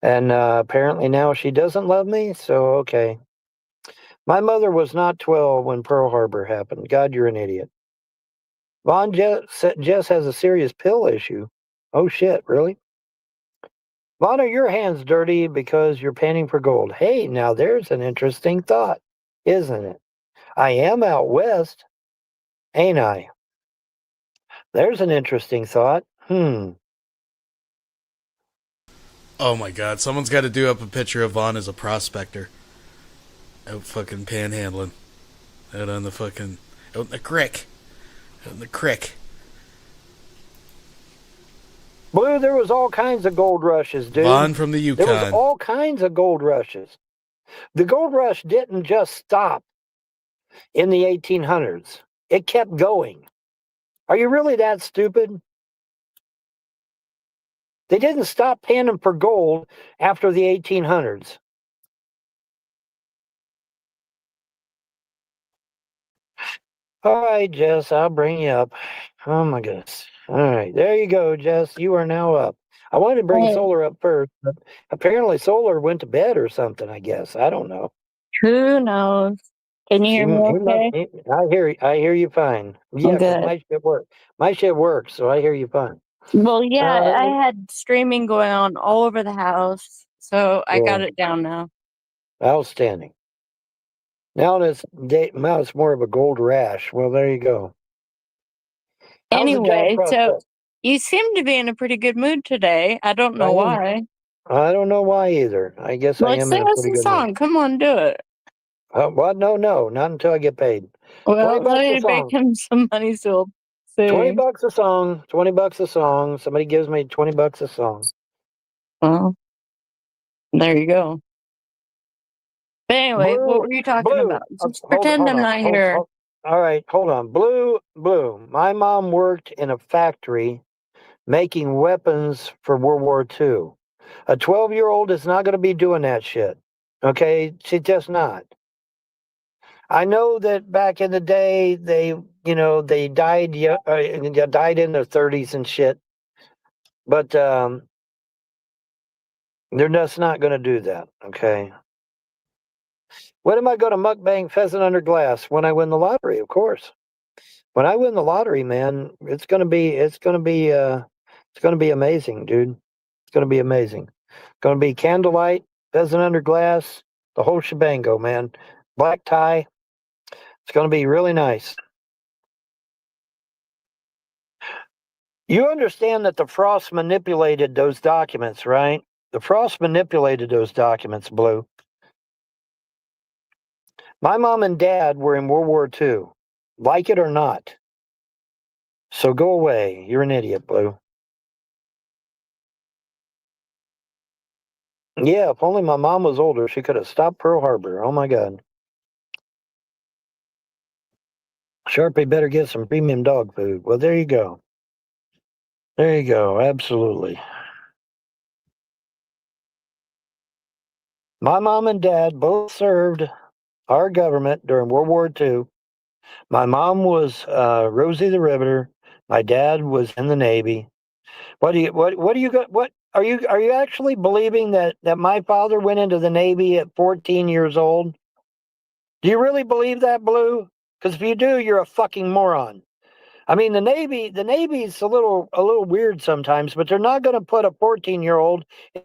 And apparently now she doesn't love me, so okay. My mother was not 12 when Pearl Harbor happened. God, you're an idiot. Vaughn, Jess has a serious pill issue. Oh, shit, really? Vaughn, are your hands dirty because you're panning for gold? Hey, now there's an interesting thought, isn't it? I am out west, ain't I? There's an interesting thought. Oh my god, someone's got to do up a picture of Vaughn as a prospector. Out fucking panhandling. Out on the fucking... Out in the crick. Out in the crick. Blue, there was all kinds of gold rushes, dude. Vaughn from the Yukon. There was all kinds of gold rushes. The gold rush didn't just stop in the 1800s. It kept going. Are you really that stupid? They didn't stop panning for gold after the 1800s. All right, Jess, I'll bring you up. Oh, my goodness. All right, there you go, Jess. You are now up. I wanted to bring Solar up first, but apparently Solar went to bed or something, I guess. I don't know. Who knows? Can you hear me okay? I hear you fine. Yeah, because Good. my shit works. My shit works, so I hear you fine. Well, yeah, I had streaming going on all over the house, so I got Yeah. it down now. Outstanding. Now it's more of a gold rash. Well, there you go. How's the job Anyway, so process? you seem to be in a pretty good mood today. I don't know why. I don't know why either. I guess I Like, am sing in a us pretty a good song. mood. Come on, do it. What? No, not until I get paid. Well, 20 let bucks a me make song. him some money so he'll 20 sing. bucks a song. 20 bucks a song. Somebody gives me 20 bucks a song. Well, there you go. But anyway, what were you talking about? Just pretend I'm not here. All right, hold on. Blue. My mom worked in a factory making weapons for World War II. A 12-year-old is not going to be doing that shit. Okay? She's just not. I know that back in the day, they died died in their 30s and shit. But they're just not going to do that. Okay? When am I going to mukbang Pheasant Under Glass? When I win the lottery, of course. When I win the lottery, man, it's going to be amazing, dude. It's going to be amazing. Going to be candlelight, Pheasant Under Glass, the whole shebango, man. Black tie. It's going to be really nice. You understand that the Frost manipulated those documents, right? The Frost manipulated those documents, Blue. My mom and dad were in World War II, like it or not. So go away. You're an idiot, Blue. Yeah, if only my mom was older, she could have stopped Pearl Harbor. Oh my God. Sharpie better get some premium dog food. Well, there you go. There you go. Absolutely. My mom and dad both served our government during World War II. My mom was Rosie the Riveter. My dad was in the Navy. What do you got? What are you actually believing that my father went into the Navy at 14 years old? Do you really believe that, Blue? Because if you do, you're a fucking moron. I mean, the Navy's a little weird sometimes, but they're not going to put a 14-year-old in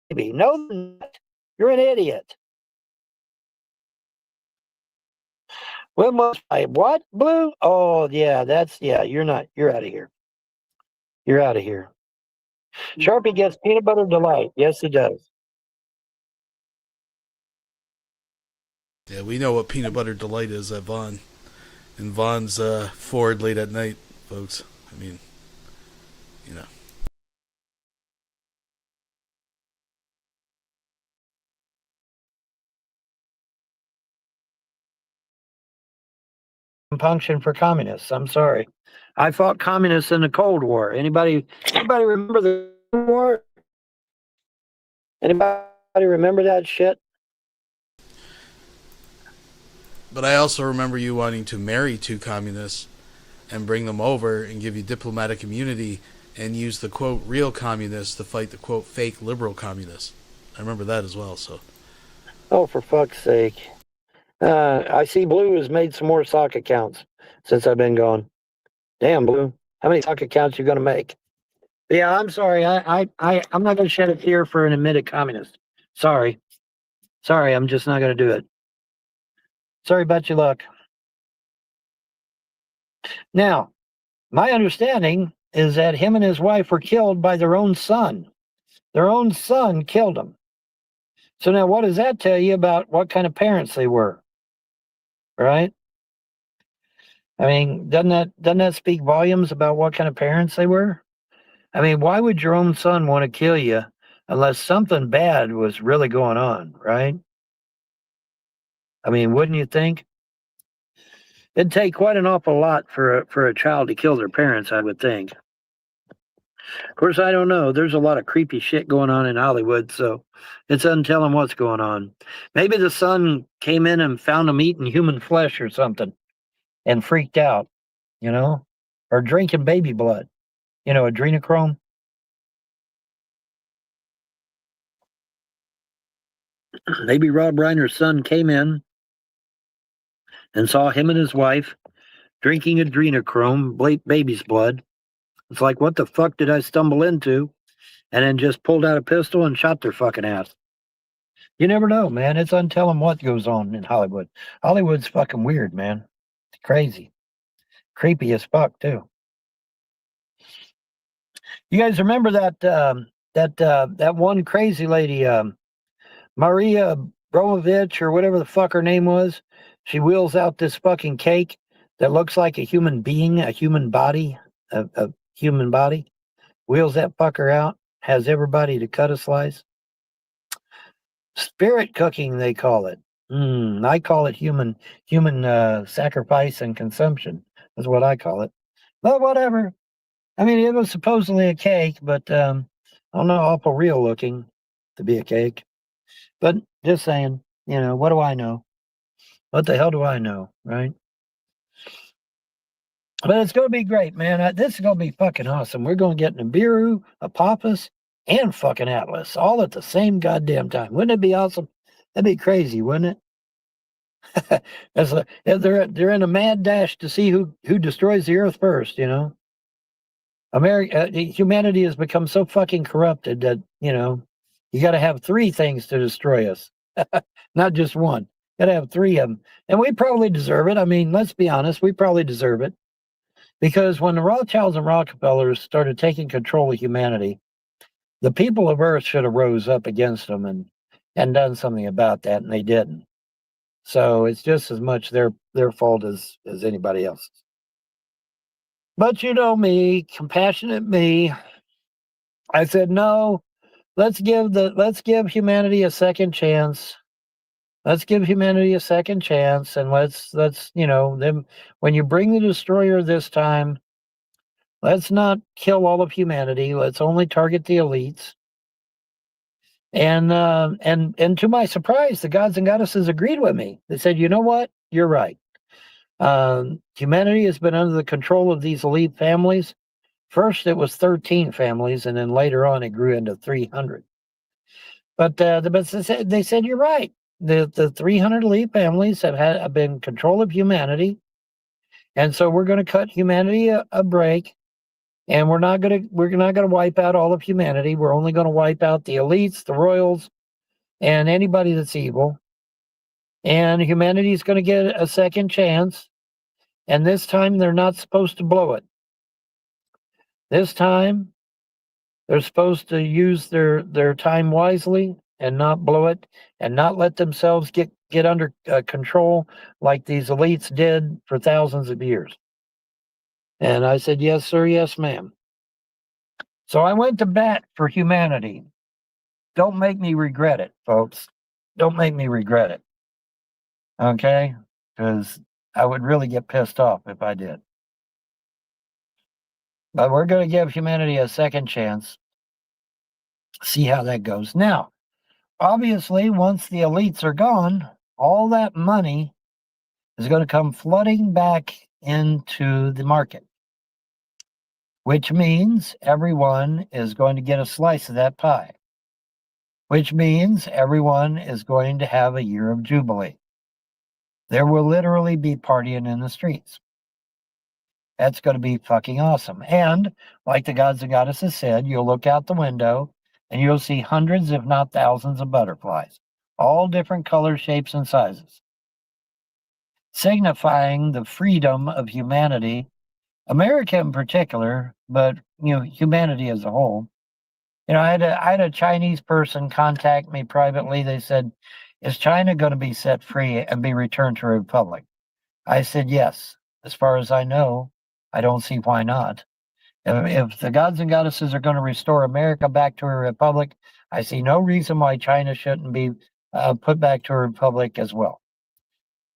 the Navy. No, they're not. You're an idiot. When was I? What, Blue? Oh, yeah, you're not. You're out of here. You're out of here. Sharpie gets peanut butter delight. Yes, he does. Yeah, we know what peanut butter delight is at Vaughn. And Vaughn's Ford late at night, folks. I mean, you know. compunction for communists. I'm sorry. I fought communists in the Cold War. Anybody remember the Cold War? Anybody remember that shit? But I also remember you wanting to marry 2 communists and bring them over and give you diplomatic immunity and use the, quote, real communists to fight the, quote, fake liberal communists. I remember that as well, so. Oh, for fuck's sake. I see Blue has made some more sock accounts since I've been gone. Damn, Blue. How many sock accounts you going to make? Yeah, I'm sorry. I'm not going to shed a tear for an admitted communist. Sorry. I'm just not going to do it. Sorry about your luck. Now, my understanding is that him and his wife were killed by their own son. Their own son killed them. So now what does that tell you about what kind of parents they were? Right? I mean, doesn't that speak volumes about what kind of parents they were? I mean, why would your own son want to kill you unless something bad was really going on, right? I mean, wouldn't you think? It'd take quite an awful lot for a child to kill their parents, I would think. Of course, I don't know. There's a lot of creepy shit going on in Hollywood, so it's untelling what's going on. Maybe the son came in and found them eating human flesh or something and freaked out, you know? Or drinking baby blood, adrenochrome. Maybe Rob Reiner's son came in and saw him and his wife drinking adrenochrome, baby's blood. It's like, what the fuck did I stumble into? And then just pulled out a pistol and shot their fucking ass. You never know, man. It's untelling what goes on in Hollywood. Hollywood's fucking weird, man. It's crazy. Creepy as fuck, too. You guys remember that one crazy lady, Maria Bromovich, or whatever the fuck her name was? She wheels out this fucking cake that looks like a human being, a human body, a human body. Wheels that fucker out, has everybody to cut a slice. Spirit cooking, they call it. I call it human sacrifice and consumption. That's what I call it. But whatever. I mean, it was supposedly a cake, but I don't know, awful real looking to be a cake. But just saying, what do I know? What the hell do I know, right? But it's going to be great, man. This is going to be fucking awesome. We're going to get Nibiru, Apophis, and fucking Atlas all at the same goddamn time. Wouldn't it be awesome? That'd be crazy, wouldn't it? They're in a mad dash to see who destroys the earth first, Humanity has become so fucking corrupted that, you got to have 3 things to destroy us, not just one. Got to have 3 of them. And we probably deserve it. I mean, let's be honest, we probably deserve it. Because when the Rothschilds and Rockefellers started taking control of humanity, the people of Earth should have rose up against them and done something about that, and they didn't. So it's just as much their fault as anybody else's. But you know me, compassionate me, I said, no, let's give humanity a second chance. Let's give humanity a second chance, and let's then when you bring the destroyer this time, let's not kill all of humanity. Let's only target the elites. And to my surprise, the gods and goddesses agreed with me. They said, you know what? You're right. Humanity has been under the control of these elite families. First, it was 13 families, and then later on, it grew into 300. But they said, you're right. The 300 elite families have been in control of humanity, and so we're going to cut humanity a break, and we're not going to wipe out all of humanity. We're only going to wipe out the elites, the royals, and anybody that's evil. And humanity is going to get a second chance, and this time they're not supposed to blow it. This time they're supposed to use their time wisely and not blow it, and not let themselves get under control like these elites did for thousands of years. And I said, yes, sir, yes, ma'am. So I went to bat for humanity. Don't make me regret it, folks. Don't make me regret it. Okay? Because I would really get pissed off if I did. But we're going to give humanity a second chance. See how that goes. Now, obviously, once the elites are gone, all that money is going to come flooding back into the market, which means everyone is going to get a slice of that pie, which means everyone is going to have a year of jubilee. There will literally be partying in the streets. That's going to be fucking awesome. And like the gods and goddesses said, you'll look out the window and you'll see hundreds, if not thousands, of butterflies, all different colors, shapes, and sizes, signifying the freedom of humanity, America in particular, but humanity as a whole. I had a Chinese person contact me privately. They said, "Is China going to be set free and be returned to a republic?" I said, "Yes. As far as I know, I don't see why not. If the gods and goddesses are going to restore America back to a republic, I see no reason why China shouldn't be put back to a republic as well."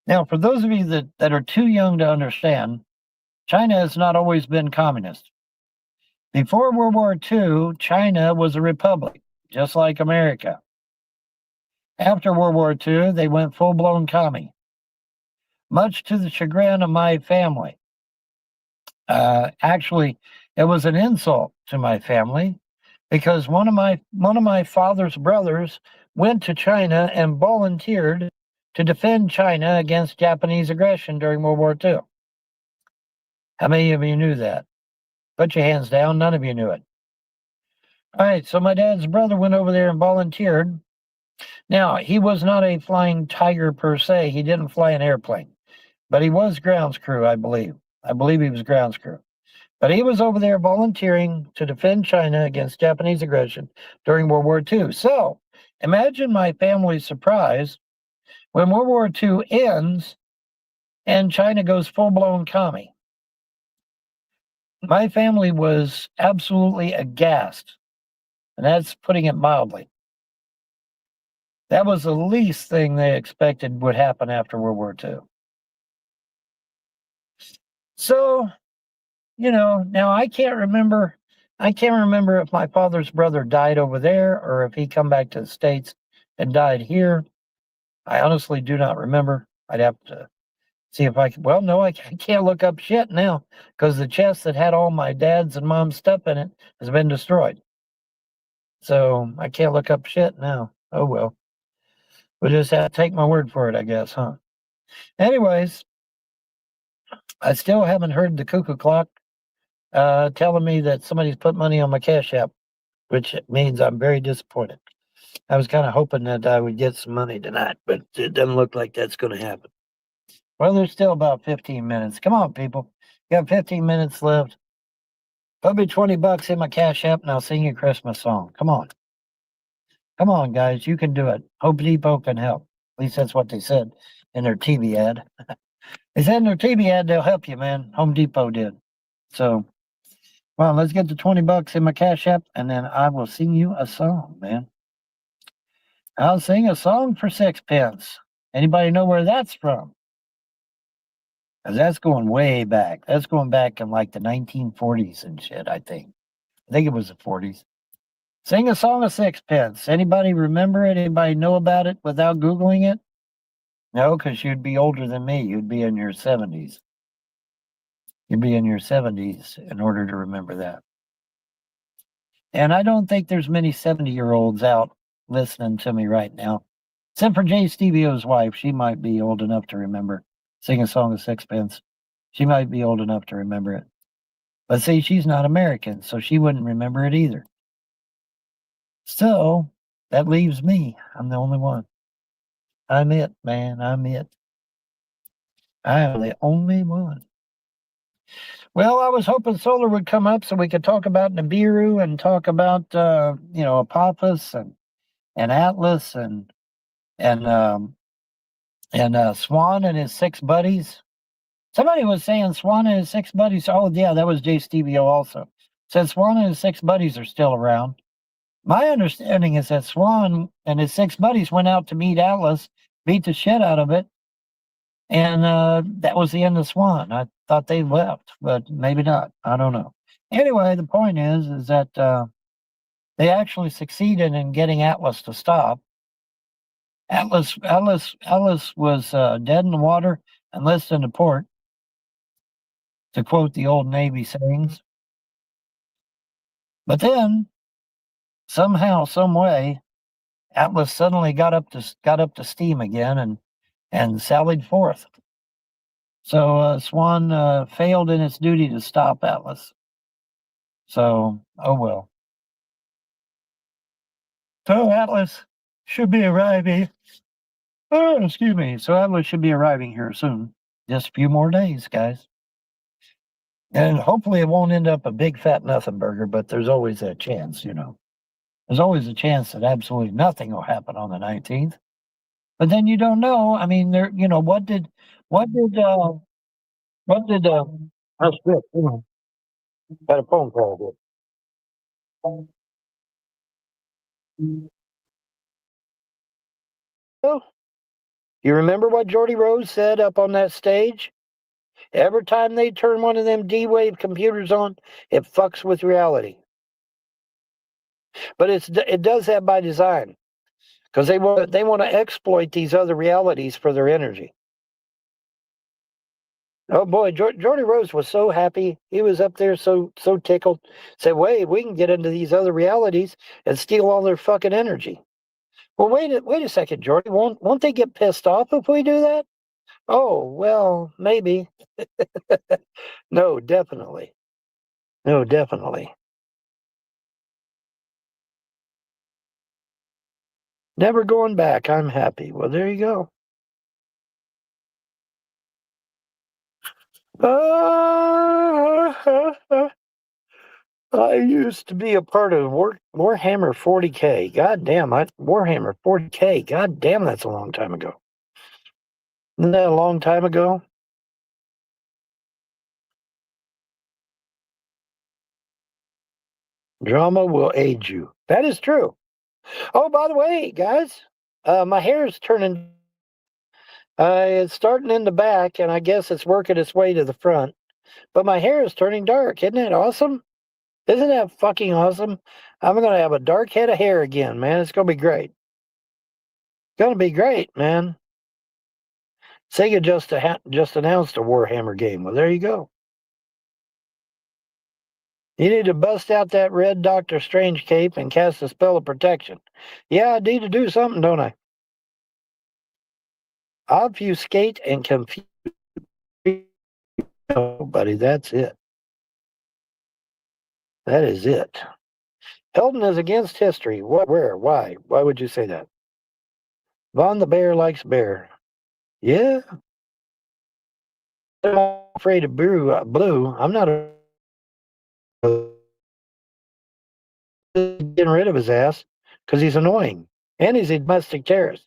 Now, for those of you that are too young to understand, China has not always been communist. Before World War II, China was a republic, just like America. After World War II, they went full-blown commie, much to the chagrin of my family. Actually, it was an insult to my family because one of my father's brothers went to China and volunteered to defend China against Japanese aggression during World War II. How many of you knew that? Put your hands down. None of you knew it. All right, so my dad's brother went over there and volunteered. Now, he was not a flying tiger per se. He didn't fly an airplane, but he was grounds crew, I believe. I believe he was grounds crew. But he was over there volunteering to defend China against Japanese aggression during World War II. So imagine my family's surprise when World War II ends and China goes full-blown commie. My family was absolutely aghast, and that's putting it mildly. That was the least thing they expected would happen after World War II. So, now I can't remember if my father's brother died over there or if he come back to the States and died here. I honestly do not remember. I'd have to see if I can. Well, no, I can't look up shit now because the chest that had all my dad's and mom's stuff in it has been destroyed. So I can't look up shit now. Oh, well. We'll just have to take my word for it, I guess, huh? Anyways, I still haven't heard the cuckoo clock telling me that somebody's put money on my Cash App, which means I'm very disappointed. I was kind of hoping that I would get some money tonight, but it doesn't look like that's going to happen. Well, there's still about 15 minutes. Come on, people. You got 15 minutes left. Put me $20 in my Cash App and I'll sing you a Christmas song. Come on. Come on, guys. You can do it. Home Depot can help. At least that's what they said in their TV ad. They said in their TV ad they'll help you, man. Home Depot did. So, well, let's get the $20 in my Cash App and then I will sing you a song, man. I'll sing a song for 6 pence. Anybody know where that's from? Because that's going way back. That's going back in like the 1940s and shit, I think. I think it was the 40s. Sing a song of 6 pence. Anybody remember it? Anybody know about it without Googling it? No, because you'd be older than me. You'd be in your 70s. You'd be in your 70s in order to remember that. And I don't think there's many 70-year-olds out listening to me right now. Except for Jay Stevio's wife. She might be old enough to remember. Sing a song of 6 pence. She might be old enough to remember it. But see, she's not American, so she wouldn't remember it either. So, that leaves me. I'm the only one. I'm it, man. I'm it. I am the only one. Well, I was hoping Solar would come up so we could talk about Nibiru and talk about, Apophis and Atlas and Swan and his 6 buddies. Somebody was saying Swan and his 6 buddies. Oh, yeah, that was Jay Stevio also. Said Swan and his 6 buddies are still around. My understanding is that Swan and his 6 buddies went out to meet Atlas, beat the shit out of it, And that was the end of Swan. I thought they left, but maybe not. I don't know. Anyway, the point is that they actually succeeded in getting Atlas to stop. Atlas was dead in the water and listed in port, to quote the old Navy sayings. But then, somehow, some way, Atlas suddenly got up to steam again and sallied forth. So Swan failed in its duty to stop Atlas. So, oh well. So Atlas should be arriving. Oh, excuse me. So Atlas should be arriving here soon. Just a few more days, guys. And hopefully it won't end up a big fat nothing burger, but there's always that chance, you know. There's always a chance that absolutely nothing will happen on the 19th. But then you don't know. I mean, there, you know, what did that's good. You know, got a phone call here. Oh, you remember what Geordie Rose said up on that stage? Every time they turn one of them D-Wave computers on, it fucks with reality. But it does that by design, because they want to exploit these other realities for their energy. Oh boy, Geordie Rose was so happy. He was up there so tickled. Said, "Wait, we can get into these other realities and steal all their fucking energy." Well, wait a second, Geordie. Won't they get pissed off if we do that? Oh, well, maybe. No, definitely. No, definitely. Never going back. I'm happy. Well, there you go. I used to be a part of Warhammer 40K. God damn, Warhammer 40K. God damn, that's a long time ago. Isn't that a long time ago? Drama will age you. That is true. Oh, by the way, guys, my hair is turning. It's starting in the back, and I guess it's working its way to the front. But my hair is turning dark. Isn't that awesome? Isn't that fucking awesome? I'm going to have a dark head of hair again, man. It's going to be great. It's going to be great, man. Sega just announced a Warhammer game. Well, there you go. You need to bust out that red Doctor Strange cape and cast a spell of protection. Yeah, I need to do something, don't I? Obfuscate and confuse. Oh, buddy, that's it. That is it. Eldon is against history. What, where, why? Why would you say that? Von the Bear likes bear. Yeah. I'm afraid of Blue. I'm not getting rid of his ass because he's annoying. And he's a domestic terrorist.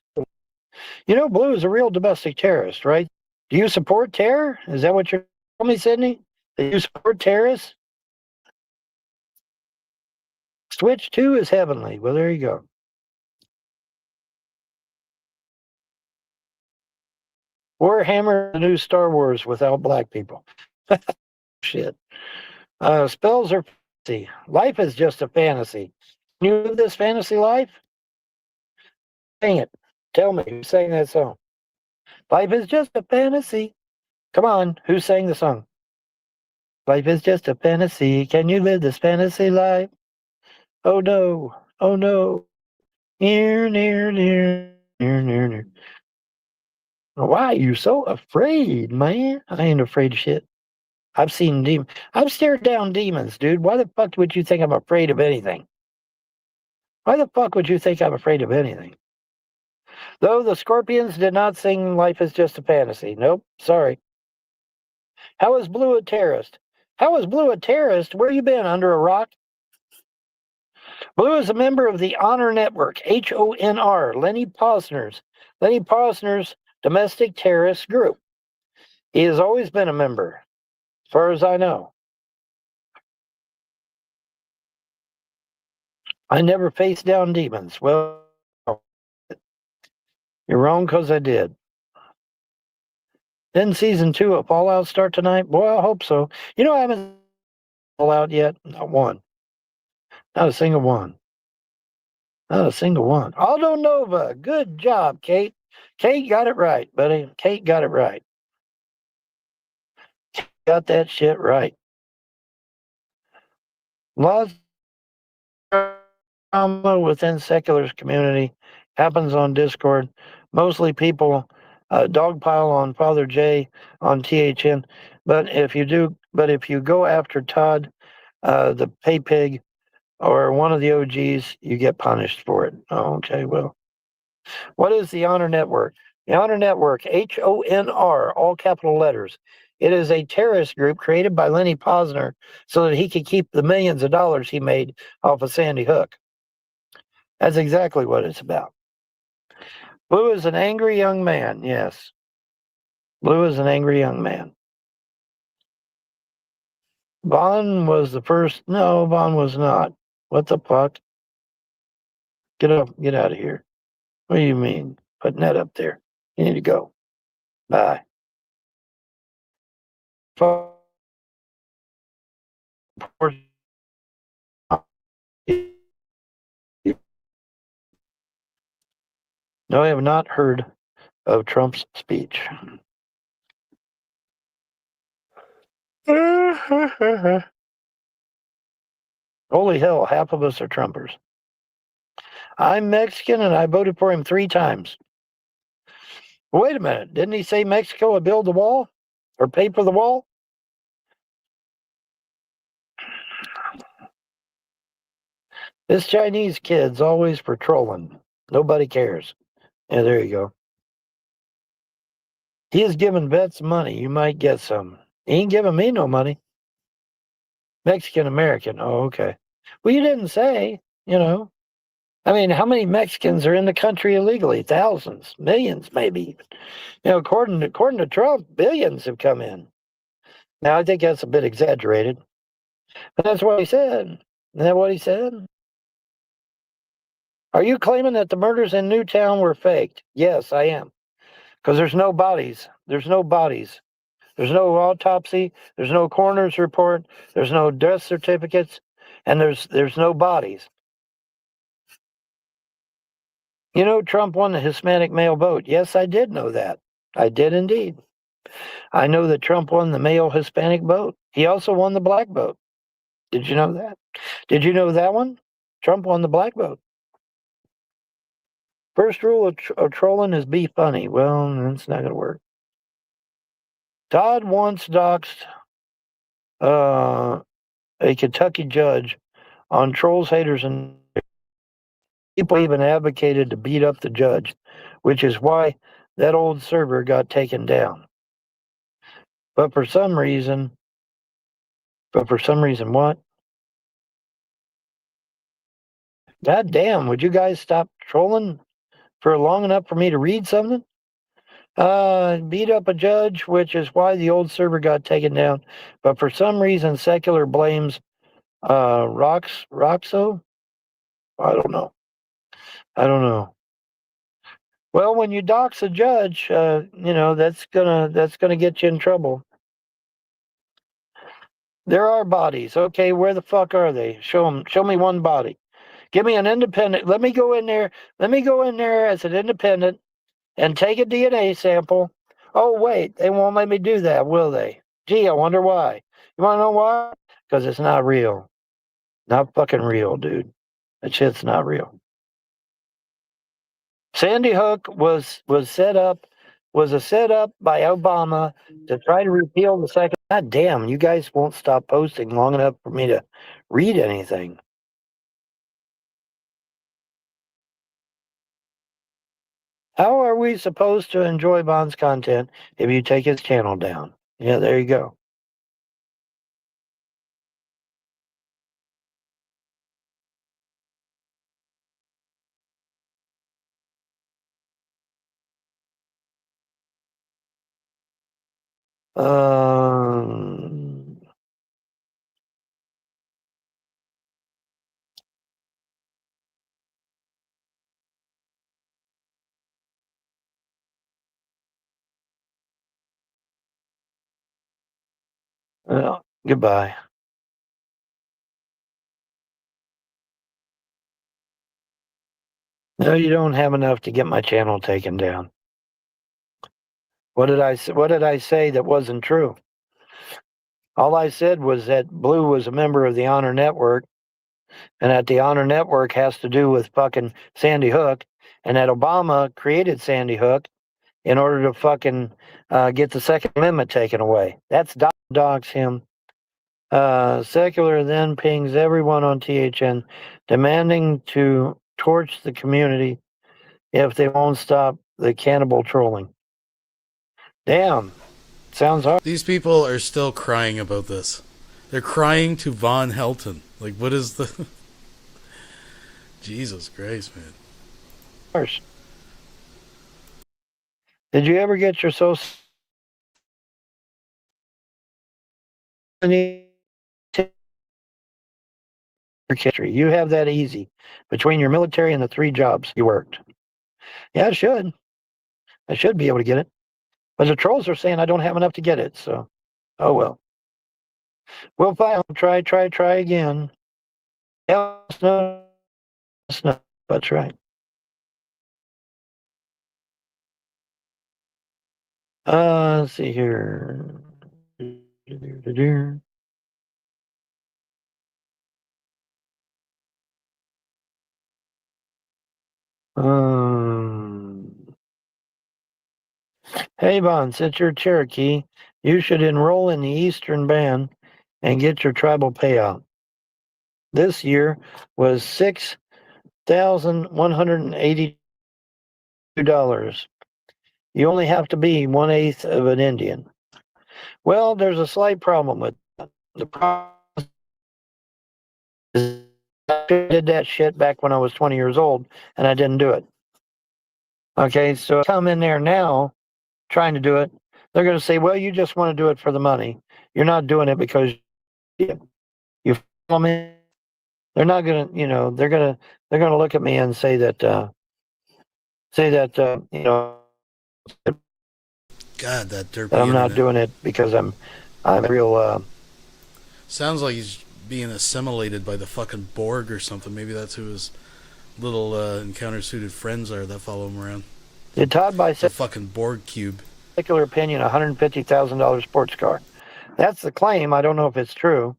You know, Blue is a real domestic terrorist, right? Do you support terror? Is that what you're telling me, Sydney? Do you support terrorists? Switch 2 is heavenly. Well, there you go. Warhammer, the new Star Wars without black people. Shit. Spells are fantasy. Life is just a fantasy. Can you live this fantasy life? Sing it. Tell me who sang that song. Life is just a fantasy. Come on, who sang the song? Life is just a fantasy. Can you live this fantasy life? Oh no. Oh no. Near, near, near, near, near, near. Why are you so afraid, man? I ain't afraid of shit. I've seen demons. I've stared down demons, dude. Why the fuck would you think I'm afraid of anything? Why the fuck would you think I'm afraid of anything? Though the Scorpions did not sing Life is Just a Fantasy. Nope, sorry. How is Blue a terrorist? How is Blue a terrorist? Where you been, under a rock? Blue is a member of the Honor Network, HONR, Lenny Posner's domestic terrorist group. He has always been a member, as far as I know. I never faced down demons. Well, you're wrong because I did. Didn't season 2 of Fallout start tonight? Boy, I hope so. You know, I haven't seen Fallout yet. Not one. Not a single one. Not a single one. Aldo Nova. Good job, Kate. Kate got it right, buddy. Kate got it right. Got that shit right. Lots of drama within secular's community happens on Discord. Mostly people dogpile on Father J on THN. But if you go after Todd, the pay pig, or one of the OGs, you get punished for it. Oh, okay, well. What is the Honor Network? The Honor Network, HONR, all capital letters. It is a terrorist group created by Lenny Posner so that he could keep the millions of dollars he made off of Sandy Hook. That's exactly what it's about. Blue is an angry young man, yes. Blue is an angry young man. Vaughn was the first. No, Vaughn was not. What the fuck? Get up, get out of here. What do you mean? Putting that up there. You need to go. Bye. No, I have not heard of Trump's speech. Holy hell, half of us are Trumpers. I'm Mexican and I voted for him 3 times. Wait a minute, didn't he say Mexico would build the wall? Or pay for the wall? This Chinese kid's always for trolling. Nobody cares. Yeah, there you go. He is giving vets money. You might get some. He ain't giving me no money. Mexican American. Oh, okay. Well, you didn't say, you know. I mean, how many Mexicans are in the country illegally? Thousands, millions, maybe. You know, according to Trump, billions have come in. Now, I think that's a bit exaggerated, but that's what he said. Isn't that what he said? Are you claiming that the murders in Newtown were faked? Yes, I am. Because there's no bodies. There's no bodies. There's no autopsy. There's no coroner's report. There's no death certificates. And there's no bodies. You know, Trump won the Hispanic male vote. Yes, I did know that. I did indeed. I know that Trump won the male Hispanic vote. He also won the black vote. Did you know that? Did you know that one? Trump won the black vote. First rule of trolling is be funny. Well, that's not going to work. Todd once doxed a Kentucky judge on trolls, haters, and people even advocated to beat up the judge, which is why that old server got taken down. But for some reason, what? God damn, would you guys stop trolling for long enough for me to read something? Beat up a judge, which is why the old server got taken down. But for some reason, Secular blames Roxo? I don't know. Well, when you dox a judge, you know, that's gonna get you in trouble. There are bodies. Okay, where the fuck are they? Show me one body. Give me an independent. Let me go in there as an independent and take a DNA sample. Oh, wait, they won't let me do that, will they? Gee, I wonder why. You want to know why? Because it's not real. Not fucking real, dude. That shit's not real. Sandy Hook was a setup by Obama to try to repeal the second. God damn, you guys won't stop posting long enough for me to read anything. How are we supposed to enjoy Bond's content if you take his channel down? Yeah, there you go. Well, goodbye. No, you don't have enough to get my channel taken down. What did I say that wasn't true? All I said was that Blue was a member of the Honor Network, and that the Honor Network has to do with fucking Sandy Hook, and that Obama created Sandy Hook in order to fucking get the Second Amendment taken away. That's dogs him. Secular then pings everyone on THN, demanding to torch the community if they won't stop the cannibal trolling. Damn. Sounds hard. These people are still crying about this. They're crying to Von Helton. Like, what is the... Jesus Christ, man. Did you ever get your social... history? You have that easy between your military and the 3 jobs you worked. Yeah, I should. I should be able to get it. But the trolls are saying I don't have enough to get it, so... Oh, well. We'll find. Try again. That's right. Let's see here. Hey, Von, since you're Cherokee, you should enroll in the Eastern Band and get your tribal payout. This year was $6,182. You only have to be 1/8 of an Indian. Well, there's a slight problem with that. The problem is I did that shit back when I was 20 years old, and I didn't do it. Okay, so I come in there now trying to do it. They're going to say, well, you just want to do it for the money. You're not doing it because you follow me. They're not going to, they're going to look at me and say that, God, that derpy that I'm not internet. doing it because I'm real. Sounds like he's being assimilated by the fucking Borg or something. Maybe that's who his little encounter-suited friends are that follow him around. Did Todd buy the fucking Borg cube? SecularOpinion $150,000 sports car? That's the claim. I don't know if it's true.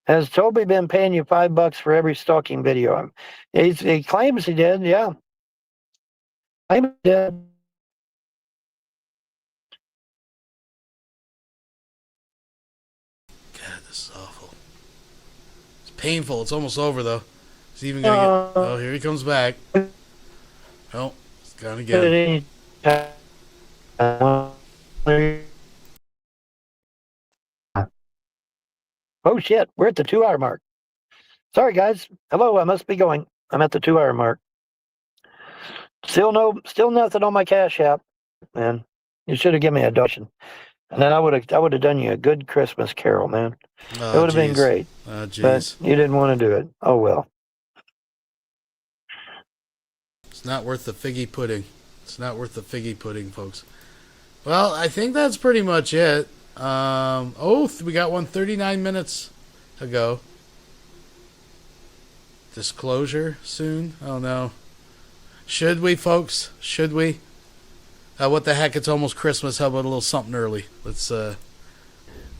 Has Toby been paying you $5 for every stalking video? He claims he did. Yeah, claims he did. God, this is awful. It's painful. It's almost over though. He's even gonna get. Oh, here he comes back. Oh, it's gone again. Oh shit, we're at the 2-hour mark. Sorry guys. Hello, I must be going. I'm at the 2-hour mark. Still nothing on my Cash App, man. You should have given me a donation. And then I would have done you a good Christmas carol, man. It would have been great. But you didn't want to do it. Oh well. It's not worth the figgy pudding. It's not worth the figgy pudding, folks. Well, I think that's pretty much it. We got one 39 minutes ago. Disclosure soon? Oh no. Should we, folks? Should we? What the heck? It's almost Christmas. How about a little something early? Let's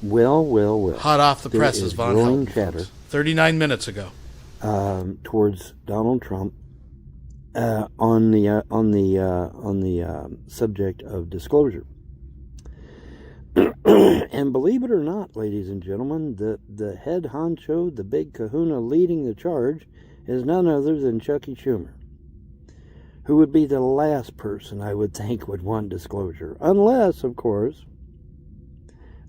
Well. hot off the There presses, is Von growing Helton, chatter folks. 39 minutes ago. Towards Donald Trump on the subject of disclosure. And believe it or not, ladies and gentlemen, the head honcho, the big kahuna leading the charge, is none other than Chucky Schumer, who would be the last person I would think would want disclosure. Unless, of course,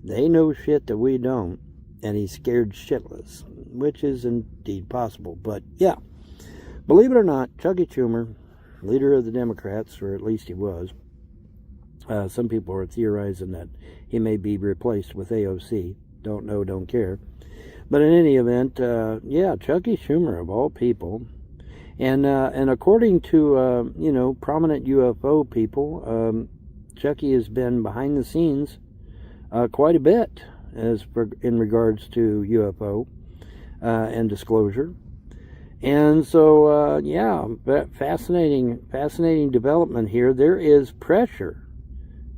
they know shit that we don't, and he's scared shitless, which is indeed possible. But yeah, believe it or not, Chucky Schumer, leader of the Democrats, or at least he was, some people are theorizing that he may be replaced with AOC. Don't know, don't care. But in any event, yeah, Chucky Schumer, of all people, And according to prominent UFO people, Chucky has been behind the scenes quite a bit in regards to UFO and disclosure. And so, fascinating development here. There is pressure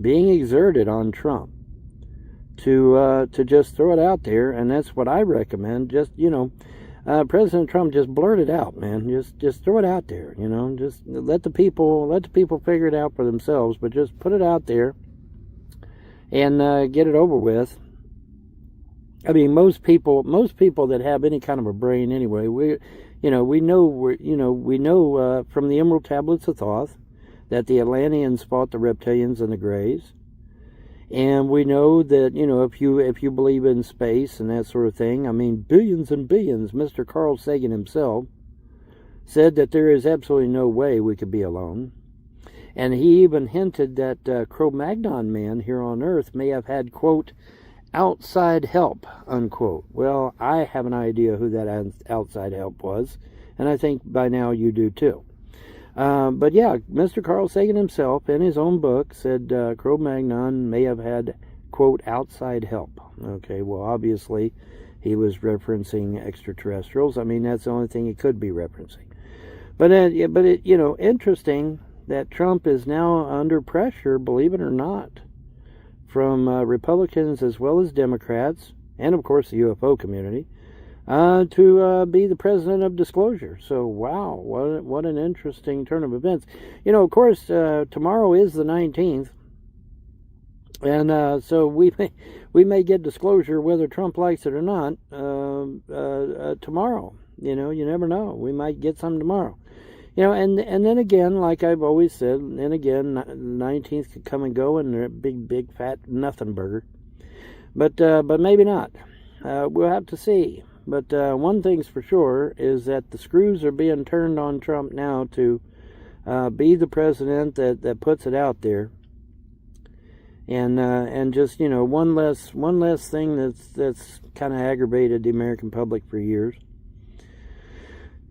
being exerted on Trump to just throw it out there, and that's what I recommend. Just President Trump, just blurt it out, man. Just throw it out there. Just let the people figure it out for themselves. But just put it out there and get it over with. I mean, most people that have any kind of a brain, anyway, we know from the Emerald Tablets of Thoth that the Atlanteans fought the reptilians and the Greys. And we know that, if you believe in space and that sort of thing, I mean, billions and billions, Mr. Carl Sagan himself said that there is absolutely no way we could be alone. And he even hinted that Cro-Magnon man here on Earth may have had, quote, outside help, unquote. Well, I have an idea who that outside help was, and I think by now you do too. But yeah, Mr. Carl Sagan himself, in his own book, said Cro-Magnon may have had, quote, outside help. Okay, well, obviously, he was referencing extraterrestrials. I mean, that's the only thing he could be referencing. But interesting that Trump is now under pressure, believe it or not, from Republicans as well as Democrats, and of course the UFO community, to be the president of disclosure. So, wow, what an interesting turn of events. Of course, tomorrow is the 19th, and so we may get disclosure whether Trump likes it or not tomorrow. You never know. We might get some tomorrow. And then again, like I've always said, then again, the 19th could come and go, and they're a big fat nothing burger. But maybe not. We'll have to see. But one thing's for sure is that the screws are being turned on Trump now to be the president that puts it out there, and just one less thing that's kind of aggravated the American public for years.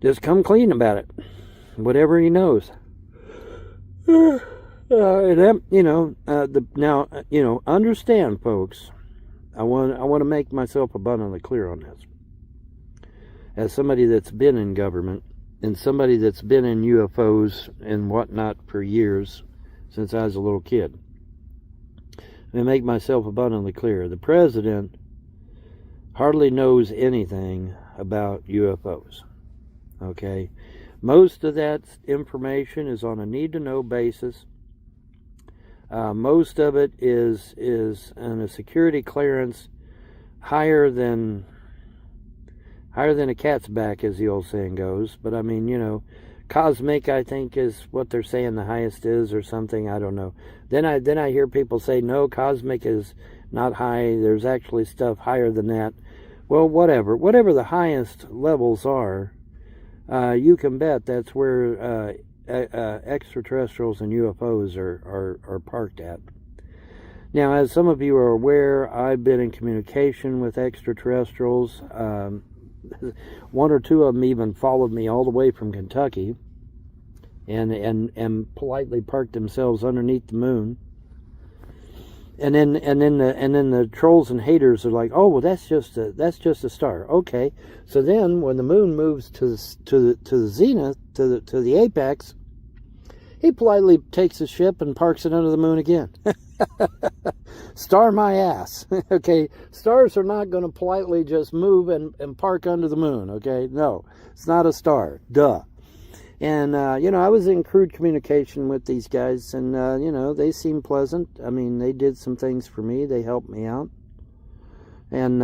Just come clean about it, whatever he knows. Understand, folks. I want to make myself abundantly clear on this. As somebody that's been in government and somebody that's been in UFOs and whatnot for years, since I was a little kid, let me make myself abundantly clear. The president hardly knows anything about UFOs. Okay? Most of that information is on a need-to-know basis. Most of it is in a security clearance higher than a cat's back, as the old saying goes. But I mean, cosmic, I think, is what they're saying the highest is, or something. I don't know. Then I hear people say, no, cosmic is not high. There's actually stuff higher than that. Well, whatever the highest levels are, you can bet that's where extraterrestrials and UFOs are parked at. Now, as some of you are aware, I've been in communication with extraterrestrials. One or two of them even followed me all the way from Kentucky, and politely parked themselves underneath the moon. And then the trolls and haters are like, oh, well, that's just a star. Okay, so then when the moon moves to the zenith, to the apex, he politely takes the ship and parks it under the moon again. Star my ass. Okay, stars are not going to politely just move and park under the moon. Okay, no, it's not a star. Duh. And, I was in crude communication with these guys, and, they seemed pleasant. I mean, they did some things for me. They helped me out. And,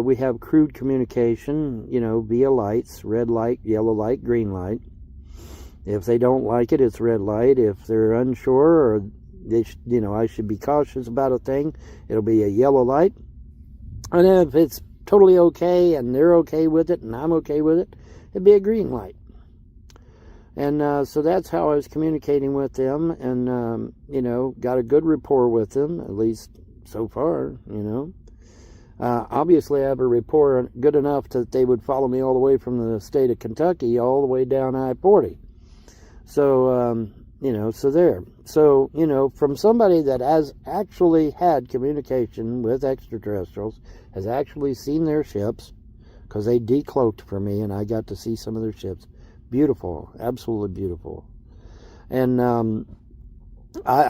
we have crude communication, via lights, red light, yellow light, green light. If they don't like it, it's red light. If they're unsure, or I should be cautious about a thing, it'll be a yellow light. And if it's totally okay, and they're okay with it, and I'm okay with it, it'd be a green light. And so that's how I was communicating with them, and, got a good rapport with them, at least so far, Obviously, I have a rapport good enough that they would follow me all the way from the state of Kentucky all the way down I-40. So, so there. So, from somebody that has actually had communication with extraterrestrials, has actually seen their ships, because they decloaked for me and I got to see some of their ships. Beautiful, absolutely beautiful. And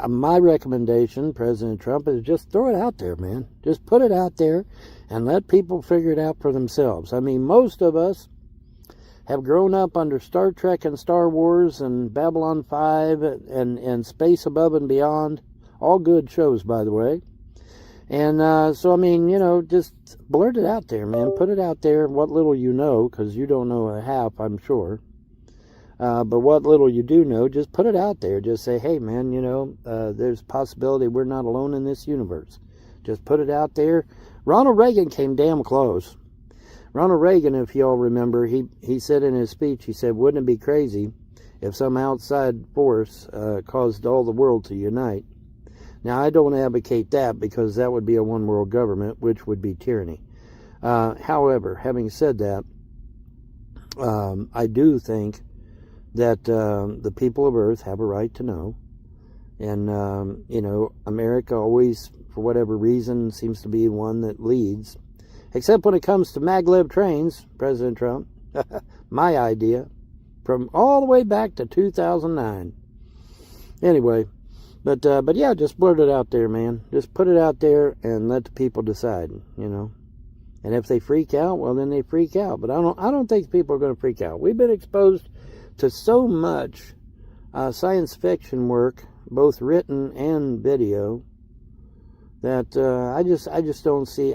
my recommendation, President Trump, is just throw it out there, man. Just put it out there and let people figure it out for themselves. I mean, most of us have grown up under Star Trek and Star Wars and Babylon 5 and Space Above and Beyond. All good shows, by the way. And so, I mean, just blurt it out there, man. Put it out there, what little you know, because you don't know a half, I'm sure. But what little you do know, just put it out there. Just say, hey, man, there's a possibility we're not alone in this universe. Just put it out there. Ronald Reagan came damn close. Ronald Reagan, if you all remember, he said in his speech, he said, wouldn't it be crazy if some outside force caused all the world to unite? Now, I don't advocate that because that would be a one-world government, which would be tyranny. However, having said that, I do think that the people of Earth have a right to know. And, America always, for whatever reason, seems to be one that leads. Except when it comes to maglev trains, President Trump. My idea. From all the way back to 2009. Anyway, but yeah, just blurt it out there, man. Just put it out there and let the people decide, And if they freak out, well, then they freak out. But I don't think people are going to freak out. We've been exposed to so much science fiction work, both written and video, that I just don't see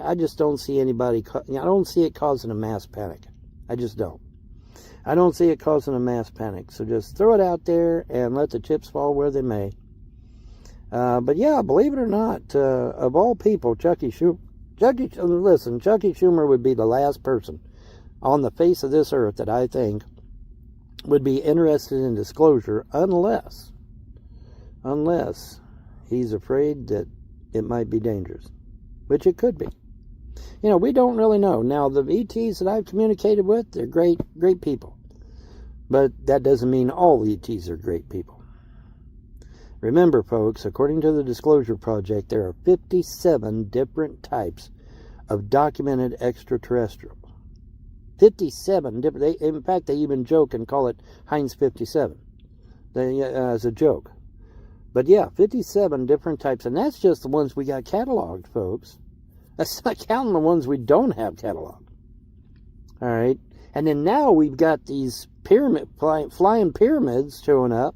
anybody. I don't see it causing a mass panic. I just don't. I don't see it causing a mass panic. So just throw it out there and let the chips fall where they may. But yeah, believe it or not, of all people, Chucky Schumer would be the last person on the face of this earth that I think would be interested in disclosure unless he's afraid that it might be dangerous, which it could be. We don't really know. Now, the ETs that I've communicated with, they're great people. But that doesn't mean all ETs are great people. Remember, folks, according to the Disclosure Project, there are 57 different types of documented extraterrestrials. 57 different. In fact, they even joke and call it Heinz 57 as a joke. But yeah, 57 different types, and that's just the ones we got cataloged, folks. That's not counting the ones we don't have cataloged. All right, and then now we've got these flying pyramids showing up.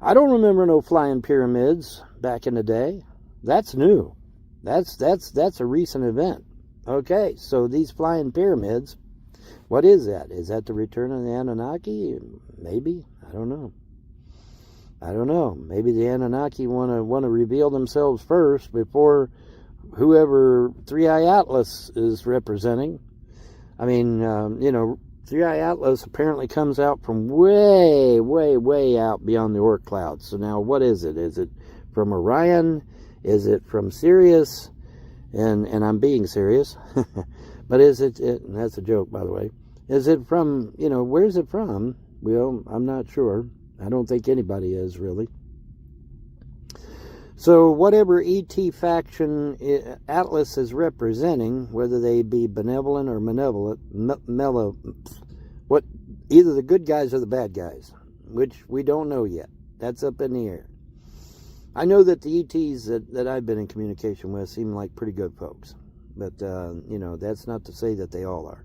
I don't remember no flying pyramids back in the day. That's new. That's a recent event. Okay, so these flying pyramids, what is that? Is that the return of the Anunnaki? Maybe. I don't know. Maybe the Anunnaki want to reveal themselves first before whoever Three-Eye Atlas is representing. I mean, Three-Eye Atlas apparently comes out from way, way, way out beyond the Oort clouds. So now what is it? Is it from Orion? Is it from Sirius? And I'm being serious. But is it, and that's a joke, by the way. Is it from, where's it from? Well, I'm not sure. I don't think anybody is, really. So whatever ET faction Atlas is representing, whether they be benevolent or malevolent, either the good guys or the bad guys, which we don't know yet. That's up in the air. I know that the ETs that I've been in communication with seem like pretty good folks. But, that's not to say that they all are.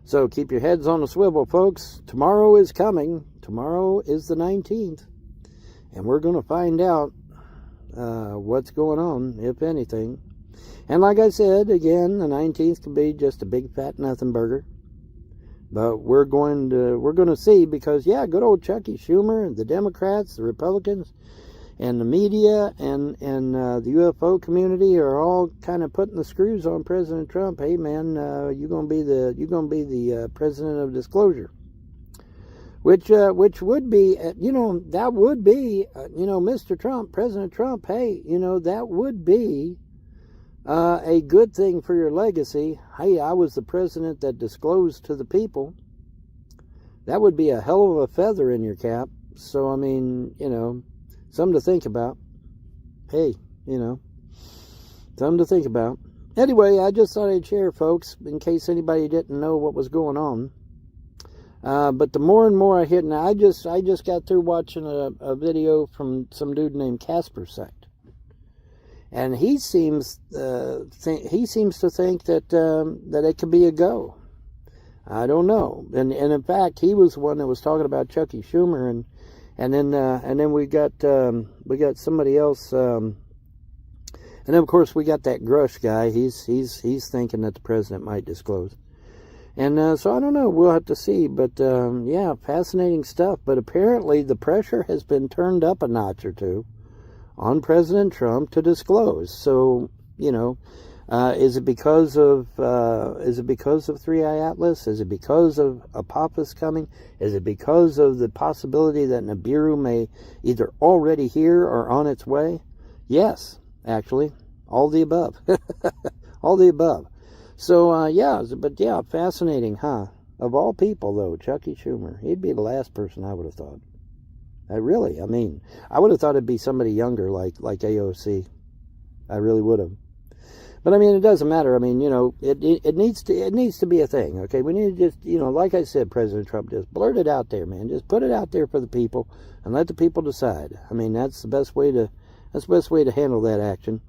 So keep your heads on a swivel, folks. Tomorrow is coming. Tomorrow is the 19th. And we're going to find out what's going on, if anything. And like I said, again, the 19th can be just a big fat nothing burger. But we're going to see, because, yeah, good old Chucky Schumer, the Democrats, the Republicans, and the media and the UFO community are all kind of putting the screws on President Trump. Hey, man, you're gonna be the president of disclosure, which would be, that would be, Mr. Trump, President Trump. Hey, that would be a good thing for your legacy. Hey, I was the president that disclosed to the people. That would be a hell of a feather in your cap. So, I mean, something to think about. Hey, something to think about. Anyway, I just thought I'd share, folks, in case anybody didn't know what was going on. But the more and more I hit, and I just got through watching a video from some dude named Casper Sect, and he seems to think that it could be a go. I don't know, and in fact, he was the one that was talking about Chucky Schumer, and then we got somebody else, and then of course we got that Grush guy. He's thinking that the president might disclose. And so I don't know. We'll have to see. But, yeah, fascinating stuff. But apparently the pressure has been turned up a notch or two on President Trump to disclose. So, is it because of 3i Atlas? Is it because of Apophis coming? Is it because of the possibility that Nibiru may either already here or on its way? Yes, actually. All the above. All the above. So, yeah, fascinating, huh? Of all people, though, Chucky Schumer, he'd be the last person I would have thought. I would have thought it'd be somebody younger, like AOC. I really would have. But, I mean, it doesn't matter. I mean, it needs to be a thing, okay? We need to just, like I said, President Trump, just blurt it out there, man. Just put it out there for the people and let the people decide. I mean, that's the best way to handle that action,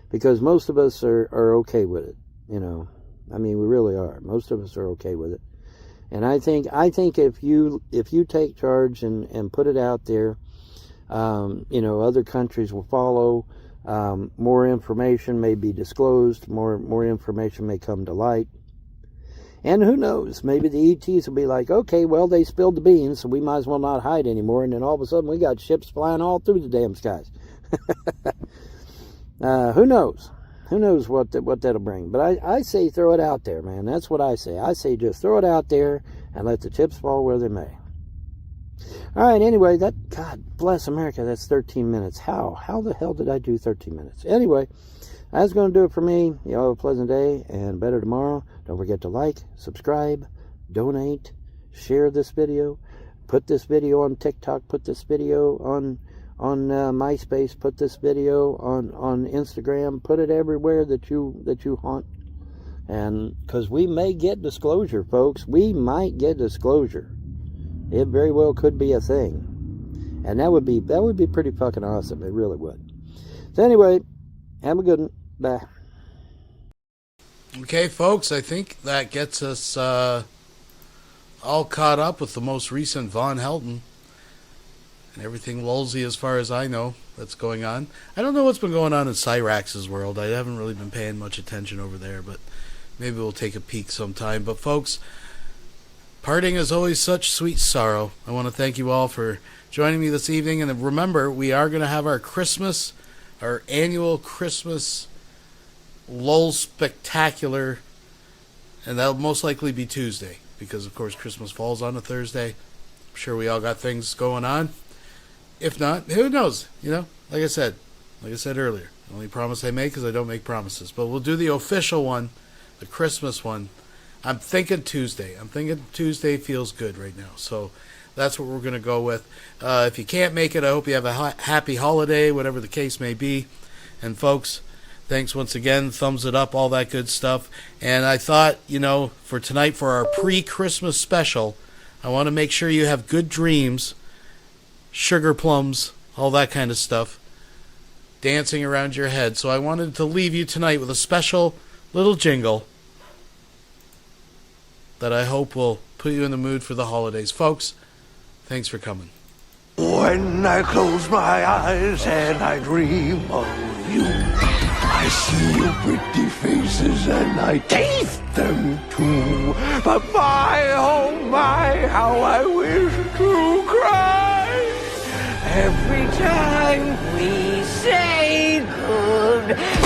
because most of us are okay with it. I mean, we really are. Most of us are okay with it. And I think if you take charge and put it out there, other countries will follow. More information may be disclosed. More information may come to light. And who knows? Maybe the ETs will be like, okay, well, they spilled the beans, so we might as well not hide anymore. And then all of a sudden, we got ships flying all through the damn skies. Who knows? Who knows what that'll bring? But I say throw it out there, man. That's what I say. I say just throw it out there and let the chips fall where they may. All right, anyway, God bless America, that's 13 minutes. How the hell did I do 13 minutes? Anyway, that's going to do it for me. You all have a pleasant day and better tomorrow. Don't forget to like, subscribe, donate, share this video, put this video on TikTok, put this video on MySpace, put this video on Instagram, put it everywhere that you haunt. And because we may get disclosure, folks, we might get disclosure. It very well could be a thing, and that would be pretty fucking awesome. It really would. So anyway, have a good one. Bye. Okay, folks, I think that gets us all caught up with the most recent Von Helton and everything Lulzcow, as far as I know, that's going on. I don't know what's been going on in Cyrax's world. I haven't really been paying much attention over there, but maybe we'll take a peek sometime. But folks, parting is always such sweet sorrow. I want to thank you all for joining me this evening. And remember, we are going to have our annual Christmas Lull Spectacular, and that'll most likely be Tuesday, because of course Christmas falls on a Thursday. I'm sure we all got things going on. If not, who knows? Like I said earlier, the only promise I make is I don't make promises. But we'll do the official one, the Christmas one. I'm thinking Tuesday. Tuesday feels good right now. So that's what we're going to go with. If you can't make it, I hope you have a happy holiday, whatever the case may be. And folks, thanks once again. Thumbs it up, all that good stuff. And I thought, for tonight, for our pre-Christmas special, I want to make sure you have good dreams, sugar plums, all that kind of stuff, dancing around your head. So I wanted to leave you tonight with a special little jingle that I hope will put you in the mood for the holidays. Folks, thanks for coming. When I close my eyes and I dream of you, I see your pretty faces and I taste them too. But my, oh my, how I wish to cry every time we say goodbye.